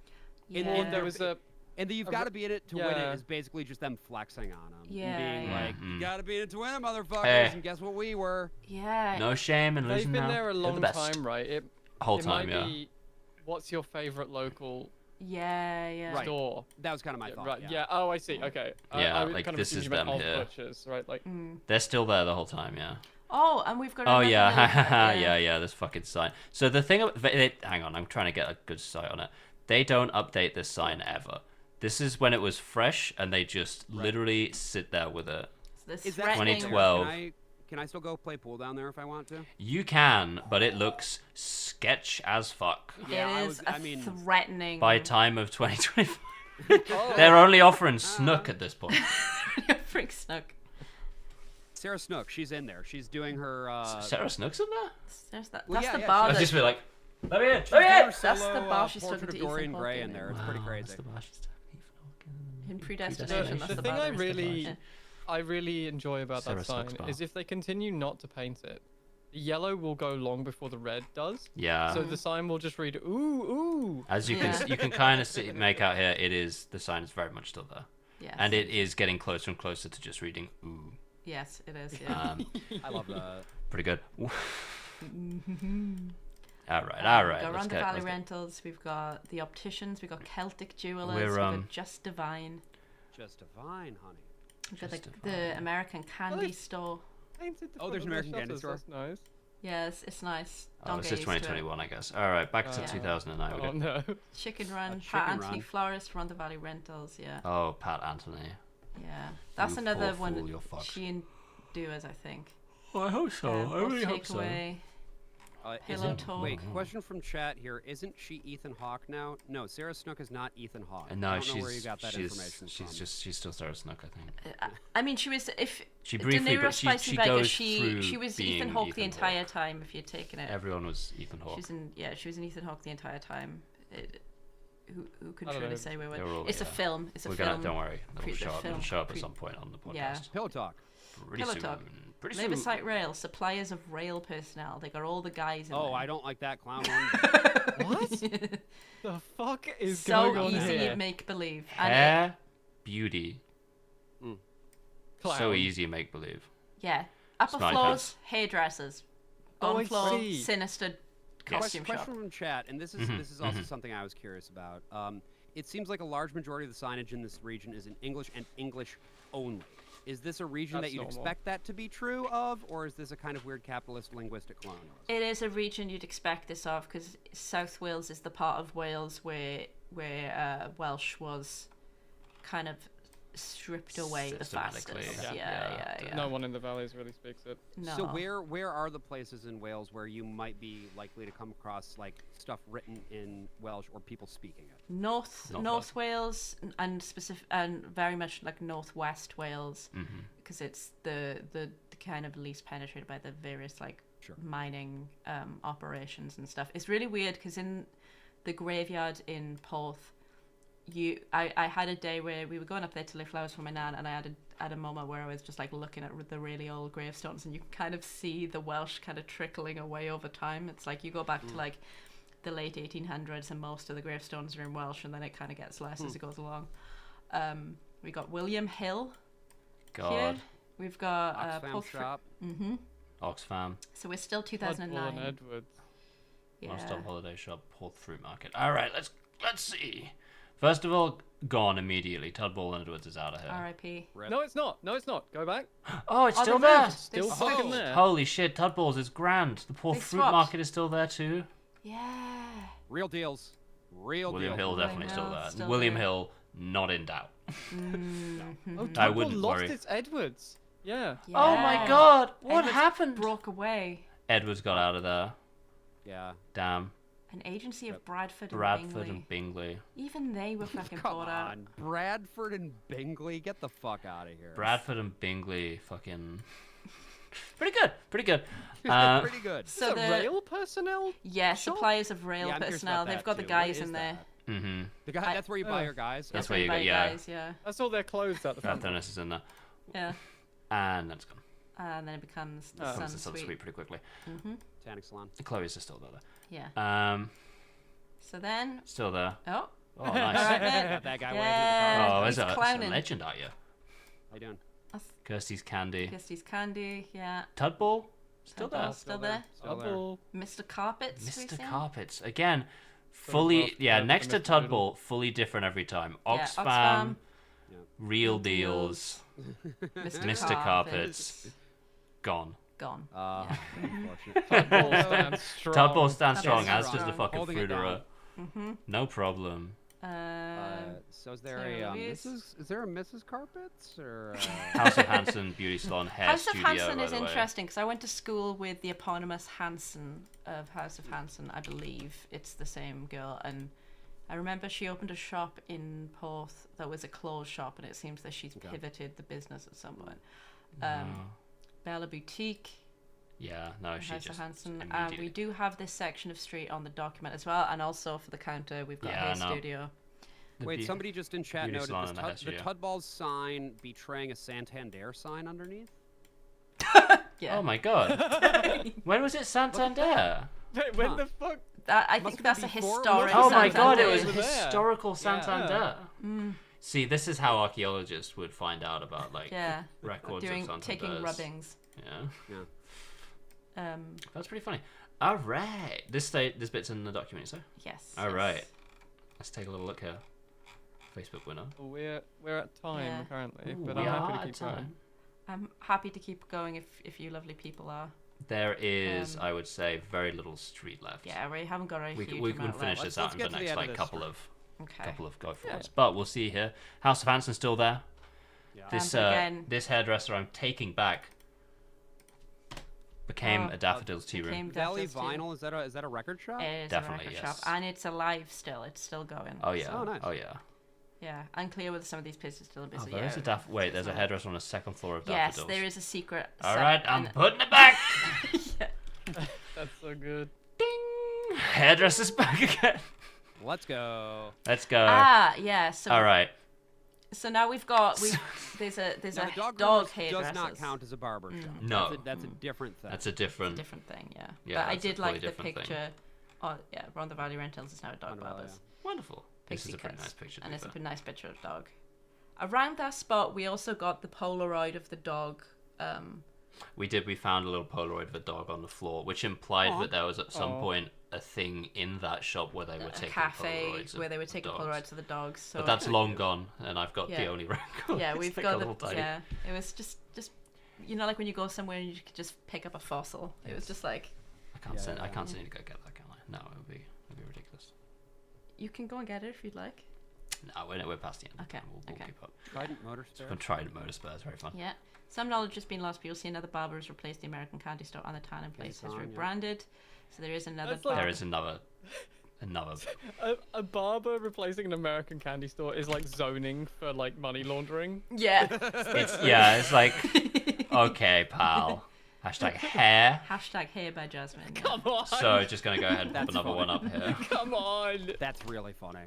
Yeah. And there was and you've got to be in it to win it is basically just them flexing on them. Yeah. And being like, you got to be in it to win it, motherfuckers. Hey. And guess what we were? Yeah. No shame in losing They've been now. there a They're long the best. time, right? It Time, might be, what's your favorite local Yeah. store? That was kind of my thought. Right. Yeah. Oh, I see. Okay. Yeah, I like, kind of this assumed is you meant them Old here. Butchers, right? Like. They're still there the whole time, yeah. Oh, and we've got. Oh another yeah, little- yeah. This fucking sign. So the thing, hang on, I'm trying to get a good sight on it. They don't update this sign ever. This is when it was fresh, and they just literally sit there with it. This Is that 2012. Can I still go play pool down there if I want to? You can, but it looks sketch as fuck. Yeah, It is a threatening. By time of 2025, they're only offering Snook at this point. Freak Snook. Sarah Snook, she's in there. She's doing her. Sarah Snook's in there. There's that. Well, That's yeah, the yeah, bar. I'll that- just be like, let me in. She's Let me got in. her That's solo, the bar she's portrait talking of to Dorian Ethan Gray Hawke in there. It's Wow, pretty that's crazy. the bar she's In Predestination, that's The the thing bar. I that really, I really enjoy about Sarah that sign Snook's bar. is if they continue not to paint it, the yellow will go long before the red does. Yeah. So the sign will just read ooh ooh. As you can kind of make out here, the sign is very much still there. Yes. And it is getting closer and closer to just reading ooh. Yes, it is. Yeah. I love that. Pretty good. All right. We've got Ronda Valley Rentals. We've got the Opticians. We've got Celtic Jewelers. We're, We've got Just Divine. Just divine, honey. We've got the American Candy Store. Painted the Oh, there's front of American their Candy shutters, Store. That's nice. Yes, it's nice. Oh, Don't this get is used to it. 2021, I guess. All right, back to 2009. Oh no. Chicken Run, Chicken Pat Run. Anthony Florist, Ronda Valley Rentals. Yeah. Oh, Pat Anthony. Yeah, that's You another poor fool, one. you're fucked. She and Doers, I think. Well, I hope so. I really hope so. Takeaway. Pillow Isn't- Talk. Wait, question from chat here. Isn't she Ethan Hawke now? No, Sarah Snook is not Ethan Hawke. And no, I don't know where you got that information she's still Sarah Snook, I think. I mean, she was She De briefly, Niro, but Spicy she Becca, goes she through was being Ethan Hawke the Ethan entire Hawke. time. If you'd taken it, Everyone was Ethan Hawke. she was in Ethan Hawke the entire time. Who could I don't truly know. say we They were were? all- It's a yeah. film. It's a We're film. gonna, don't worry. It'll show up. It'll show up at pre- some point on the podcast. Yeah. Pillow Talk. Pretty Pillow soon. Talk. Pretty Labour soon. Site Rail, suppliers of rail personnel. They got all the guys in Oh, there. I don't like that clown one. What? The fuck is So going on easy here? make believe. Hair, beauty. So Clown. easy make believe. Yeah. Upper Smiley floors, face. hairdressers. Oh, Bottom I floor, see. sinister costume shop. Question from chat, and this is also something I was curious about. It seems like a large majority of the signage in this region is in English and English only. Is this a region That's that you'd normal. expect that to be true of, or is this a kind of weird capitalist linguistic colonialism? It is a region you'd expect this of because South Wales is the part of Wales where Welsh was kind of stripped away the fastest. Systematically. Yeah. No one in the valleys really speaks it. No. So where are the places in Wales where you might be likely to come across like stuff written in Welsh or people speaking it? North Wales and very much like Northwest Wales because it's the kind of least penetrated by the various like mining operations and stuff. It's really weird because in the graveyard in Porth, I had a day where we were going up there to lay flowers for my nan, and I had a moment where I was just like looking at the really old gravestones, and you can kind of see the Welsh kind of trickling away over time. It's like you go back to like the late 1800s, and most of the gravestones are in Welsh, and then it kind of gets less as it goes along. We got William Hill. God. Here. We've got Oxfam Porth shop. Oxfam. So we're still 2009. Bloodborne Edwards. Yeah. Non-stop holiday shop. Porth Fruit Market. All right, let's see. First of all, gone immediately. Tudball and Edwards is out of here. R.I.P. No, it's not. No, it's not. Go back. Oh, it's still they there. moved. Still They fucking switched. there. Holy shit, Tudball's is grand. The Porth They Fruit swapped. Market is still there too. Yeah. Real deals. Real William deals. Hill William definitely still Hill, there. still William there. Hill not in doubt. Oh, I Tudball wouldn't lost worry. its Edwards. Yeah. Oh my God! What Edwards happened? Broke away. Edwards got out of there. Yeah. Damn. An agency of Bradford and Bingley. Even they were fucking Come bought out. on, Bradford and Bingley, get the fuck out of here. Bradford and Bingley, fucking. Pretty good. Pretty good. So the rail personnel. Yeah, suppliers of rail personnel. They've got the guys in there. Mm-hmm. The guy. That's where you buy your guys. That's where you go. Yeah. Guys, yeah. I saw their clothes at the front. Bathonus is in there. Yeah. And then it's gone. And then it becomes the Sun Suite. Pretty quickly. Tannic Salon. The Chloe's are still there. Yeah. So then. Still there. Oh. Oh, nice. Got that guy waving at the car. Oh, is that a legend, are you? How you doing? Kirsty's Candy. Kirsty's Candy, yeah. Tudball? Still there. Still there. Mr. Carpets. Mr. Carpets. Again, fully, next to Tudball, fully different every time. Oxfam, Real Deals, Mr. Carpets, gone. Gone. Tudball stands strong, as does the fucking Holding it Fruiterer. down. No problem. So is there a Mrs. Is there a Mrs. Carpets or House of Hanson Beauty Salon Hair House Studio? of Hanson is by the way. interesting because I went to school with the eponymous Hanson of House of Hanson. I believe it's the same girl, and I remember she opened a shop in Porth that was a clothes shop, and it seems that she's pivoted the business at some point. Bella Boutique. Yeah, no, she House just of Hanson. immediately- We do have this section of street on the document as well, and also for the counter we've got Hair Studio. Wait, somebody just in chat Beauty noted salon this and the hair the studio. Tudball's sign betraying a Santander sign underneath. Yeah. Oh my God. When was it Santander? Wait, when the fuck? I think that's a historic. Oh my God, it Santander. was historical Santander. See, this is how archaeologists would find out about records doing of Santanders. taking rubbings. Yeah. That's pretty funny. All right, this bit's in the document, so. Yes. All right, let's take a little look here. Facebook winner. We're at time currently, but we I'm happy are to keep at time. going. I'm happy to keep going if you lovely people are. There is, I would say, very little street left. Yeah, we haven't got a huge We can amount finish left. this out in the next couple of Okay. go forwards. But we'll see here. House of Hanson still there. Yeah. This again, this hairdresser I'm taking back became a Daffodils Tea Room. Valley Vinyl, is that a record shop? It is Definitely, a record yes. shop, and it's alive still. It's still going. Oh yeah. Oh, nice. Oh yeah. Yeah, unclear whether some of these places still are busy. There is a Wait, there's a hairdresser on the second floor of Yes, Daffodils. there is a secret. All right, I'm putting it back. That's so good. Ding! Hairdresser's back again. Let's go. Let's go. Yeah. So. All right. So now there's a Now, dog does hairdresser. not count as a barber shop. No. That's a different thing. That's a different. thing, yeah. Yeah, But I that's a did totally like the different thing. picture. Oh yeah, Ron the Valley Rentals is now a dog barbers. Wonderful. This is Pixie a pretty cuts. nice picture. And it's a nice picture of dog. Around that spot, we also got the Polaroid of the dog. We found a little Polaroid of a dog on the floor, which implied that there was at some point a thing in that shop where they were taking cafe Polaroids where they were of taking dogs. Polaroids of the dogs. So But that's long gone, and I've got the only record. Yeah, It's we've like got a little tiny. Yeah, it was just like when you go somewhere and you could just pick up a fossil. It was just like. I can't send you to go get that, can I? No, it'd be ridiculous. You can go and get it if you'd like. No, we're past the end. Okay. We'll keep up. Trident Motor Spare. Trident Motor Spare is very fun. Yeah. Some knowledge has been lost, but you'll see another barber has replaced the American Candy Store, and the town and place has rebranded. So there is another. There is another. A barber replacing an American candy store is like zoning for like money laundering. Yeah. It's like, okay, pal. #hair. #hair by Jasmine. Come on. So just gonna go ahead and pop another one up here. Come on. That's really funny.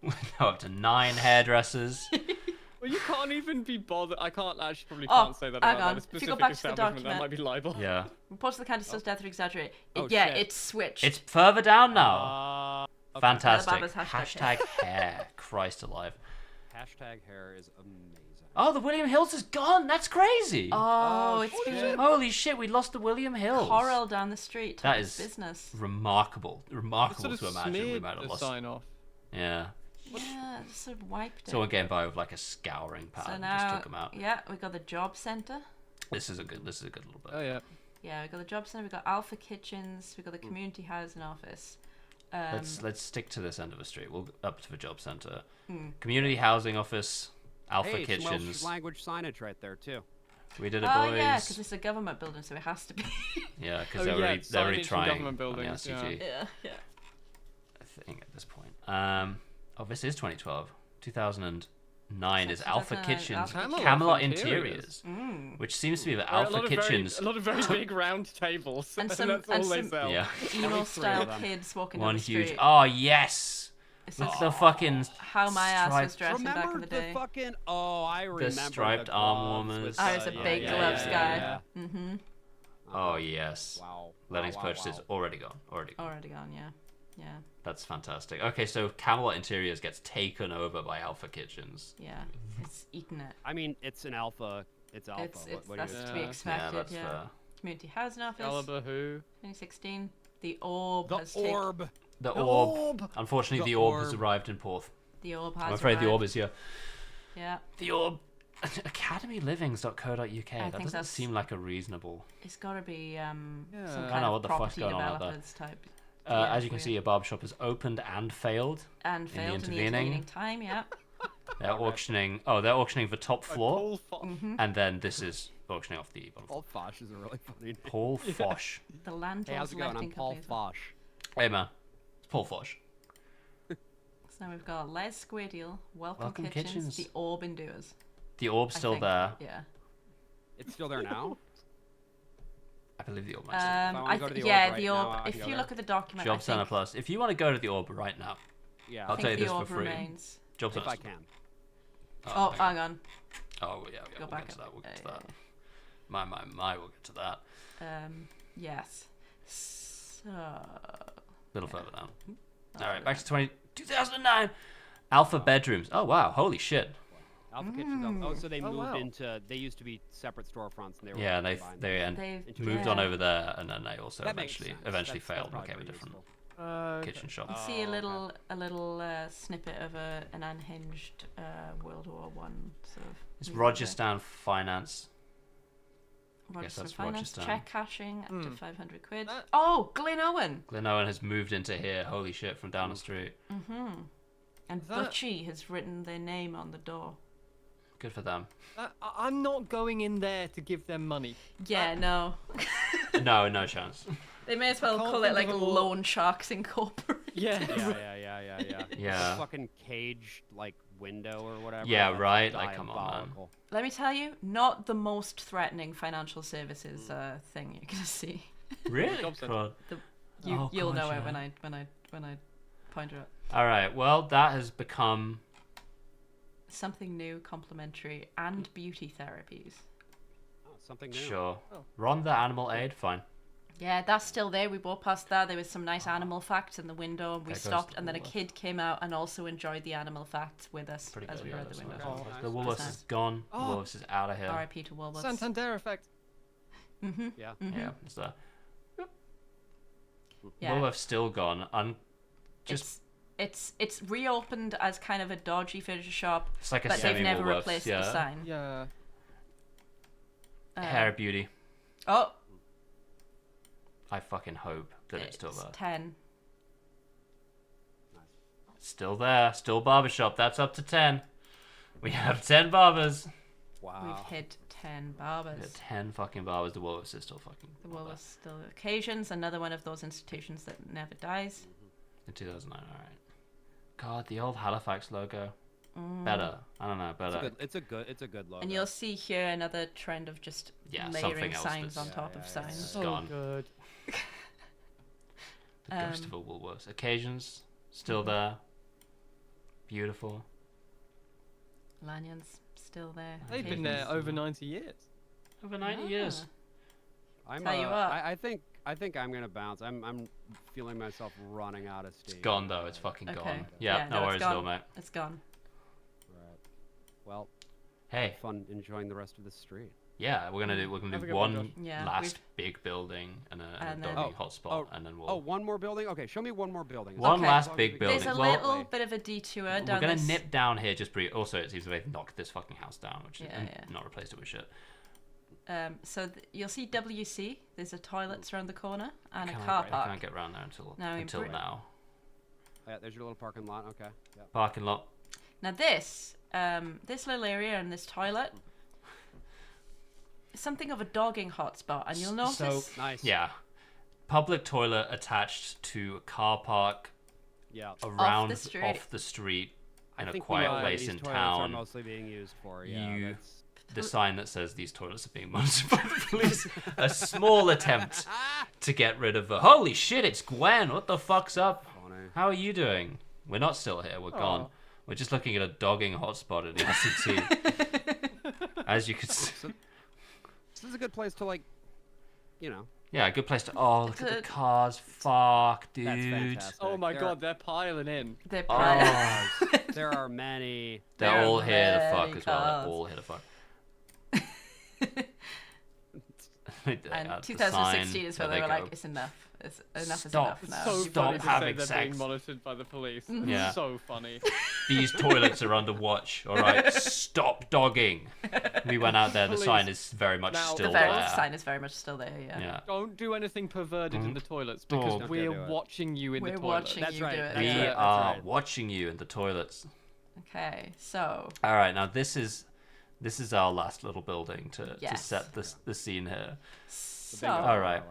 We're now up to 9 hairdressers. Well, you can't even be bothered. I can't actually Oh, can't say that hang about on. that If you go specific back to the establishment. That document. might be libel. Yeah. Reports of the candy store's death are exaggerated. Oh, Yeah, shit. it's switched. It's further down now. Okay. Fantastic. Barber's #hair. Christ alive. #hair is amazing. Oh, the William Hills is gone. That's crazy. Oh, it's been Holy shit, we lost the William Hills. Coral down the street. That It's is business. Remarkable Sort to of imagine we smeared might have the lost. sign off. Yeah. Yeah, it sort of wiped it. Someone getting by with like a scouring pad So and now, just took them out. yeah, we got the job center. This is a good little bit. Oh yeah. Yeah, we got the job center. We got Alpha Kitchens. We got the community housing office. Let's stick to this end of the street. We'll go up to the job center. Community housing office, Alpha Hey, some Kitchens. Welsh language signage right there too. We did it, oh boys. yeah, because it's a government building, so it has to be. Yeah, because they're already trying government on the buildings. RCG. Yeah. I think at this point. Oh, this is 2012. 2009 is Alpha Kitchen's Camelot Interiors, which seems to be the Alpha Kitchen's. A lot of very big round tables, and that's some all they sell. Yeah. emo style kids walking down One the huge. street. Oh yes. The fucking how my ass was dressing remember back in the day. Fucking I remember the striped arm warmers. I was a big gloves guy. Mm-hmm. Oh yes. Wow. Learning's purchases already gone. Already gone. Yeah. That's fantastic. Okay, so Camelot Interiors gets taken over by Alpha Kitchens. Yeah, it's eating it. I mean, it's an alpha. It's alpha. What that's to be expected. Yeah, that's fair. Community Housing Office. Caliber who? 2016. The Orb. The Orb. Unfortunately, the Orb has arrived in Porth. The Orb has I'm afraid arrived. the Orb is here. Yeah. The Orb. academylivings.co.uk. That doesn't seem like a reasonable. It's got to be some I kind don't know of what the fuck's property going on out there. developers type. As you can see, a barbershop has opened and failed. And failed in the intervening time. Yeah. They're auctioning. Oh, they're auctioning the top floor, Mm-hmm. and then this is auctioning off the bottom floor. Paul Fosh is a really funny name. Paul Fosh. The landlord's Hey, how's it going? I'm Paul Fosh. Hey man, it's Paul Fosh. So we've got Les Square Welcome Kitchens, The Orb Endures. The Orb's still there. Yeah. It's still there now? I believe the Orb might still the Orb. If you look at the document, Job Center Plus. If you want to go to the Orb right now, yeah, I'll tell you this for free. Remains. Job if Center. I can. Oh, hang on. Oh yeah, we'll get to that. We'll get to that. My, we'll get to that. Yes. So. A little further down. All right, back to 2009. Alpha bedrooms. Oh wow, holy shit. Alpha Kitchens. Oh, so they moved into. They used to be separate storefronts, and they were. Yeah, they moved on over there, and then they also eventually failed and became a different kitchen shop. You see a little snippet of an unhinged World War One sort of. It's Rogerstown Finance. Rogerstown Finance. Check cashing up to 500 quid. Oh, Glyn Owen. Glyn Owen has moved into here. Holy shit, from down the street. Mm-hmm. And Butchie has written their name on the door. Good for them. I'm not going in there to give them money. Yeah, no. No chance. They may as well call it like Loan Sharks Incorporated. Yeah. Yeah. A fucking caged like window or whatever. Yeah, right. Like, come on, man. Let me tell you, not the most threatening financial services thing you're gonna see. Really? You'll know it when I point it out. All right. Well, that has become something new, complementary, and beauty therapies. Oh, something new. Sure. Ron the Animal Aid, fine. Yeah, that's still there. We walked past that. There was some nice animal facts in the window, and we stopped. And then a kid came out and also enjoyed the animal facts with us as we were at the window. The Woolworths is gone. The Woolworths is out of here. R.I.P. to Woolworths. Santander effect. Mm-hmm. Yeah. Mm-hmm. Yeah. It's there. Woolworths still gone. It's reopened as kind of a dodgy furniture shop, it's like a but they've never replaced the sign. Yeah. Hair Beauty. Oh. I fucking hope that it's still there. 10. Still there. Still barbershop. That's up to 10. We have 10 barbers. Wow. We've hit 10 barbers. We have 10 fucking barbers. The Woolworths is still fucking. The Woolworths still. Occasions, another one of those institutions that never dies. In 2009, alright. God, the old Halifax logo. Better. I don't know. Better. It's a good logo. And you'll see here another trend of just layering signs on top of signs. It's gone. Good. The ghost of a Woolworths. Occasions, still there. Beautiful. Lanyons, still there. They've been there over 90 years. Over 90 years. Tell you what. I think I'm gonna bounce. I'm feeling myself running out of steam. It's gone though. It's fucking Okay. gone. Yeah, no worries, though, mate. It's gone. Right. Well. Hey. Fun enjoying the rest of the street. Yeah, we're gonna do one last big building and a Adobe hotspot, and then we'll. Oh, one more building. Okay, show me one more building. One last big building. There's a little bit of a detour down. We're gonna nip down here just briefly. Also, it seems they've knocked this fucking house down, which is not replaced it with shit. So you'll see WC. There's a toilets around the corner and a car park. I can't get around there until now. Yeah, there's your little parking lot. Okay. Yeah. Parking lot. Now this little area and this toilet. something of a dogging hotspot, and you'll notice. So nice. Yeah, public toilet attached to a car park. Yeah. Around off the street in a think quiet we know place these in toilets town. Are mostly being used for. Yeah. The sign that says these toilets are being monitored by the police. A small attempt to get rid of the. Holy shit! It's Gwen. What the fuck's up? How are you doing? We're not still here. We're gone. We're just looking at a dogging hotspot at the ICT. As you could see. This is a good place to, like, you know. Yeah, a good place to. Oh, look at the cars. Fuck, dude. That's fantastic. Oh my god, they're piling in. They're piling in. There are many. They're all here to fuck as well. They're all here to fuck. And 2016 is where they were like, it's enough. Enough is enough now. So Stop having they're sex. being monitored by the police. Yeah. So funny. These toilets are under watch. All right, stop dogging. We went out there. The sign is very much still there. The sign is very much still there. Yeah. Don't do anything perverted in the toilets because we're watching you in the toilet. Watching That's you right. do it. We Yeah. are watching you in the toilets. Okay, so. All right, now this is our last little building to Yes. set the scene here. So. All right,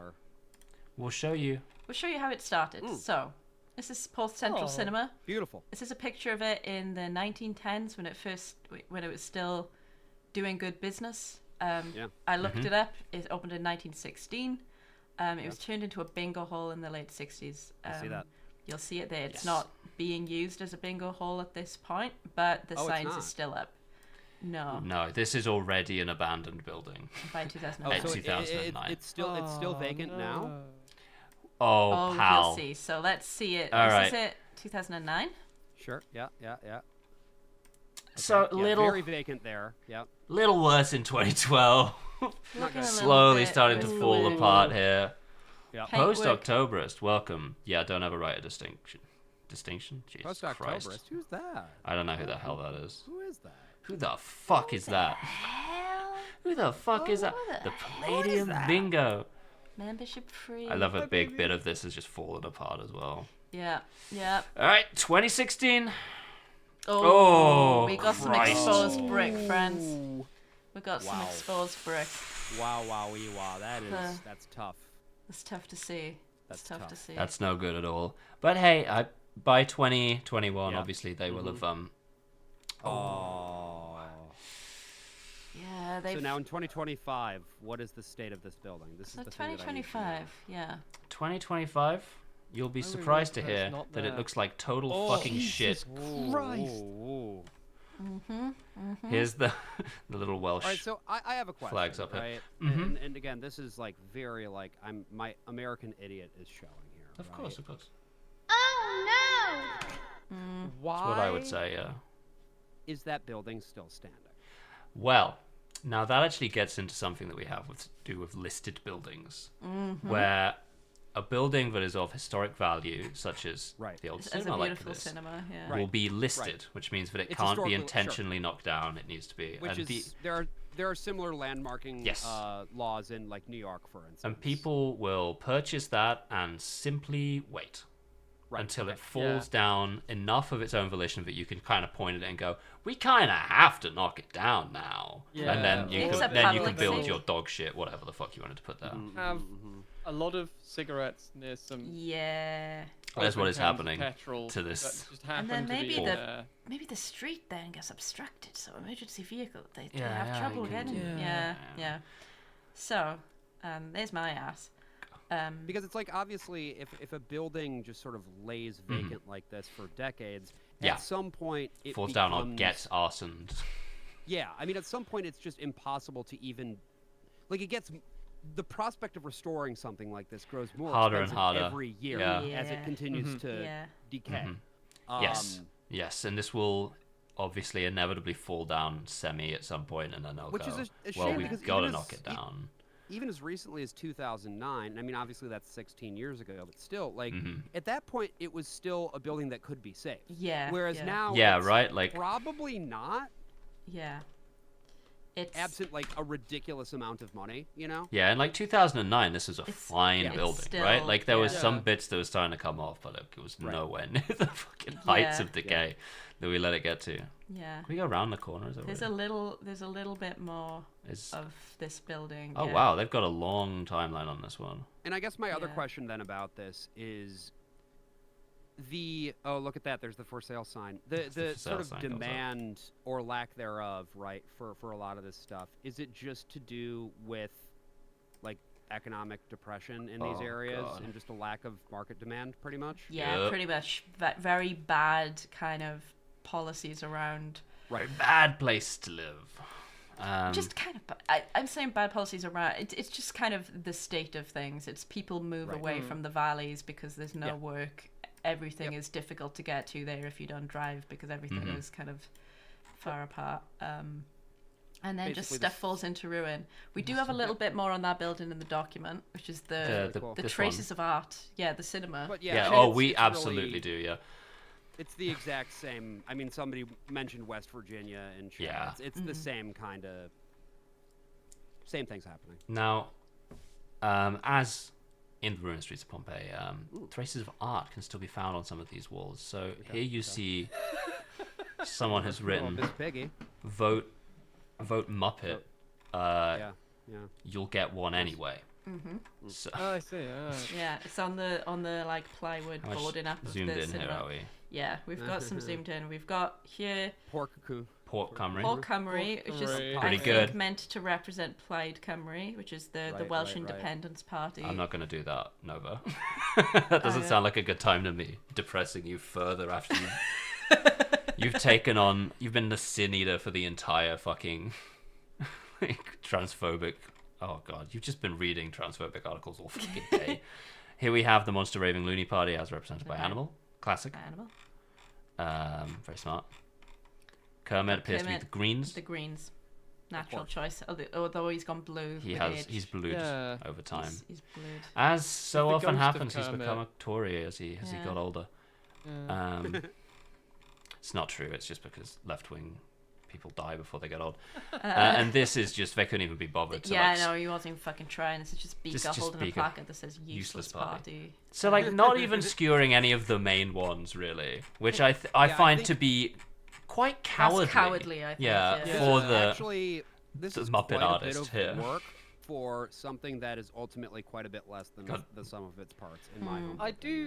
we'll show you. We'll show you how it started. So, this is Porth Central Cinema. Beautiful. This is a picture of it in the 1910s when it was still doing good business. I looked it up. It opened in 1916. It was turned into a bingo hall in the late 60s. I see that. You'll see it there. It's not being used as a bingo hall at this point, but the signs are still up. No, this is already an abandoned building. By 2009. So 2009. It's still vacant now. Oh, pal. You'll see. So let's see it. All right. Is it 2009? Sure. Yeah. So little very vacant there. Yeah. Little worse in 2012. Slowly starting to fall apart here. Yeah. Post-Octoberist, welcome. Yeah, don't ever write a distinction. Jesus Post-Octoberist. Christ. Who's that? I don't know who the hell that is. Who is that? Who the fuck is that? Who the fuck is that? The Palladium Bingo. Membership free. I love a big bit of this has just fallen apart as well. Yeah. All right, 2016. We got some exposed brick, friends. We got some exposed brick. Wow. That's tough. It's tough to see. That's tough to see. That's no good at all. But hey, by 2021, obviously they will have Yeah, they. So now in 2025, what is the state of this building? This is the 2025. Yeah. 2025. You'll be surprised to hear that it looks like total fucking shit. Christ. Here's the little Welsh. All right, so I have a question. Flags up here. Right? And again, this is like very like my American idiot is showing here. Of course. Oh no! Why? That's what I would say. Yeah. Is that building still standing? Well, now that actually gets into something that we have to do with listed buildings, where a building that is of historic value, such as the old cinema, like this, will be listed, which means that it can't be intentionally knocked down. It needs to be. Which is there are similar landmarking laws in like New York, for instance. And people will purchase that and simply wait. Until it falls down enough of its own volition that you can kind of point at it and go, we kind of have to knock it down now. Yeah. And then you can build your dog shit, whatever the fuck you wanted to put there. Have a lot of cigarettes near some. Yeah. That's what is happening to this. And then maybe the street then gets obstructed, so emergency vehicle they have trouble getting. Yeah. So, there's my ass. Because it's like obviously if a building just sort of lays vacant like this for decades, at some point it falls down or gets arsoned. Yeah, I mean at some point it's just impossible to even like it gets the prospect of restoring something like this grows more harder and harder every year as it continues to decay. Yes, and this will obviously inevitably fall down semi at some point, and then they'll Which go, is a well, shame we've got to knock it down. Even as recently as 2009, I mean, obviously that's 16 years ago, but still, like, at that point, it was still a building that could be saved. Yeah. Whereas now, it's right, like probably not. Yeah. It's absent like a ridiculous amount of money, you know. Yeah, and like 2009, this was a fine building, still, right? Like there was some bits that were starting to come off, but it was nowhere near the fucking heights of decay that we let it get to. Yeah. Can we go around the corners? There's a little bit more of this building. Oh wow, they've got a long timeline on this one. And I guess my other question then about this is look at that, there's the for sale sign. The sort of demand or lack thereof, right, for a lot of this stuff. Is it just to do with like economic depression in these areas and just a lack of market demand pretty much? Yeah, pretty much. Very bad kind of policies around. Right, bad place to live. Just kind of, I'm saying bad policies around. It's just kind of the state of things. It's people move away from the valleys because there's no work. Everything is difficult to get to there if you don't drive because everything is kind of far apart. And then basically just stuff falls into ruin. We do have a little bit more on that building in the document, which is the traces of art. Yeah, the cinema. But we absolutely really do. Yeah. It's the exact same. I mean, somebody mentioned West Virginia and chat. It's the same kind of same things happening. Now, as in the ruined streets of Pompeii, traces of art can still be found on some of these walls. So here you see someone has written, "Vote Muppet. You'll get one anyway." So, I see. Yeah, it's on the like plywood boarding up of zoomed the in cinema. here, are we? Yeah, we've got some zoomed in. We've got here Port Cymru. Port Cymru, which is I think meant to represent Plaid Cymru, which is the Welsh Independence Party. I'm not going to do that, Nova. That doesn't sound like a good time to me. Depressing you further after you've been the sin eater for the entire fucking transphobic. Oh god, you've just been reading transphobic articles all fucking day. Here we have the Monster Raving Loony Party as represented by Animal. Classic. Animal. Very smart. Kermit appears to be the Greens. The Greens. Natural choice. Although he's gone blue. He's blued over time. He's blued. As so often happens, he's become a Tory as he got older. Yeah. It's not true. It's just because left-wing people die before they get old. And this is just, they couldn't even be bothered to no, he wasn't even fucking trying. This is just Becca holding a placard that says useless party. So like not even skewering any of the main ones really, which I find to be quite cowardly. That's cowardly, I think. For the actually this is Muppet quite artist a bit here. of work for something that is ultimately quite a bit less than the sum of its parts in my home.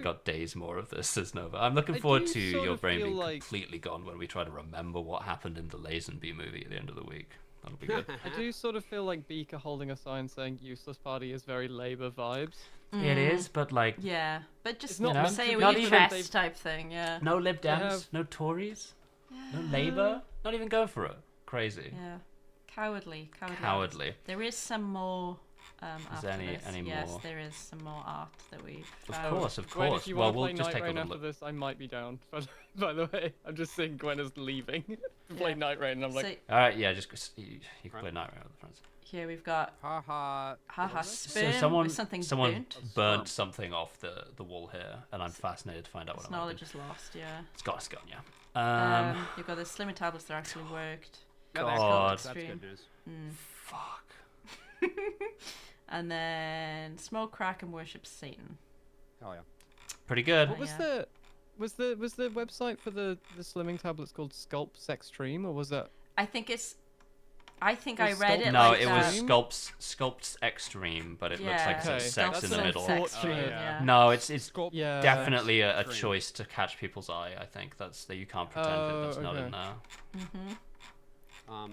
Got days more of this as Nova. I'm looking forward to your brain being completely gone when we try to remember what happened in the Lazenby movie at the end of the week. That'll be good. I do sort of feel like Becca holding a sign saying useless party is very Labour vibes. It is, but like but just not say it not with your chest type thing. No Lib Dems, no Tories, no Labour, not even going for it. Crazy. Yeah. Cowardly. There is some more after this. Any yes, more? there is some more art that we've found. Of course. Gwen, if you well, want we'll to play just Night take a Rain look. after this, I might be down. By the way, I'm just saying Gwen is leaving to play Night Rain, and I'm like... All right, yeah, just you can play Night Rain with the friends. Here we've got... Haha. Spoon. So something burnt something off the wall here, and I'm fascinated to find out what knowledge is lost, yeah. It's gone, yeah. You've got the slimming tablets that actually worked. God. That's good news. Fuck. And then smoke, crack, and worship Satan. Oh yeah. Pretty good. What was the website for the slimming tablets called Sculpt's Extreme, or was that? I think I read it. No, like it was Sculpt's Extreme, but it looks like some sex in the middle. No, it's definitely a choice to catch people's eye. I think that's that you can't pretend that that's not in there. All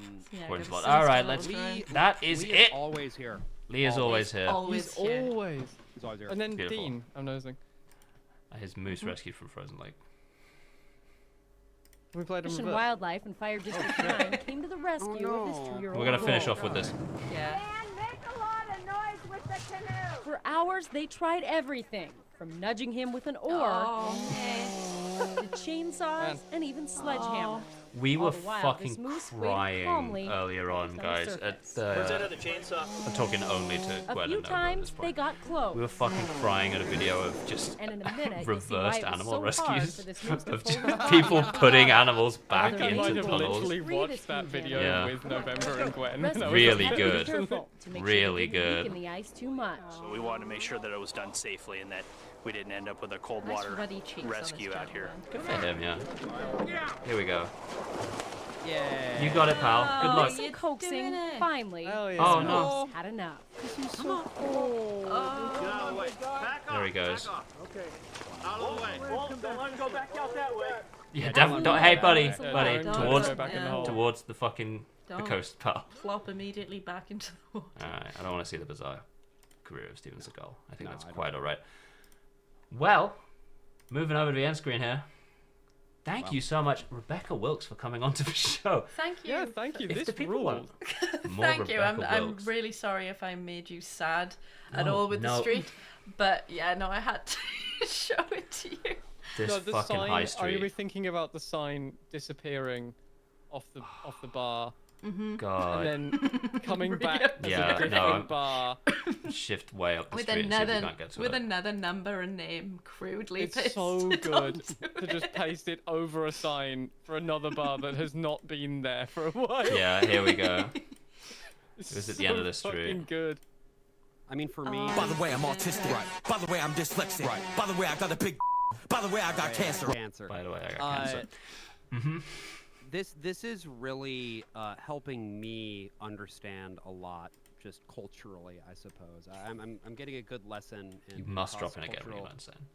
right, let's. That is it. Always here. Lee is always here. Always here. He's always here. And then Beautiful. Dean, I'm nosing. His moose rescued from Frozen Lake. We played Fish and Wildlife and Fire District 9 came to the rescue of this 2-year-old. We're gonna finish off with this. Yeah. And make a lot of noise with the canoe. For hours, they tried everything, from nudging him with an oar to chainsaws and even sledgehammers. We were fucking crying earlier on, guys. At the I'm talking only to Gwen and Nova at this point. They got close. We were fucking crying at a video of just reversed animal rescues of just people putting animals back into tunnels. I literally watched that video with November and Gwen. Really good. Really good. So we wanted to make sure that it was done safely and that we didn't end up with a cold water rescue out here. Good for him, yeah. Here we go. Yeah. You got it, pal. Good luck. Some coaxing. Finally. Yeah. Oh no. Had enough. There he goes. Okay. Out of the way. Don't let him go back out that way. Yeah, definitely. Don't. Hey, buddy, buddy, Don't. towards the fucking the coast, pal. Plop immediately back into the water. All right. I don't want to see the bizarre career of Steven Seagal. I think that's quite all right. Well, moving over to the end screen here. Thank you so much, Rebecca Wilkes, for coming onto the show. Thank you. Yeah, thank you. If This the people ruled. want more Thank you. Rebecca I'm Wilkes. really sorry if I made you sad at No, all with the no. street, but yeah, no, I had to show it to you. This No, the fucking sign, high Are street. you thinking about the sign disappearing off the bar? God. And then coming back as Yeah, a different no. bar. Shift way up the With street and see if you another can't get to with it. another number and name crudely It's so pasted good onto to just it. paste it over a sign for another bar that has not been there for a while. Yeah, here we go. It's It was at the end of the street. fucking good. I mean, for me. By the way, I'm autistic. Right. By the way, I'm dyslexic. Right. By the way, I got a big. By the way, I got cancer. By the way, I got cancer. This is really helping me understand a lot, just culturally, I suppose. I'm getting a good lesson in You must drop in again when you cross-cultural, learn saying.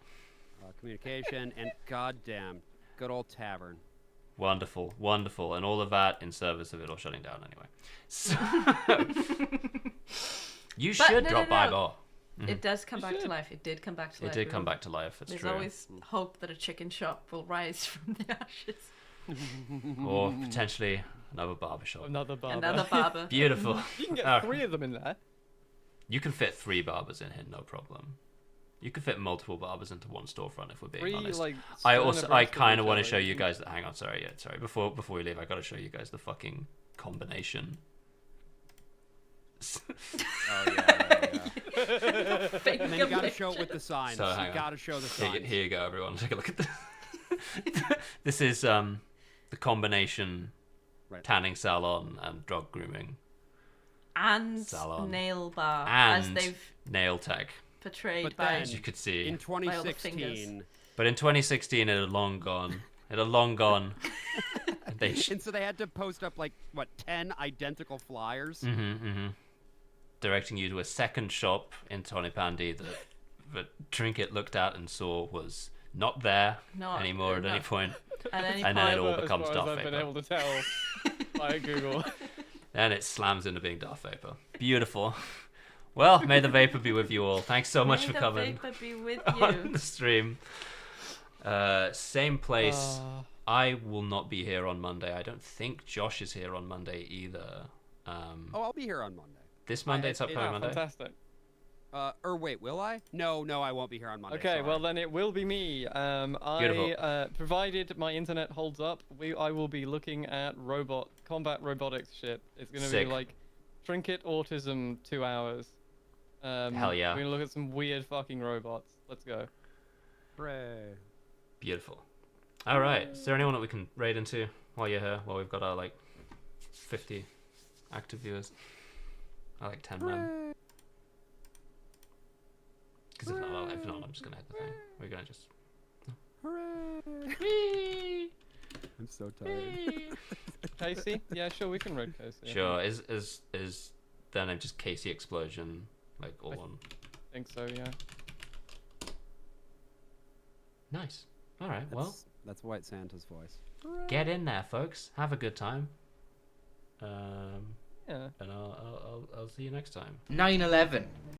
communication and goddamn good old tavern. Wonderful, wonderful, and all of that in service of it all shutting down anyway. So, you But should no, drop no, by no. bar. It does come back to life. It did come back to life. It did come back to life. That's There's true. always hope that a chicken shop will rise from the ashes. Or potentially another barbershop. Another barber. Another barber. Beautiful. You can get Ah. 3 of them in there. You can fit 3 barbers in here, no problem. You can fit multiple barbers into one storefront if we're being 3, honest. like, I kind of want to each show other. you guys. Hang on, sorry. Before we leave, I got to show you guys the fucking combination. Oh yeah. And then you gotta show it with the signs. So You hang on. gotta show the signs. Here you go, everyone. Take a look at this. This is the combination tanning salon and drug grooming And salon nail bar, and as they've nail tech. portrayed But by. then, As you could see. in by all the fingers. 2016. But in 2016, it had long gone. They And so they had to post up like what 10 identical flyers. directing you to a second shop in Tonypandy that Trinket looked at and saw was not there Not anymore at any enough. point. At any and then it all As becomes far as Darth I've been Vapor. able to tell by Google. And it slams into being Darth Vapor. Beautiful. Well, may the vapor be with you all. Thanks so much May for the coming vapor be with on you. the stream. Same place. I will not be here on Monday. I don't think Josh is here on Monday either. Oh, I'll be here on Monday. This Monday, it's upcoming Monday. Fantastic. Or wait, will I? No, I won't be here on Monday. Okay, sorry. well then it will be me. Beautiful. Provided my internet holds up, I will be looking at combat robotics shit. It's gonna Sick. be like Trinket Autism 2 hours. Hell yeah. We're gonna look at some weird fucking robots. Let's go. Hooray. Beautiful. All right. Is there anyone that we can raid into while you're here? While we've got our like 50 active viewers. I like 10 men. Because if not, I'm just gonna hit the thing. We're gonna just. Hooray. I'm so tired. Casey? Yeah, sure, we can raid Casey. Sure. Is their name just Casey Explosion? Like all on. I think so, yeah. Nice. All right. Well, That's White Santa's voice. get in there, folks. Have a good time. Yeah. And I'll see you next time. 9/11.